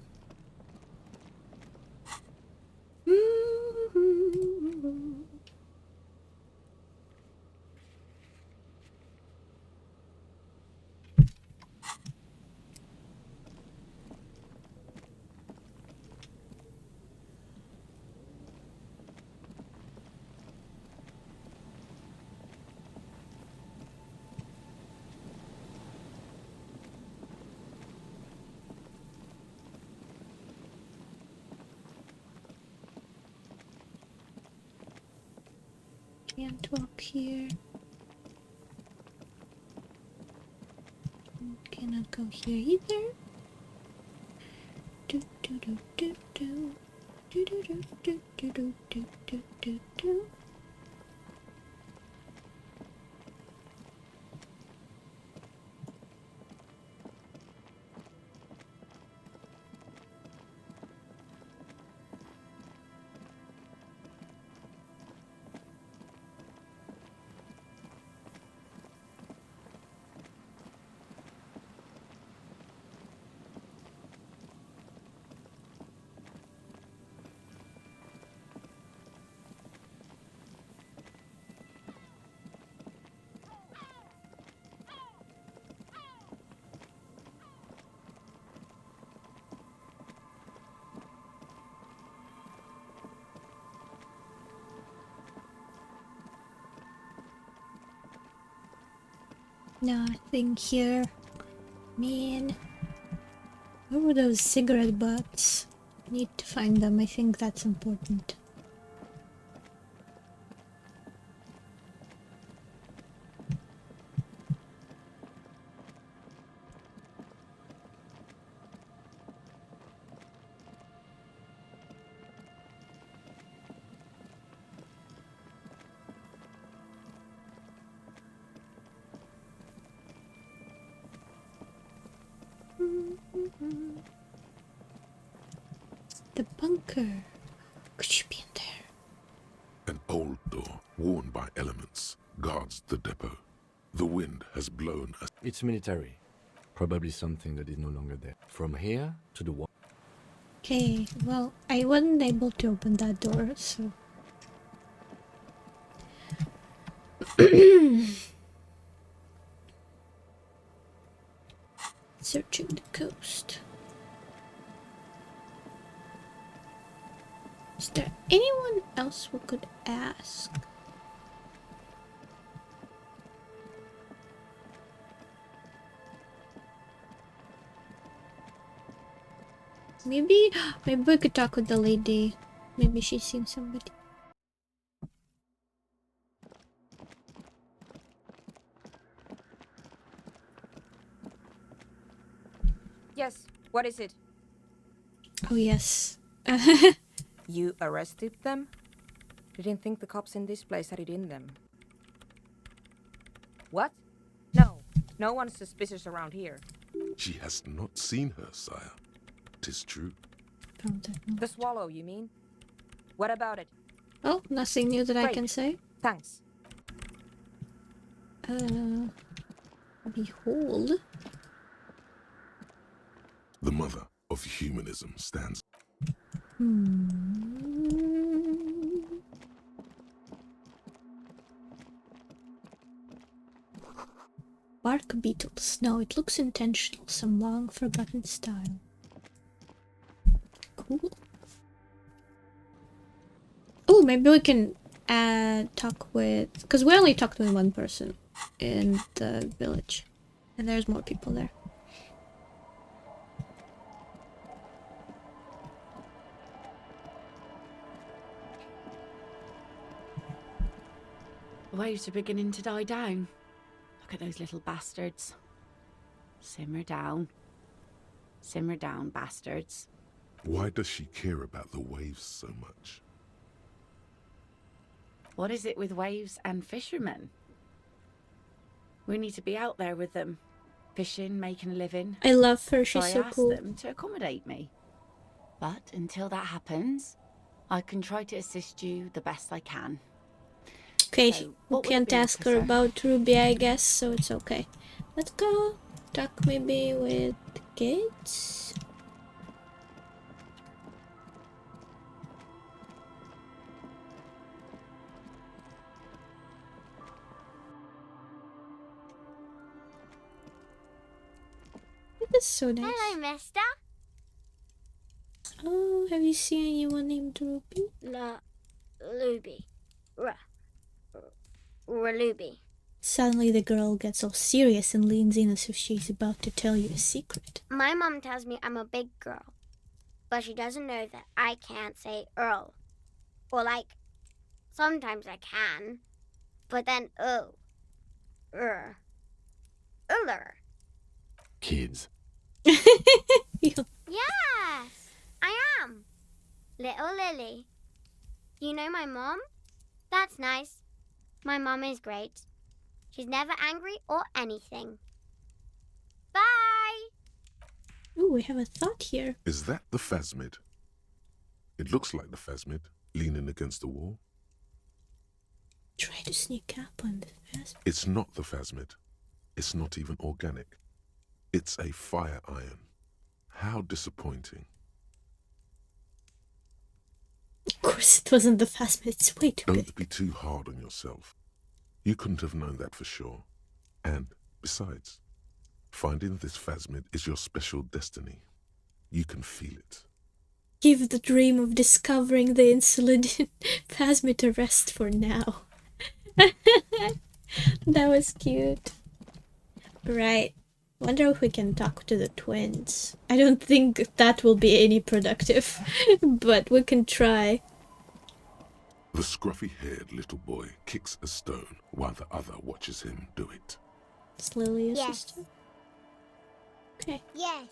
Can't walk here. Cannot go here either. Do do do do do do do do do do do do do do do. Nothing here. Man. Where were those cigarette butts? Need to find them. I think that's important. The bunker. Could you be in there? An old door, worn by elements, guards the depot. The wind has blown us. It's military. Probably something that is no longer there. From here to the wall. Okay, well, I wasn't able to open that door, so... Searching the coast. Is there anyone else we could ask? Maybe we could talk with the lady. Maybe she's seen somebody. Yes, what is it? Oh yes. You arrested them? Didn't think the cops in this place had it in them. What? No, no one's suspicious around here. She has not seen her, sire. 'Tis true. The swallow, you mean? What about it? Oh, nothing new that I Great. can say. Thanks. Behold. The mother of humanism stands. Bark beetles. No, it looks intentional. Some long forgotten style. Cool. Oh, maybe we can and talk with... Because we only talked with one person in the village. And there's more people there. The waves are beginning to die down. Look at those little bastards. Simmer down. Simmer down, bastards. Why does she care about the waves so much? What is it with waves and fishermen? We need to be out there with them. Fishing, making a living. I love her, So she's I so asked cool. them to accommodate me. But until that happens, I can try to assist you the best I can. Okay, So, we what would it can't be, ask her officer? about Ruby, I guess, so it's okay. Let's go talk maybe with Gates. This is so nice. Hello, mister. Oh, have you seen anyone named Ruby? Ruby. Ruby. Suddenly the girl gets all serious and leans in as if she's about to tell you a secret. My mom tells me I'm a big girl, but she doesn't know that I can't say Earl. Or sometimes I can, but then Uller. Kids. Yes, I am. Little Lily. You know my mom? That's nice. My mom is great. She's never angry or anything. Bye! Ooh, we have a thought here. Is that the phasmid? It looks like the phasmid, leaning against the wall. Try to sneak up on the phasmid. It's not the phasmid. It's not even organic. It's a fire iron. How disappointing. Of course it wasn't the phasmid, it's way too big. Don't be too hard on yourself. You couldn't have known that for sure. And besides, finding this phasmid is your special destiny. You can feel it. Give the dream of discovering the insolent phasmid a rest for now. That was cute. Right. Wonder if we can talk to the twins. I don't think that will be any productive, but we can try. The scruffy-haired little boy kicks a stone while the other watches him do it. Is Lily a Yes. sister? Okay. Yes.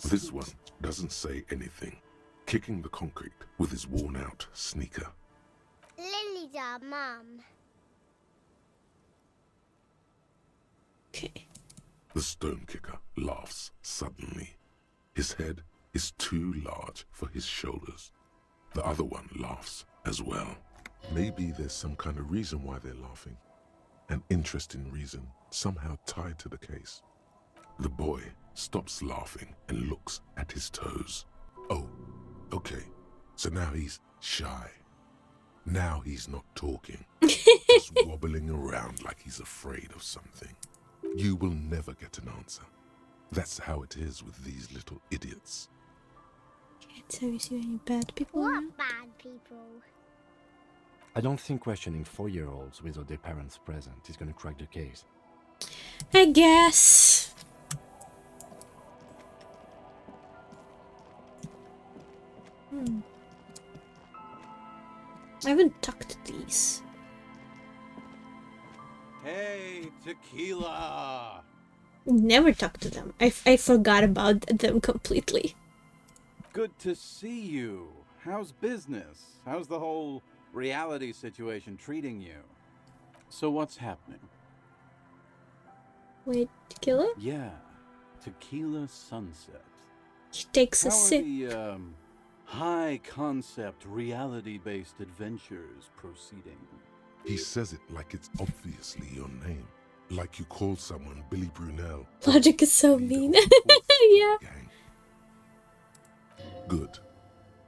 This one doesn't say anything, kicking the concrete with his worn-out sneaker. Lily's our mom. Okay. The stone kicker laughs suddenly. His head is too large for his shoulders. The other one laughs as well. Maybe there's some kind of reason why they're laughing. An interesting reason, somehow tied to the case. The boy stops laughing and looks at his toes. Oh, okay. So now he's shy. Now he's not talking. Just wobbling around like he's afraid of something. You will never get an answer. That's how it is with these little idiots. Have you seen any bad people? What around? bad people? I don't think questioning 4-year-olds without their parents present is gonna crack the case. I guess. I haven't talked to these. Hey, tequila! Never talked to them. I forgot about them completely. Good to see you. How's business? How's the whole reality situation treating you? So what's happening? Wait, tequila? Yeah, tequila sunset. She takes How a are sip. the high concept reality based adventures proceeding? He says it like it's obviously your name. Like you call someone Billy Brunel. Logic is so mean. Yeah. Good.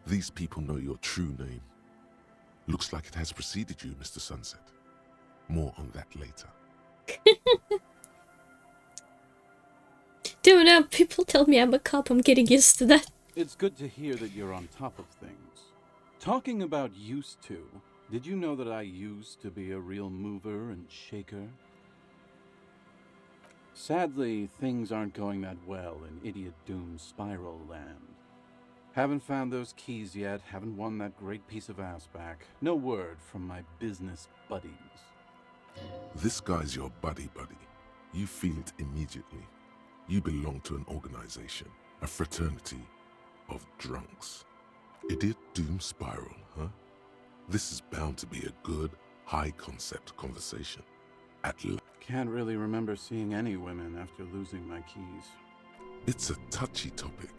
These people know your true name. Looks like it has preceded you, Mr. Sunset. More on that later. Don't know, people tell me I'm a cop, I'm getting used to that. It's good to hear that you're on top of things. Talking about used to, Did you know that I used to be a real mover and shaker? Sadly, things aren't going that well in Idiot Doom Spiral Land. Haven't found those keys yet, haven't won that great piece of ass back. No word from my business buddies. This guy's your buddy. You feel it immediately. You belong to an organization, a fraternity of drunks. Idiot Doom Spiral, huh? This is bound to be a good, high-concept conversation. Can't really remember seeing any women after losing my keys. It's a touchy topic.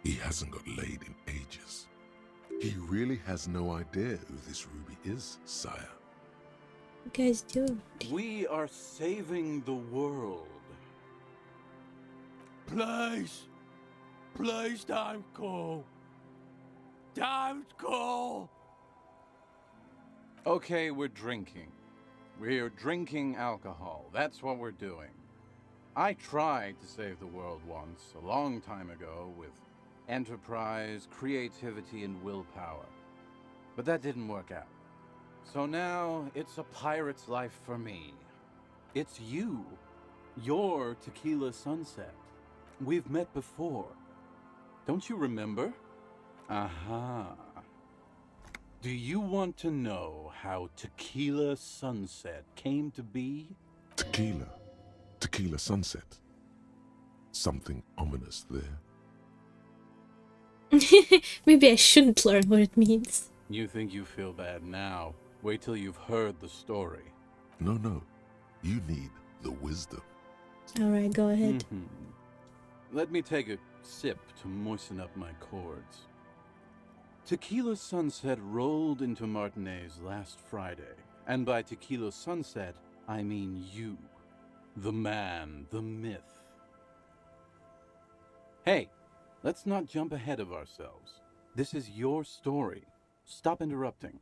He hasn't got laid in ages. He really has no idea who this Ruby is, sire. You guys do. We are saving the world. Please! Please don't go! Don't go! Okay, we're drinking. We're drinking alcohol. That's what we're doing. I tried to save the world once, a long time ago, with enterprise, creativity, and willpower. But that didn't work out. So now, it's a pirate's life for me. It's you. You're Tequila Sunset. We've met before. Don't you remember? Aha. Do you want to know how Tequila Sunset came to be? Tequila Sunset. Something ominous there. Maybe I shouldn't learn what it means. You think you feel bad now. Wait till you've heard the story. No. You need the wisdom. Alright, go ahead. Let me take a sip to moisten up my cords. Tequila Sunset rolled into Martinez last Friday. And by Tequila Sunset, I mean you. The man, the myth. Hey, let's not jump ahead of ourselves. This is your story. Stop interrupting.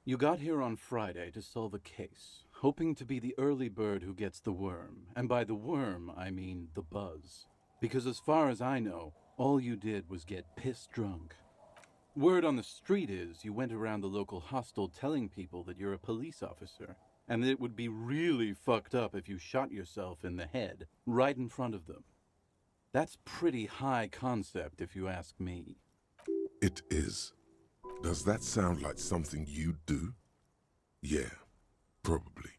You got here on Friday to solve a case, hoping to be the early bird who gets the worm. And by the worm, I mean the buzz. Because as far as I know, all you did was get piss drunk. Word on the street is you went around the local hostel telling people that you're a police officer, and that it would be really fucked up if you shot yourself in the head right in front of them. That's pretty high concept, if you ask me. It is. Does that sound like something you'd do? Yeah, probably.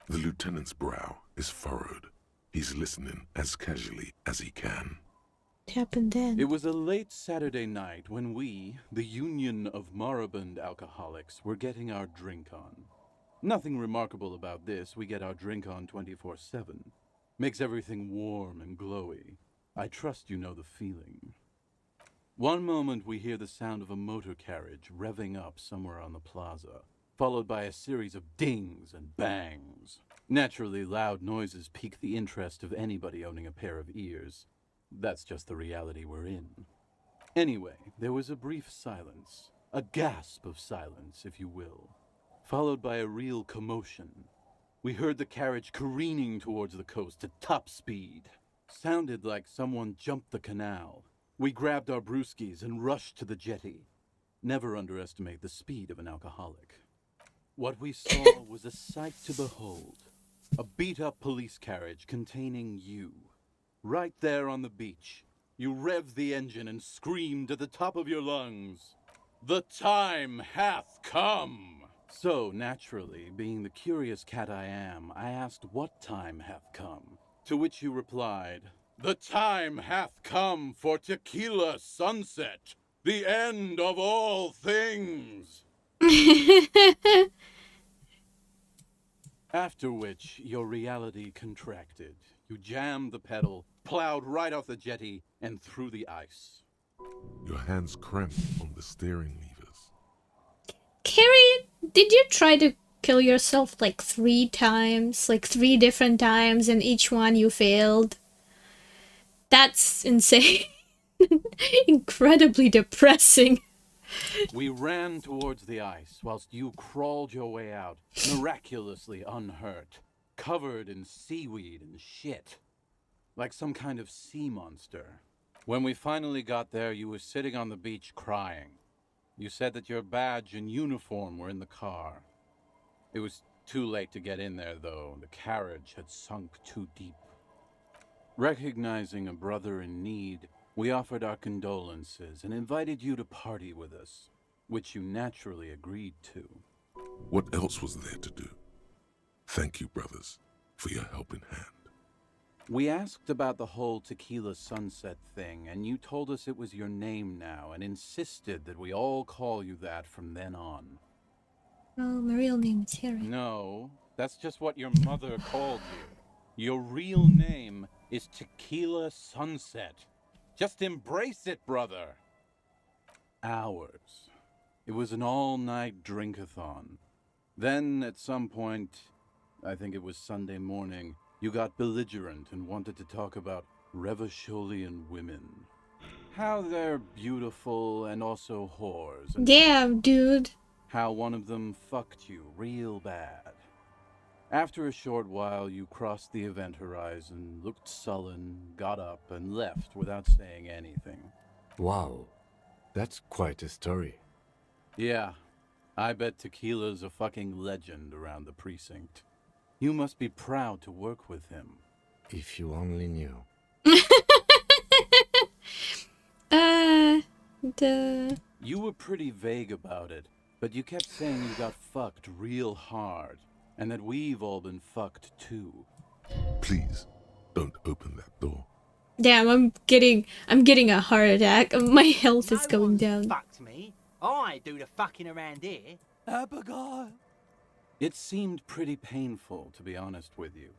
The lieutenant's brow is furrowed. He's listening as casually as he can. What happened then? It was a late Saturday night when we, the Union of Moribund Alcoholics, were getting our drink on. Nothing remarkable about this. We get our drink on 24/7. Makes everything warm and glowy. I trust you know the feeling. One moment we hear the sound of a motor carriage revving up somewhere on the plaza, followed by a series of dings and bangs. Naturally, loud noises pique the interest of anybody owning a pair of ears. That's just the reality we're in. Anyway, there was a brief silence, a gasp of silence, if you will, followed by a real commotion. We heard the carriage careening towards the coast at top speed. Sounded like someone jumped the canal. We grabbed our brewskis and rushed to the jetty. Never underestimate the speed of an alcoholic. What we saw was a sight to behold. A beat-up police carriage containing you. Right there on the beach. You revved the engine and screamed at the top of your lungs, "The time hath come!" So, naturally, being the curious cat I am, I asked what time hath come. To which you replied, "The time hath come for Tequila Sunset, the end of all things." After which, your reality contracted. You jammed the pedal, plowed right off the jetty, and through the ice. Your hands cramped on the steering levers. Carrie, did you try to kill yourself like 3 times? Like 3 different times, and each one you failed? That's insane. Incredibly depressing. We ran towards the ice whilst you crawled your way out, miraculously unhurt, covered in seaweed and shit, like some kind of sea monster. When we finally got there, you were sitting on the beach crying. You said that your badge and uniform were in the car. It was too late to get in there, though. The carriage had sunk too deep. Recognizing a brother in need, we offered our condolences and invited you to party with us, which you naturally agreed to. What else was there to do? Thank you, brothers, for your helping hand. We asked about the whole Tequila Sunset thing, and you told us it was your name now and insisted that we all call you that from then on. Well, my real name is Harry. No, that's just what your mother called you. Your real name is Tequila Sunset. Just embrace it, brother. Hours. It was an all-night drink-a-thon. Then, at some point, I think it was Sunday morning, you got belligerent and wanted to talk about Revacholian women. How they're beautiful and also whores. And damn, dude. how one of them fucked you real bad. After a short while, you crossed the event horizon, looked sullen, got up, and left without saying anything. Wow, that's quite a story. Yeah, I bet Tequila's a fucking legend around the precinct. You must be proud to work with him. If you only knew. You were pretty vague about it, but you kept saying you got fucked real hard, and that we've all been fucked too. Please, don't open that door. Damn, I'm getting a heart attack. My health is going down. Fucked me. I do the fucking around here. Abigail. It seemed pretty painful, to be honest with you.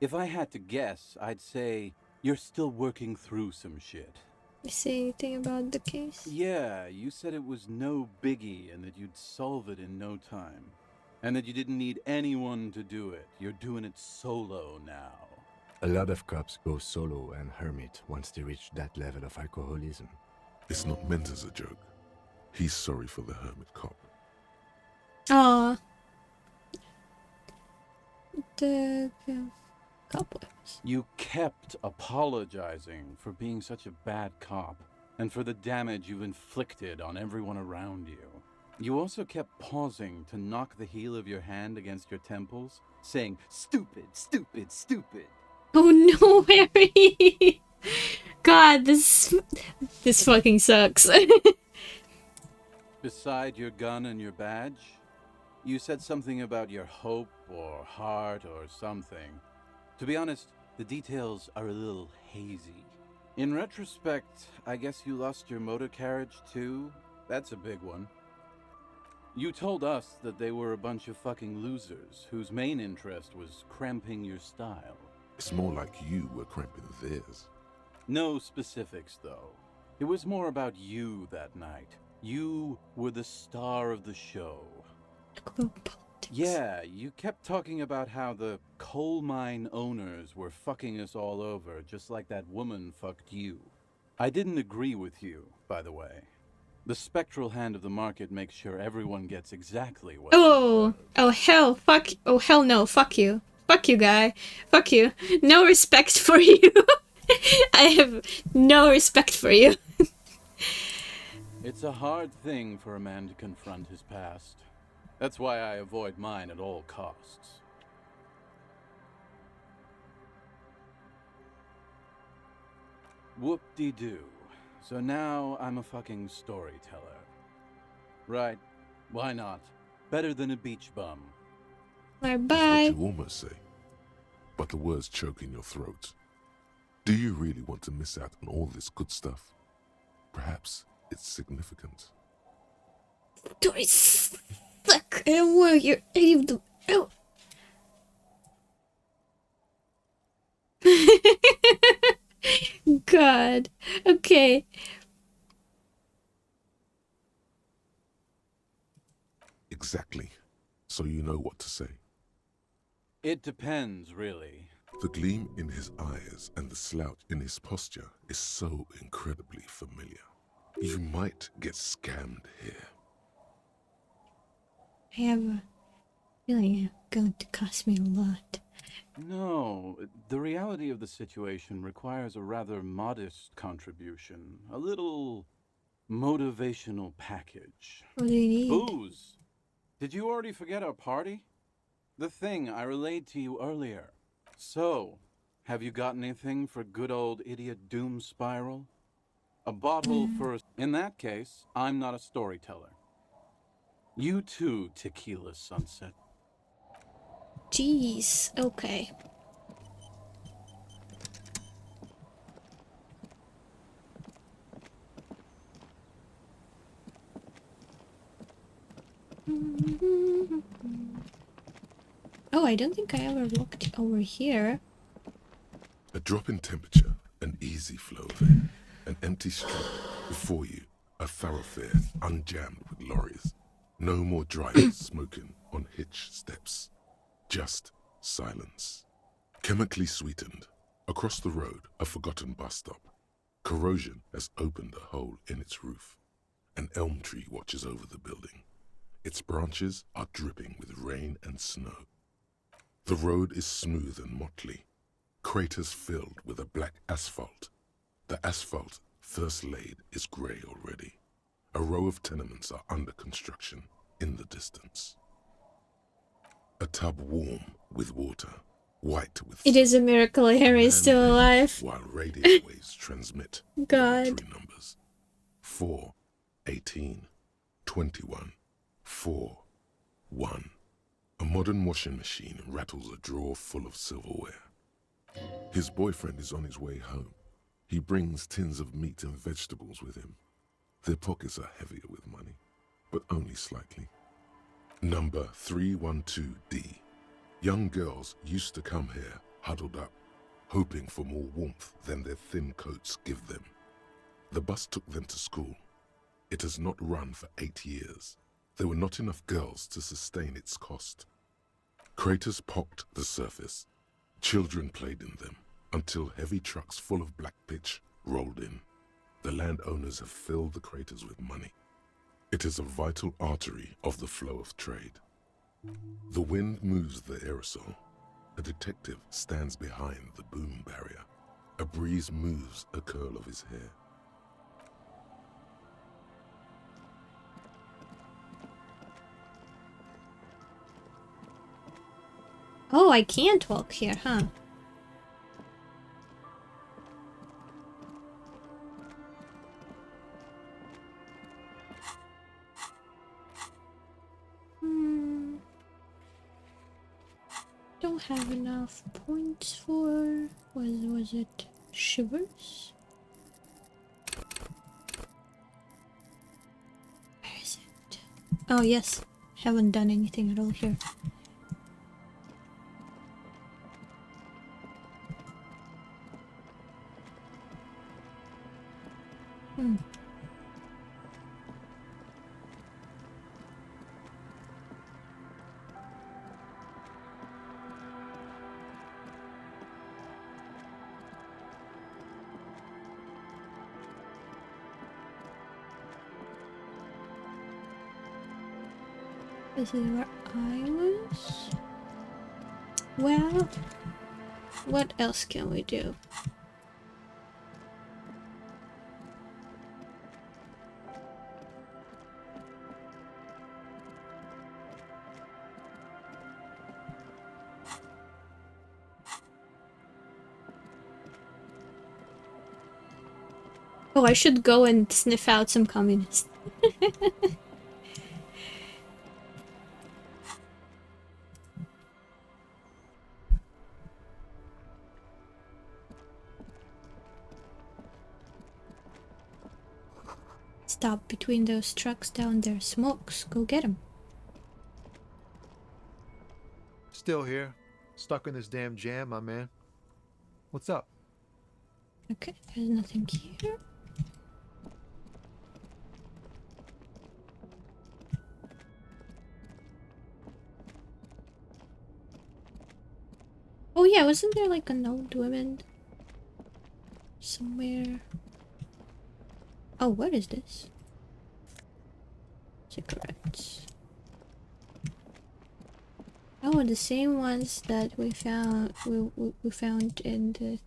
If I had to guess, I'd say you're still working through some shit. You say anything about the case? Yeah, you said it was no biggie and that you'd solve it in no time. And that you didn't need anyone to do it. You're doing it solo now. A lot of cops go solo and hermit once they reach that level of alcoholism. It's not meant as a joke. He's sorry for the hermit cop. Aww. The cobwebs. You kept apologizing for being such a bad cop and for the damage you've inflicted on everyone around you. You also kept pausing to knock the heel of your hand against your temples, saying, "Stupid, stupid, stupid." Oh no, Harry! God, this fucking sucks. Beside your gun and your badge, you said something about your hope or heart or something. To be honest, the details are a little hazy. In retrospect, I guess you lost your motor carriage too? That's a big one. You told us that they were a bunch of fucking losers whose main interest was cramping your style. It's more like you were cramping theirs. No specifics, though. It was more about you that night. You were the star of the show. Yeah, you kept talking about how the coal mine owners were fucking us all over, just like that woman fucked you. I didn't agree with you, by the way. The spectral hand of the market makes sure everyone gets exactly what. Oh hell, fuck. Oh hell no, fuck you. Fuck you, guy. Fuck you. No respect for you. I have no respect for you. It's a hard thing for a man to confront his past. That's why I avoid mine at all costs. Whoop-de-doo. So now I'm a fucking storyteller. Right, why not? Better than a beach bum. Bye-bye. That's what you almost say. But the words choke in your throat. Do you really want to miss out on all this good stuff? Perhaps it's significant. Stories suck. I don't want to hear any of them. Oh. God. Okay. Exactly. So you know what to say. It depends, really. The gleam in his eyes and the slouch in his posture is so incredibly familiar. You might get scammed here. I have a feeling it's going to cost me a lot. No, the reality of the situation requires a rather modest contribution. A little Motivational package. What do you need? Booze. Did you already forget our party? The thing I relayed to you earlier. So, have you got anything for good old idiot Doom Spiral? A bottle for a... In that case, I'm not a storyteller. You too, Tequila Sunset. Jeez, okay. Oh, I don't think I ever walked over here. A drop in temperature, an easy flow of air, an empty street. Before you, a thoroughfare unjammed with lorries. No more drivers smoking on hitch steps. Just silence. Chemically sweetened. Across the road, a forgotten bus stop. Corrosion has opened a hole in its roof. An elm tree watches over the building. Its branches are dripping with rain and snow. The road is smooth and motley. Craters filled with a black asphalt. The asphalt, first laid, is grey already. A row of tenements are under construction in the distance. A tub warm with water, white with It is a miracle Harry is still alive. while radio waves transmit God. 3 numbers. 4, 18, 21, 4, 1. A modern washing machine rattles a drawer full of silverware. His boyfriend is on his way home. He brings tins of meat and vegetables with him. Their pockets are heavier with money, but only slightly. Number 312D. Young girls used to come here, huddled up, hoping for more warmth than their thin coats give them. The bus took them to school. It has not run for 8 years. There were not enough girls to sustain its cost. Craters pocked the surface. Children played in them, until heavy trucks full of black pitch rolled in. The landowners have filled the craters with money. It is a vital artery of the flow of trade. The wind moves the aerosol. A detective stands behind the boom barrier. A breeze moves a curl of his hair. Oh, I can't walk here, huh? Don't have enough points for... Was it shivers? Where is it? Oh yes, haven't done anything at all here. This is where I was. Well, what else can we do? Oh, I should go and sniff out some communists. Stop between those trucks down there. Smokes. Go get him. Still here. Stuck in this damn jam, my man. What's up? Okay, there's nothing here. Oh yeah, wasn't there like an old woman somewhere? Oh, what is this? Cigarettes. Oh, the same ones that we found we found in the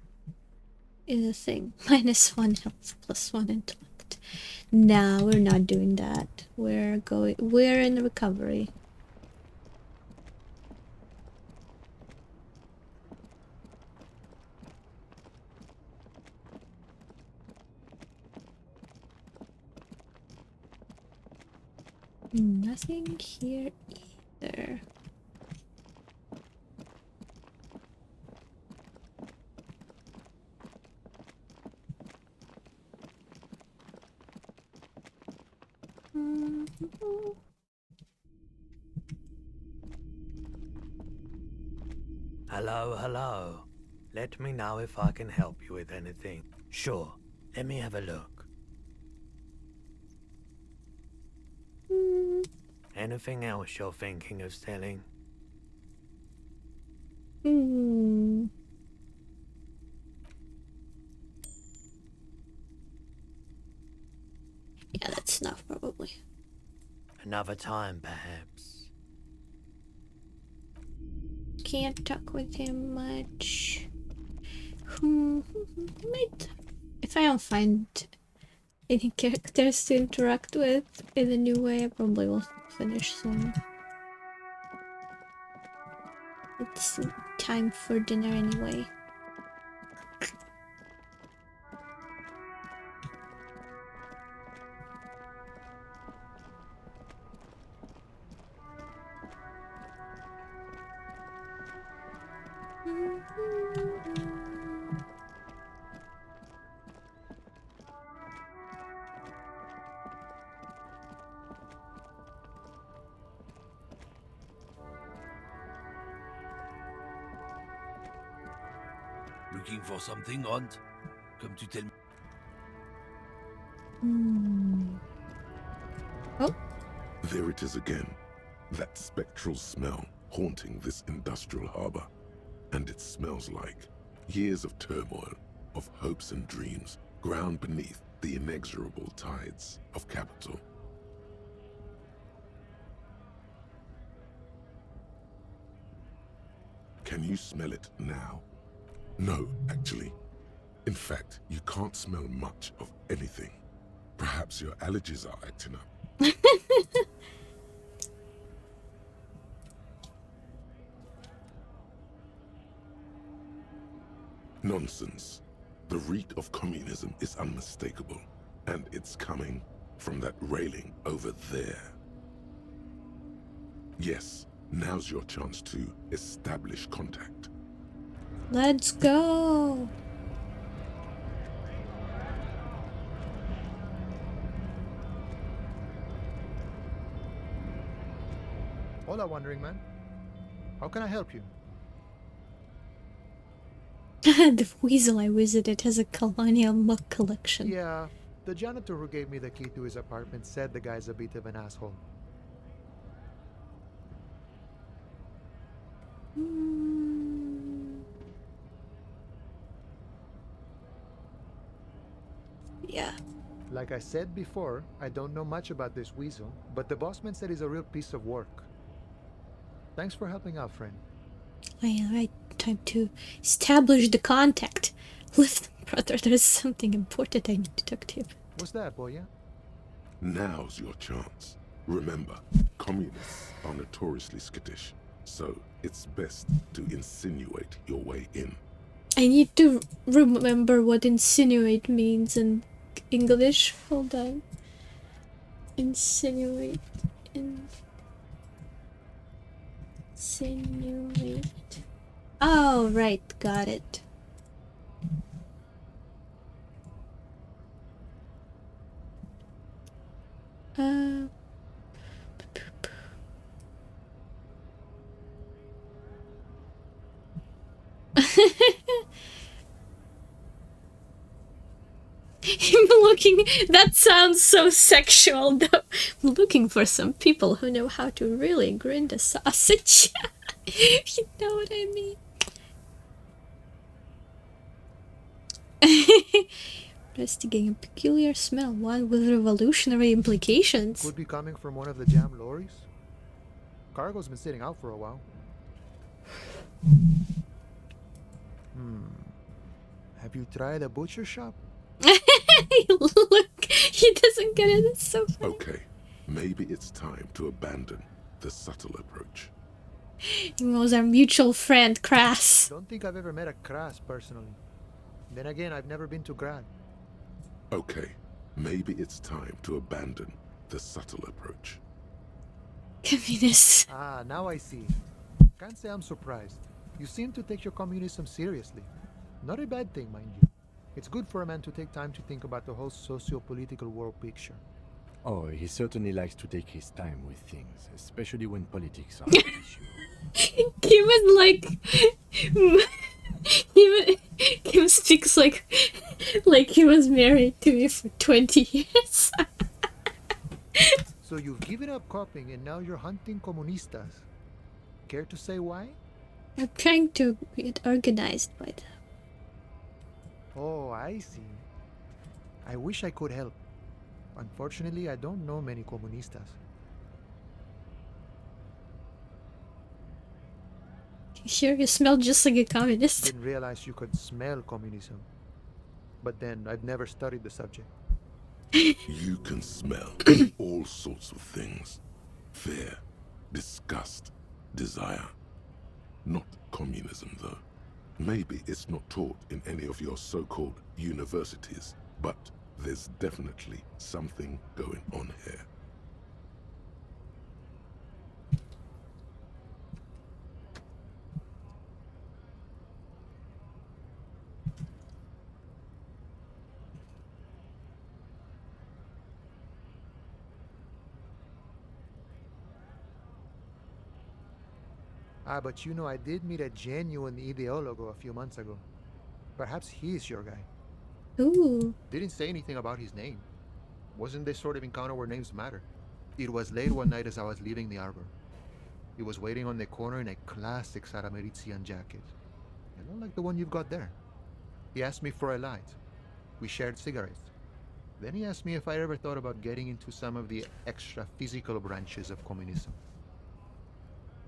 thing. -1 health, +1 intellect. that. No, we're not doing that. We're in recovery. Nothing here either. Hello, hello. Let me know if I can help you with anything. Sure, let me have a look. Anything else you're thinking of selling? Yeah, that's enough probably. Another time, perhaps. Can't talk with him much. Might, if I don't find any characters to interact with in a new way, I probably will finish soon. It's time for dinner anyway. Looking for something, Aunt? Come to tell me. Oh. There it is again. That spectral smell haunting this industrial harbor. And it smells like years of turmoil, of hopes and dreams, ground beneath the inexorable tides of capital. Can you smell it now? No, actually. In fact, you can't smell much of anything. Perhaps your allergies are acting up. Nonsense. The reek of communism is unmistakable, and it's coming from that railing over there. Yes, now's your chance to establish contact. Let's go! Hola, Wandering Man. How can I help you? The weasel I visited has a colonial mug collection. Yeah, the janitor who gave me the key to his apartment said the guy's a bit of an asshole. Yeah. Like I said before, I don't know much about this weasel, but the bossman said he's a real piece of work. Thanks for helping out, friend. Right, time to establish the contact. Listen, brother, there's something important I need to talk to you about. What's that, boy? Now's your chance. Remember, communists are notoriously skittish, so it's best to insinuate your way in. I need to remember what insinuate means in English. Hold on. Insinuate. Insinuate. Oh, right. Got it. I'm looking. That sounds so sexual, though. I'm looking for some people who know how to really grind a sausage. You know what I mean? Investigating a peculiar smell, one with revolutionary implications. Could be coming from one of the jam lorries. Cargo's been sitting out for a while. Have you tried a butcher shop? Look He doesn't get it. It's so funny. Okay, maybe it's time to abandon the subtle approach. He was our mutual friend, Crass. Don't think I've ever met a Crass personally. Then again, I've never been to Grad. Okay, maybe it's time to abandon the subtle approach. Communist. Ah, now I see. Can't say I'm surprised. You seem to take your communism seriously. Not a bad thing, mind you. It's good for a man to take time to think about the whole socio-political world picture. Oh, he certainly likes to take his time with things, especially when politics are an issue. Kim is like... Kim speaks like he was married to me for 20 years. So you've given up copying and now you're hunting comunistas. Care to say why? I'm trying to get organized by them. Oh, I see. I wish I could help. Unfortunately, I don't know many comunistas. Sure, you smell just like a communist. Didn't realize you could smell communism. But then, I've never studied the subject. You can smell all sorts of things. Fear, disgust, desire. Not communism, though. Maybe it's not taught in any of your so-called universities, but there's definitely something going on here. Ah, but you know, I did meet a genuine ideologo a few months ago. Perhaps he's your guy. Ooh. Didn't say anything about his name. Wasn't this sort of encounter where names matter. It was late one night as I was leaving the arbor. He was waiting on the corner in a classic Saramerizian jacket. I don't like the one you've got there. He asked me for a light. We shared cigarettes. Then he asked me if I ever thought about getting into some of the extra physical branches of communism.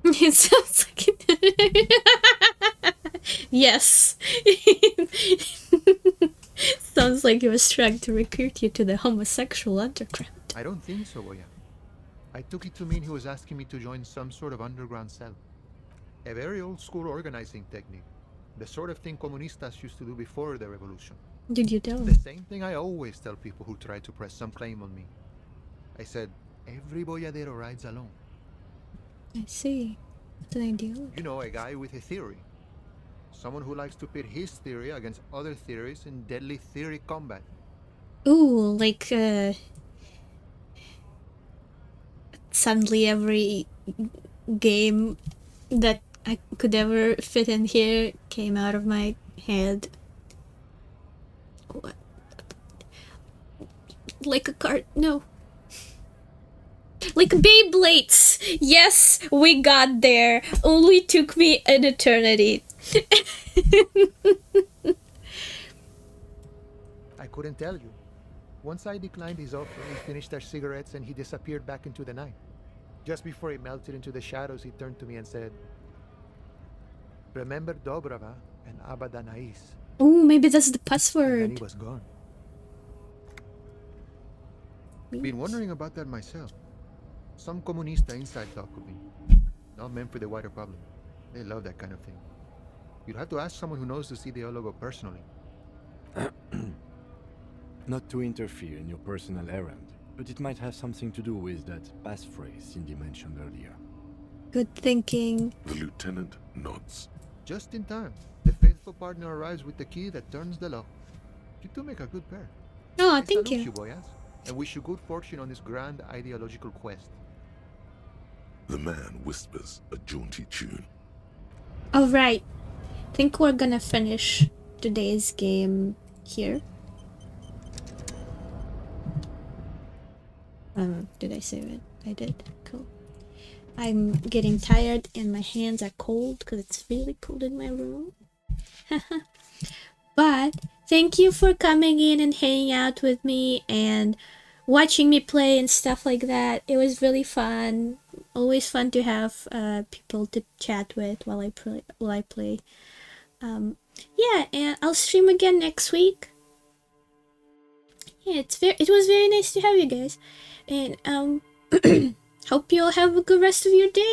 It sounds like it. Yes. Sounds like he was trying to recruit you to the homosexual underground. I don't think so, Boya. I took it to mean he was asking me to join some sort of underground cell. A very old school organizing technique. The sort of thing comunistas used to do before the revolution. Did you tell him? The same thing I always tell people who try to press some claim on me. I said, every boyadero rides alone. I see. It's an ideal. You know, a guy with a theory. Someone who likes to pit his theory against other theories in deadly theory combat. Ooh, like, suddenly every game that I could ever fit in here came out of my head. What? Like a card? No. Like Beyblades! Yes, we got there. Only took me an eternity. I couldn't tell you. Once I declined his offer, we finished our cigarettes and he disappeared back into the night. Just before he melted into the shadows, he turned to me and said, "Remember Dobrava and Abadanais." Oh, maybe that's the And password. then he was gone. Been wondering about that myself. Some comunista inside talk with me. Not meant for the wider public. They love that kind of thing. You'd have to ask someone who knows this ideologo personally. Not to interfere in your personal errand, but it might have something to do with that passphrase Cindy mentioned earlier. Good thinking. The lieutenant nods. Just in time. The faithful partner arrives with the key that turns the lock. You two make a good pair. Oh, I thank salute you. Boyas, and wish you good fortune on this grand ideological quest. The man whispers a jaunty tune. Alright. Think we're gonna finish today's game here. Did I save it? I did. Cool. I'm getting tired and my hands are cold because it's really cold in my room. But thank you for coming in and hanging out with me and watching me play and stuff like that. It was really fun. Always fun to have people to chat with while I play. Yeah, and I'll stream again next week. Yeah, it was very nice to have you guys, and hope you all have a good rest of your day.